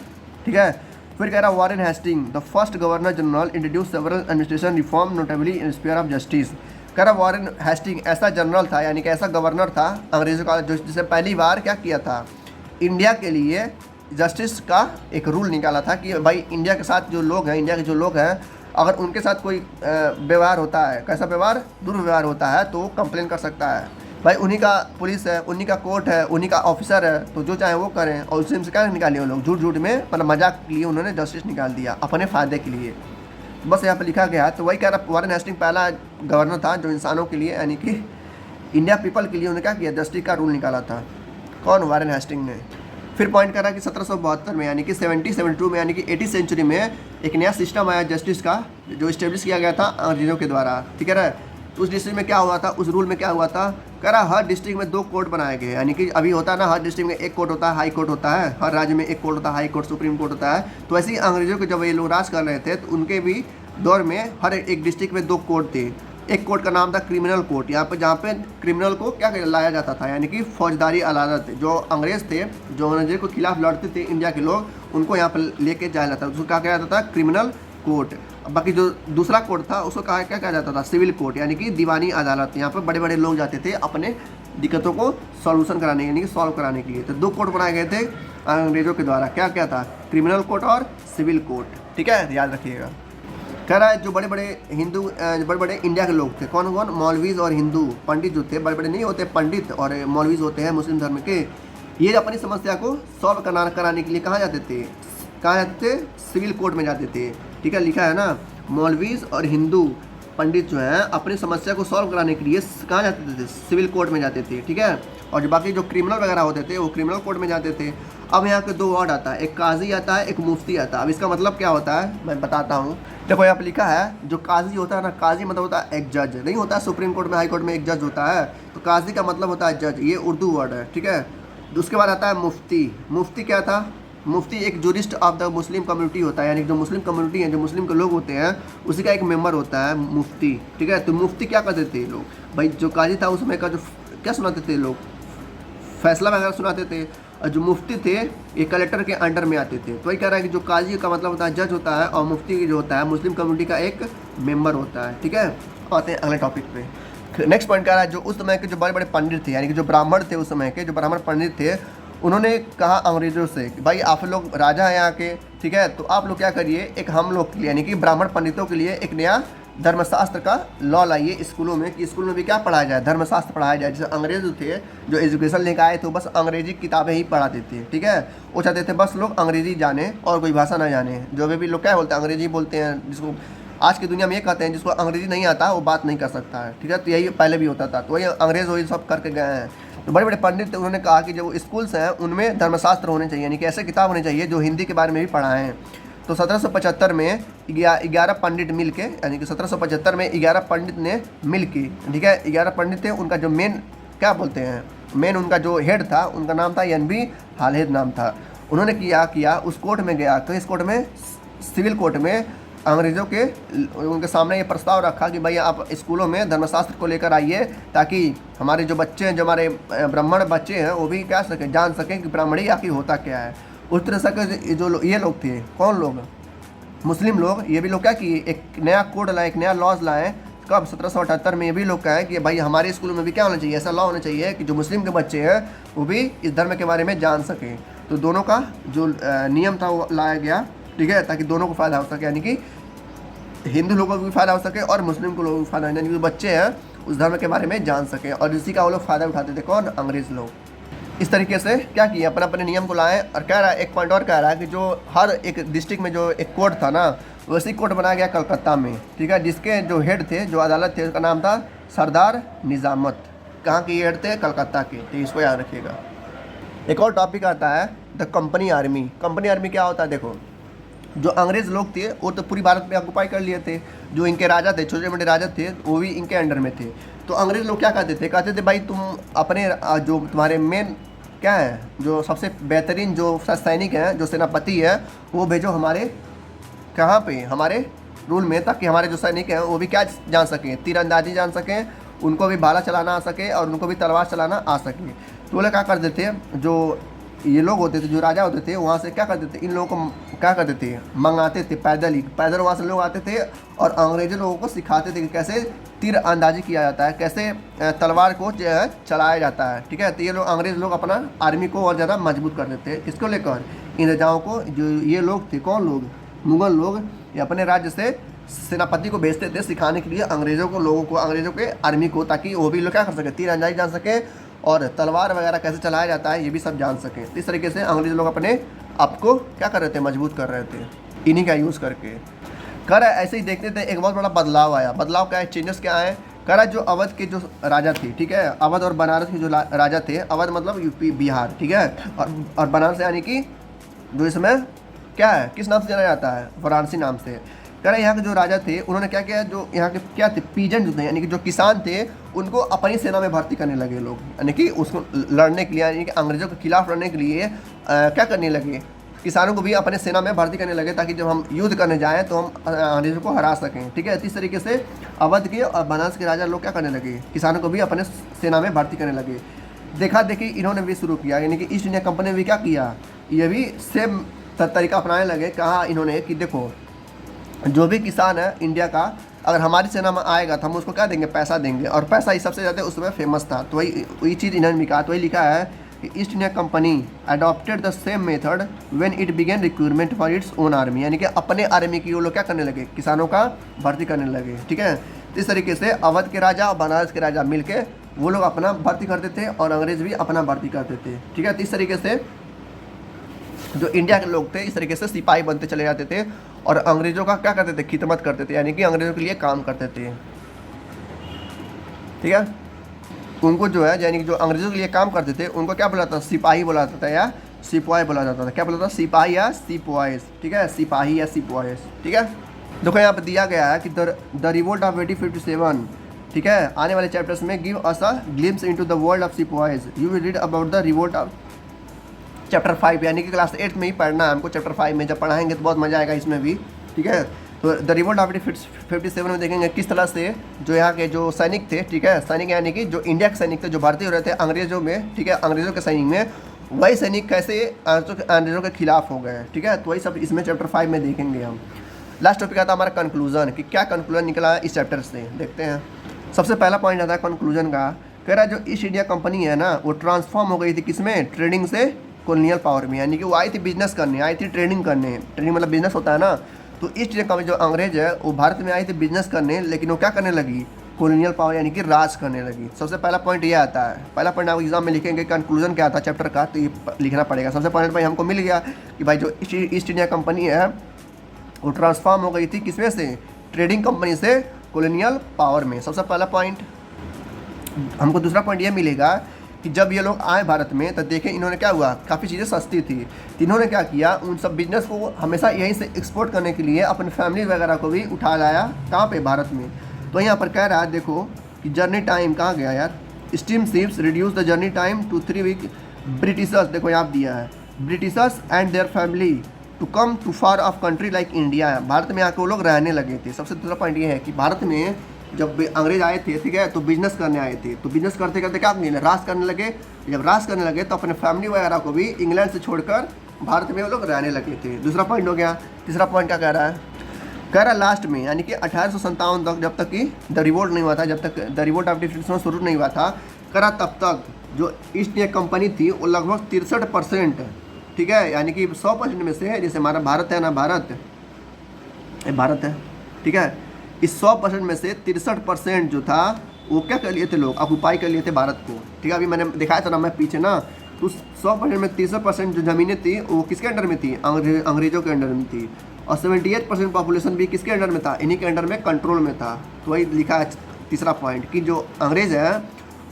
ठीक है, फिर कह रहा Warren Hasting the first governor general introduce several administration reform notably in sphere of justice. कह रहा वॉरेन हेस्टिंग ऐसा जनरल था यानी कि ऐसा गवर्नर था अंग्रेज़ों का जो जिसने पहली बार क्या किया था, इंडिया के लिए जस्टिस का एक रूल निकाला था कि भाई इंडिया के साथ जो लोग हैं, इंडिया के जो लोग हैं, अगर उनके साथ कोई व्यवहार होता है, कैसा व्यवहार, दुर्व्यवहार होता है, तो कंप्लेन कर सकता है। भाई उन्हीं का पुलिस है, उन्हीं का कोर्ट है, उन्हीं का ऑफिसर है, तो जो चाहे वो करें। और उससे क्या निकाले वो लोग, झूठ झूठ में मतलब मजाक के लिए उन्होंने जस्टिस निकाल दिया अपने फ़ायदे के लिए। बस यहाँ पर लिखा गया है। तो वही कह रहा वॉरेन हेस्टिंग पहला गवर्नर था जो इंसानों के लिए यानी कि इंडिया पीपल के लिए उन्होंने क्या किया, जस्टिस का रूल निकाला था। कौन? वॉरेन हेस्टिंग ने। फिर पॉइंट करा कि 1772 में यानी कि 1772 में यानी कि 80 सेंचुरी में एक नया सिस्टम आया जस्टिस का जो इस्टेब्लिश किया गया था अंग्रेजों के द्वारा। ठीक है ना, तो उस डिस्ट्रिक्ट में क्या हुआ था, उस रूल में क्या हुआ था, कह रहा हर डिस्ट्रिक्ट में 2 कोर्ट बनाए गए। यानी कि अभी होता है ना, हर डिस्ट्रिक्ट में एक कोर्ट होता है, हाई कोर्ट होता है, हर राज्य में एक कोर्ट होता है, हाई कोर्ट, सुप्रीम कोर्ट होता है। तो ऐसे ही अंग्रेजों के जब ये लोग राज कर रहे थे तो उनके भी दौर में हर एक डिस्ट्रिक्ट में 2 कोर्ट थे। एक कोर्ट का नाम था क्रिमिनल कोर्ट, यहाँ पे जहाँ पे क्रिमिनल को क्या लाया जाता था यानी कि फौजदारी अदालत। जो अंग्रेज़ थे, जो अंग्रेजों के खिलाफ लड़ते थे इंडिया के लोग, उनको यहाँ पर लेके जाया जाता था, उसको क्या कहा जाता था, क्रिमिनल कोर्ट। बाकी जो दूसरा कोर्ट था उसको क्या कहा जाता था, सिविल कोर्ट यानी कि दीवानी अदालत। यहाँ पर बड़े बड़े लोग जाते थे अपने दिक्कतों को सॉल्यूशन कराने यानी कि सॉल्व कराने के लिए। तो 2 कोर्ट बनाए गए थे अंग्रेजों के द्वारा। क्या क्या था? क्रिमिनल कोर्ट और सिविल कोर्ट। ठीक है, याद रखिएगा। कह रहा है जो बड़े बड़े हिंदू, बड़े बड़े इंडिया के लोग थे, कौन कौन? मौलवीज और हिंदू पंडित जो थे, बड़े बड़े नहीं होते पंडित और मौलवीज होते हैं मुस्लिम धर्म के, ये अपनी समस्या को सॉल्व कराने के लिए कहाँ जाते थे? कहाँ जाते थे? सिविल कोर्ट में जाते थे। ठीक है, लिखा है ना, मौलवीज और हिंदू पंडित जो हैं अपनी समस्या को सॉल्व कराने के लिए कहाँ जाते थे? सिविल कोर्ट में जाते थे। ठीक है, और जो बाकी जो क्रिमिनल वगैरह होते थे वो क्रिमिनल कोर्ट में जाते थे। अब यहाँ के 2 वर्ड आता है, एक काजी आता है, एक मुफ्ती आता है। अब इसका मतलब क्या होता है मैं बताता हूँ। देखो यहाँ पर लिखा है, जो काजी होता है ना, काजी मतलब होता है एक जज, नहीं होता है सुप्रीम कोर्ट में, हाई कोर्ट में एक जज होता है, तो काजी का मतलब होता है जज, ये उर्दू वर्ड है। ठीक है, उसके बाद आता है मुफ्ती। मुफ्ती क्या था? मुफ्ती एक jurist of the Muslim community होता है, यानी जो मुस्लिम कम्युनिटी है, जो मुस्लिम के लोग होते हैं, उसी का एक मेंबर होता है मुफ्ती। ठीक है, तो मुफ्ती क्या करते थे लोग? भाई जो काजी था उसमें का जो क्या सुनाते थे लोग, फैसला वगैरह सुनाते थे। और जो मुफ्ती थे ये कलेक्टर के अंडर में आते थे। तो वही कह रहा है कि जो काजी का मतलब होता है जज होता है, और मुफ्ती जो होता है मुस्लिम कम्युनिटी का एक मेंबर होता है। ठीक है, आते हैं अगले टॉपिक पे। नेक्स्ट पॉइंट कह रहा है जो उस समय के जो बड़े बड़े पंडित थे यानी कि जो ब्राह्मण थे, उस समय के जो ब्राह्मण पंडित थे, उन्होंने कहा अंग्रेजों से कि भाई आप लोग राजा हैं यहाँ के, ठीक है, तो आप लोग क्या करिए, एक हम लोग के लिए यानी कि ब्राह्मण पंडितों के लिए एक नया धर्मशास्त्र का लॉ लाइए स्कूलों में, कि स्कूल में भी क्या पढ़ाया जाए, धर्मशास्त्र पढ़ाया जाए। जैसे अंग्रेज थे जो एजुकेशन लेकर आए थे बस अंग्रेजी किताबें ही पढ़ाते थे। ठीक है, वो चाहते थे बस लोग अंग्रेजी जाने और कोई भाषा ना जाने। जो भी लोग क्या बोलते हैं, अंग्रेजी बोलते हैं, जिसको आज की दुनिया में ये कहते हैं जिसको अंग्रेजी नहीं आता वो बात नहीं कर सकता है। ठीक है, तो यही पहले भी होता था, तो वही अंग्रेज वही सब करके गए हैं। तो बड़े बड़े पंडित थे, उन्होंने कहा कि जो स्कूल्स हैं उनमें धर्मशास्त्र होने चाहिए, यानी कि ऐसे किताब होने चाहिए जो हिंदी के बारे में भी पढ़ाएं। तो 1775 में 11 पंडित मिल के, यानी कि 1775 में 11 पंडित ने मिल के, ठीक है, 11 पंडित थे, उनका जो मेन क्या बोलते हैं, मेन उनका जो हेड था उनका नाम था एन.बी. हालहेड नाम था। उन्होंने किया उस कोर्ट में गया, तो इस कोर्ट में सिविल कोर्ट में अंग्रेज़ों के उनके सामने ये प्रस्ताव रखा कि भाई आप स्कूलों में धर्मशास्त्र को लेकर आइए, ताकि हमारे जो बच्चे हैं, जो हमारे ब्राह्मण बच्चे हैं, वो भी क्या सकें, जान सकें कि ब्राह्मणी आखिर होता क्या है। उस तरह से जो ये लोग थे, कौन लोग, मुस्लिम लोग, ये भी लोग क्या किए, एक नया कोड लाए, एक नया लॉज लाए। कब? 1778 में ये भी लोग कहें कि भाई हमारे स्कूलों में भी क्या होना चाहिए, ऐसा लॉ होना चाहिए कि जो मुस्लिम के बच्चे हैं वो भी इस धर्म के बारे में जान सकें। तो दोनों का जो नियम था वो लाया गया, ठीक है, ताकि दोनों को फ़ायदा हो सके, यानी कि हिंदू लोगों को भी फ़ायदा हो सके और मुस्लिम को लोगों को फ़ायदा हो, यानी कि बच्चे हैं उस धर्म के बारे में जान सकें। और इसी का वो लोग फ़ायदा उठाते थे, कौन, अंग्रेज़ लोग। इस तरीके से क्या किया, अपने अपने नियम को लाए। और कह रहा है, एक पॉइंट और कह रहा है कि जो हर एक डिस्ट्रिक्ट में जो एक कोर्ट था ना, वैसी कोर्ट बनाया गया कलकत्ता में, ठीक है, जिसके जो हेड थे, जो अदालत थे, उसका नाम था सरदार निज़ामत। कहाँ के हेड थे? कलकत्ता के। तो इसको याद रखिएगा। एक और टॉपिक आता है the company army. Company army क्या होता है? देखो, जो अंग्रेज़ लोग थे वो तो पूरी भारत में ऑक्युपाई कर लिए थे। जो इनके राजा थे, छोटे मोटे राजा थे, वो भी इनके अंडर में थे। तो अंग्रेज़ लोग क्या कहते थे भाई तुम अपने जो तुम्हारे मेन क्या है, जो सबसे बेहतरीन जो सैनिक हैं, जो सेनापति है, वो भेजो हमारे कहाँ पे, हमारे रूल में, ताकि हमारे जो सैनिक हैं वो भी क्या जान सकें, तीरंदाजी जान सकें, उनको भी भाला चलाना आ सके और उनको भी तलवार चलाना आ सके। तो वो लोग क्या कर देते, जो ये लोग होते थे, जो राजा होते थे, वहाँ से क्या करते थे, इन लोगों को क्या करते थे, मंगाते थे पैदल ही, पैदल वहाँ से लोग आते थे और अंग्रेज़ी लोगों को सिखाते थे कि कैसे तीर अंदाजी किया जाता है, कैसे तलवार को जो है चलाया जाता है। ठीक है, तो ये लोग अंग्रेज़ लोग अपना आर्मी को और ज़्यादा मजबूत कर देते हैं। इसको लेकर इन राजाओं को, जो ये लोग थे, कौन लोग, मुग़ल लोग, ये अपने राज्य से सेनापति को भेजते थे सिखाने के लिए अंग्रेज़ों को, लोगों को, अंग्रेज़ों के आर्मी को, ताकि वो भी लोग क्या कर सके, तीर अंदाजी जान सके और तलवार वगैरह कैसे चलाया जाता है ये भी सब जान सकें। इस तरीके से अंग्रेज़ लोग अपने आप को क्या कर रहे थे, मजबूत कर रहे थे, इन्हीं का यूज़ करके। कर ऐसे ही देखते थे, एक बहुत बड़ा बदलाव आया। बदलाव क्या है, चेंजेस क्या है, करा जो अवध के जो राजा थे, ठीक है, अवध और बनारस के जो राजा थे, अवध मतलब यूपी बिहार, ठीक है, और बनारस यानी कि जो इसमें क्या है, किस नाम से जाना जाता है, वाराणसी नाम से। कह रहे यहाँ के जो राजा थे उन्होंने क्या किया, जो यहाँ के क्या थे, पीजेंट जो थे, यानी कि जो किसान थे, उनको अपनी सेना में भर्ती करने लगे लोग, यानी कि उसको लड़ने के लिए, यानी कि अंग्रेज़ों के खिलाफ लड़ने के लिए क्या करने लगे, किसानों को भी अपने सेना में भर्ती करने लगे, ताकि जब हम युद्ध करने जाएँ तो हम अंग्रेज़ों को हरा सकें। ठीक है, इस तरीके से अवध के और बनारस के राजा लोग क्या करने लगे, किसानों को भी अपने सेना में भर्ती करने लगे। देखा देखी इन्होंने भी शुरू किया, यानी कि ईस्ट इंडिया कंपनी ने भी क्या किया, ये भी सेम तरीका अपनाने लगे। कहा इन्होंने कि देखो, जो भी किसान है इंडिया का, अगर हमारी सेना में आएगा तो हम उसको क्या देंगे, पैसा देंगे, और पैसा ही सबसे ज़्यादा उसमें फेमस था। तो वही चीज़ इन्होंने भी कहा, तो वही लिखा है कि east India company adopted the same method when it began recruitment for its own army, यानी कि अपने आर्मी की वो लोग क्या करने लगे, किसानों का भर्ती करने लगे। ठीक है, इस तरीके से अवध के राजा और बनारस के राजा मिलके वो लोग अपना भर्ती करते थे और अंग्रेज़ भी अपना भर्ती करते थे। ठीक है, तो इस तरीके से जो इंडिया के लोग थे इस तरीके से सिपाही बनते चले जाते थे और अंग्रेज़ों का क्या करते थे, खिदमत करते थे, यानी कि अंग्रेज़ों के लिए काम करते थे। ठीक है, उनको जो है, यानी कि जो अंग्रेज़ों के लिए काम करते थे उनको क्या बोला था, सिपाही बोला जाता था या सिपाही बोला जाता था। क्या बोला था, सिपाही या सिपाहीस। ठीक है, सिपाही या सिपाहीस। ठीक है, देखो यहाँ पर दिया गया है कि द रिवोल्ट ऑफ 1857, ठीक है, आने वाले चैप्टर्स में give us a glimpse into the world of sipahis. You will read about the revolt of chapter 5, यानी कि क्लास 8 में ही पढ़ना है हमको। चैप्टर 5 में जब पढ़ाएंगे तो बहुत मज़ा आएगा इसमें भी। ठीक है, तो द रिवोल्ट ऑफ 1857 में देखेंगे किस तरह से जो यहाँ के जो सैनिक थे, ठीक है, सैनिक यानी कि जो इंडिया के सैनिक थे, जो भर्ती हो रहे थे अंग्रेज़ों में, ठीक है, अंग्रेज़ों के सैनिक में, वही सैनिक कैसे अंग्रेज़ों के खिलाफ हो गए। ठीक है, तो वही सब इसमें चैप्टर 5 में देखेंगे हम। लास्ट टॉपिक आता है हमारा कंक्लूजन, कि क्या कंक्लूजन निकला है इस चैप्टर से, देखते हैं। सबसे पहला पॉइंट आता है कंक्लूजन का, कह रहा है जो ईस्ट इंडिया कंपनी है ना, वो ट्रांसफॉर्म हो गई थी किसमें, ट्रेडिंग से कॉलोनियल पावर में, यानी कि वो आई थी बिजनेस करने, आई थी ट्रेडिंग करने, ट्रेडिंग मतलब बिजनेस होता है ना। तो ईस्ट इंडिया कंपनी जो अंग्रेज है वो भारत में आई थी बिजनेस करने, लेकिन वो क्या करने लगी, कॉलोनियल पावर यानी कि राज करने लगी। सबसे पहला पॉइंट ये आता है, पहला पॉइंट आप एग्जाम में लिखेंगे कंक्लूजन क्या आता है चैप्टर का, तो ये लिखना पड़ेगा। सबसे पहले भाई हमको मिल गया कि भाई जो ईस्ट इंडिया कंपनी है वो ट्रांसफॉर्म हो गई थी किसमें से, ट्रेडिंग कंपनी से कॉलोनियल पावर में, सबसे पहला पॉइंट। हमको दूसरा पॉइंट ये मिलेगा कि जब ये लोग आए भारत में तो देखें इन्होंने क्या हुआ, काफ़ी चीज़ें सस्ती थी, तो इन्होंने क्या किया, उन सब बिजनेस को हमेशा यहीं से एक्सपोर्ट करने के लिए अपनी फैमिली वगैरह को भी उठा लाया कहाँ पे, भारत में। तो यहाँ पर कह रहा है देखो कि जर्नी टाइम कहाँ गया यार, steam ships reduce the journey time to 3 week. Britishers, देखो यहाँ दिया है, Britishers and their family to come to far of country like India, Bharat में आके वो लोग रहने लगे थे। सबसे दूसरा पॉइंट ये है कि भारत में जब अंग्रेज आए थे, ठीक है, तो बिजनेस करने आए थे, तो बिजनेस करते करते क्या करने लगे, राज करने लगे। जब राज करने लगे तो अपने फैमिली वगैरह को भी इंग्लैंड से छोड़कर भारत में वो लोग रहने लगे थे। दूसरा पॉइंट हो गया। तीसरा पॉइंट क्या कह रहा है, कह रहा लास्ट में, यानी कि 1857 तक, जब तक कि द रिवोल्ट नहीं हुआ था, जब तक द रिवोल्ट ऑफ 1857 शुरू नहीं हुआ था, कह रहा तब तक जो ईस्ट इंडिया कंपनी थी वो लगभग 63%, ठीक है, यानी कि 100% में से, जैसे हमारा भारत है ना, भारत है, ठीक है, इस 100% में से 63% जो था वो क्या कर लिए थे लोग, ऑक्युपाई कर लिए थे भारत को। ठीक है, अभी मैंने दिखाया था ना मैं पीछे ना, तो 100% में 63% जो ज़मीनें थी वो किसके अंडर में थी, अंग्रेज़ों के अंडर में थी। और 78% पॉपुलेशन भी किसके अंडर में था, इन्हीं के अंडर में, कंट्रोल में था। तो वही लिखा है तीसरा पॉइंट कि जो अंग्रेज़ है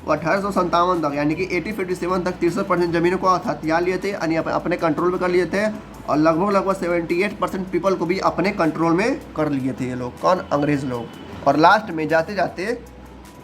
वो 1857 तक, यानी कि 1857 तक 63% ज़मीनों को हथिया लिए थे, यानी अपने कंट्रोल में कर लिए थे और लगभग लगभग 78% पीपल को भी अपने कंट्रोल में कर लिए थे ये लोग, कौन, अंग्रेज़ लोग। और लास्ट में जाते जाते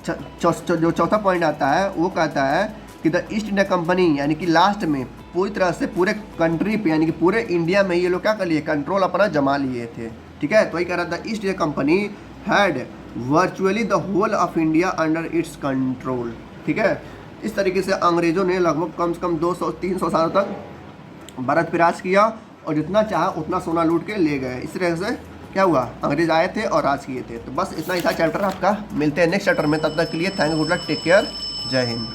जो चौथा पॉइंट आता है वो कहता है कि द ईस्ट इंडिया कंपनी, यानी कि लास्ट में पूरी तरह से पूरे कंट्री पे यानी कि पूरे इंडिया में ये लोग क्या कर लिए, कंट्रोल अपना जमा लिए थे। ठीक है, तो वही कह रहा था East India Company had virtually the whole of India under its control. ठीक है, इस तरीके से अंग्रेज़ों ने लगभग कम से कम 200-300 सालों तक भारत पे राज किया और जितना चाहा उतना सोना लूट के ले गए। इस तरह से क्या हुआ, अंग्रेज आए थे और राज किए थे। तो बस इतना ही था चैप्टर आपका, मिलते हैं नेक्स्ट चैप्टर में, तब तक के लिए thank you, good luck, take care, जय हिंद।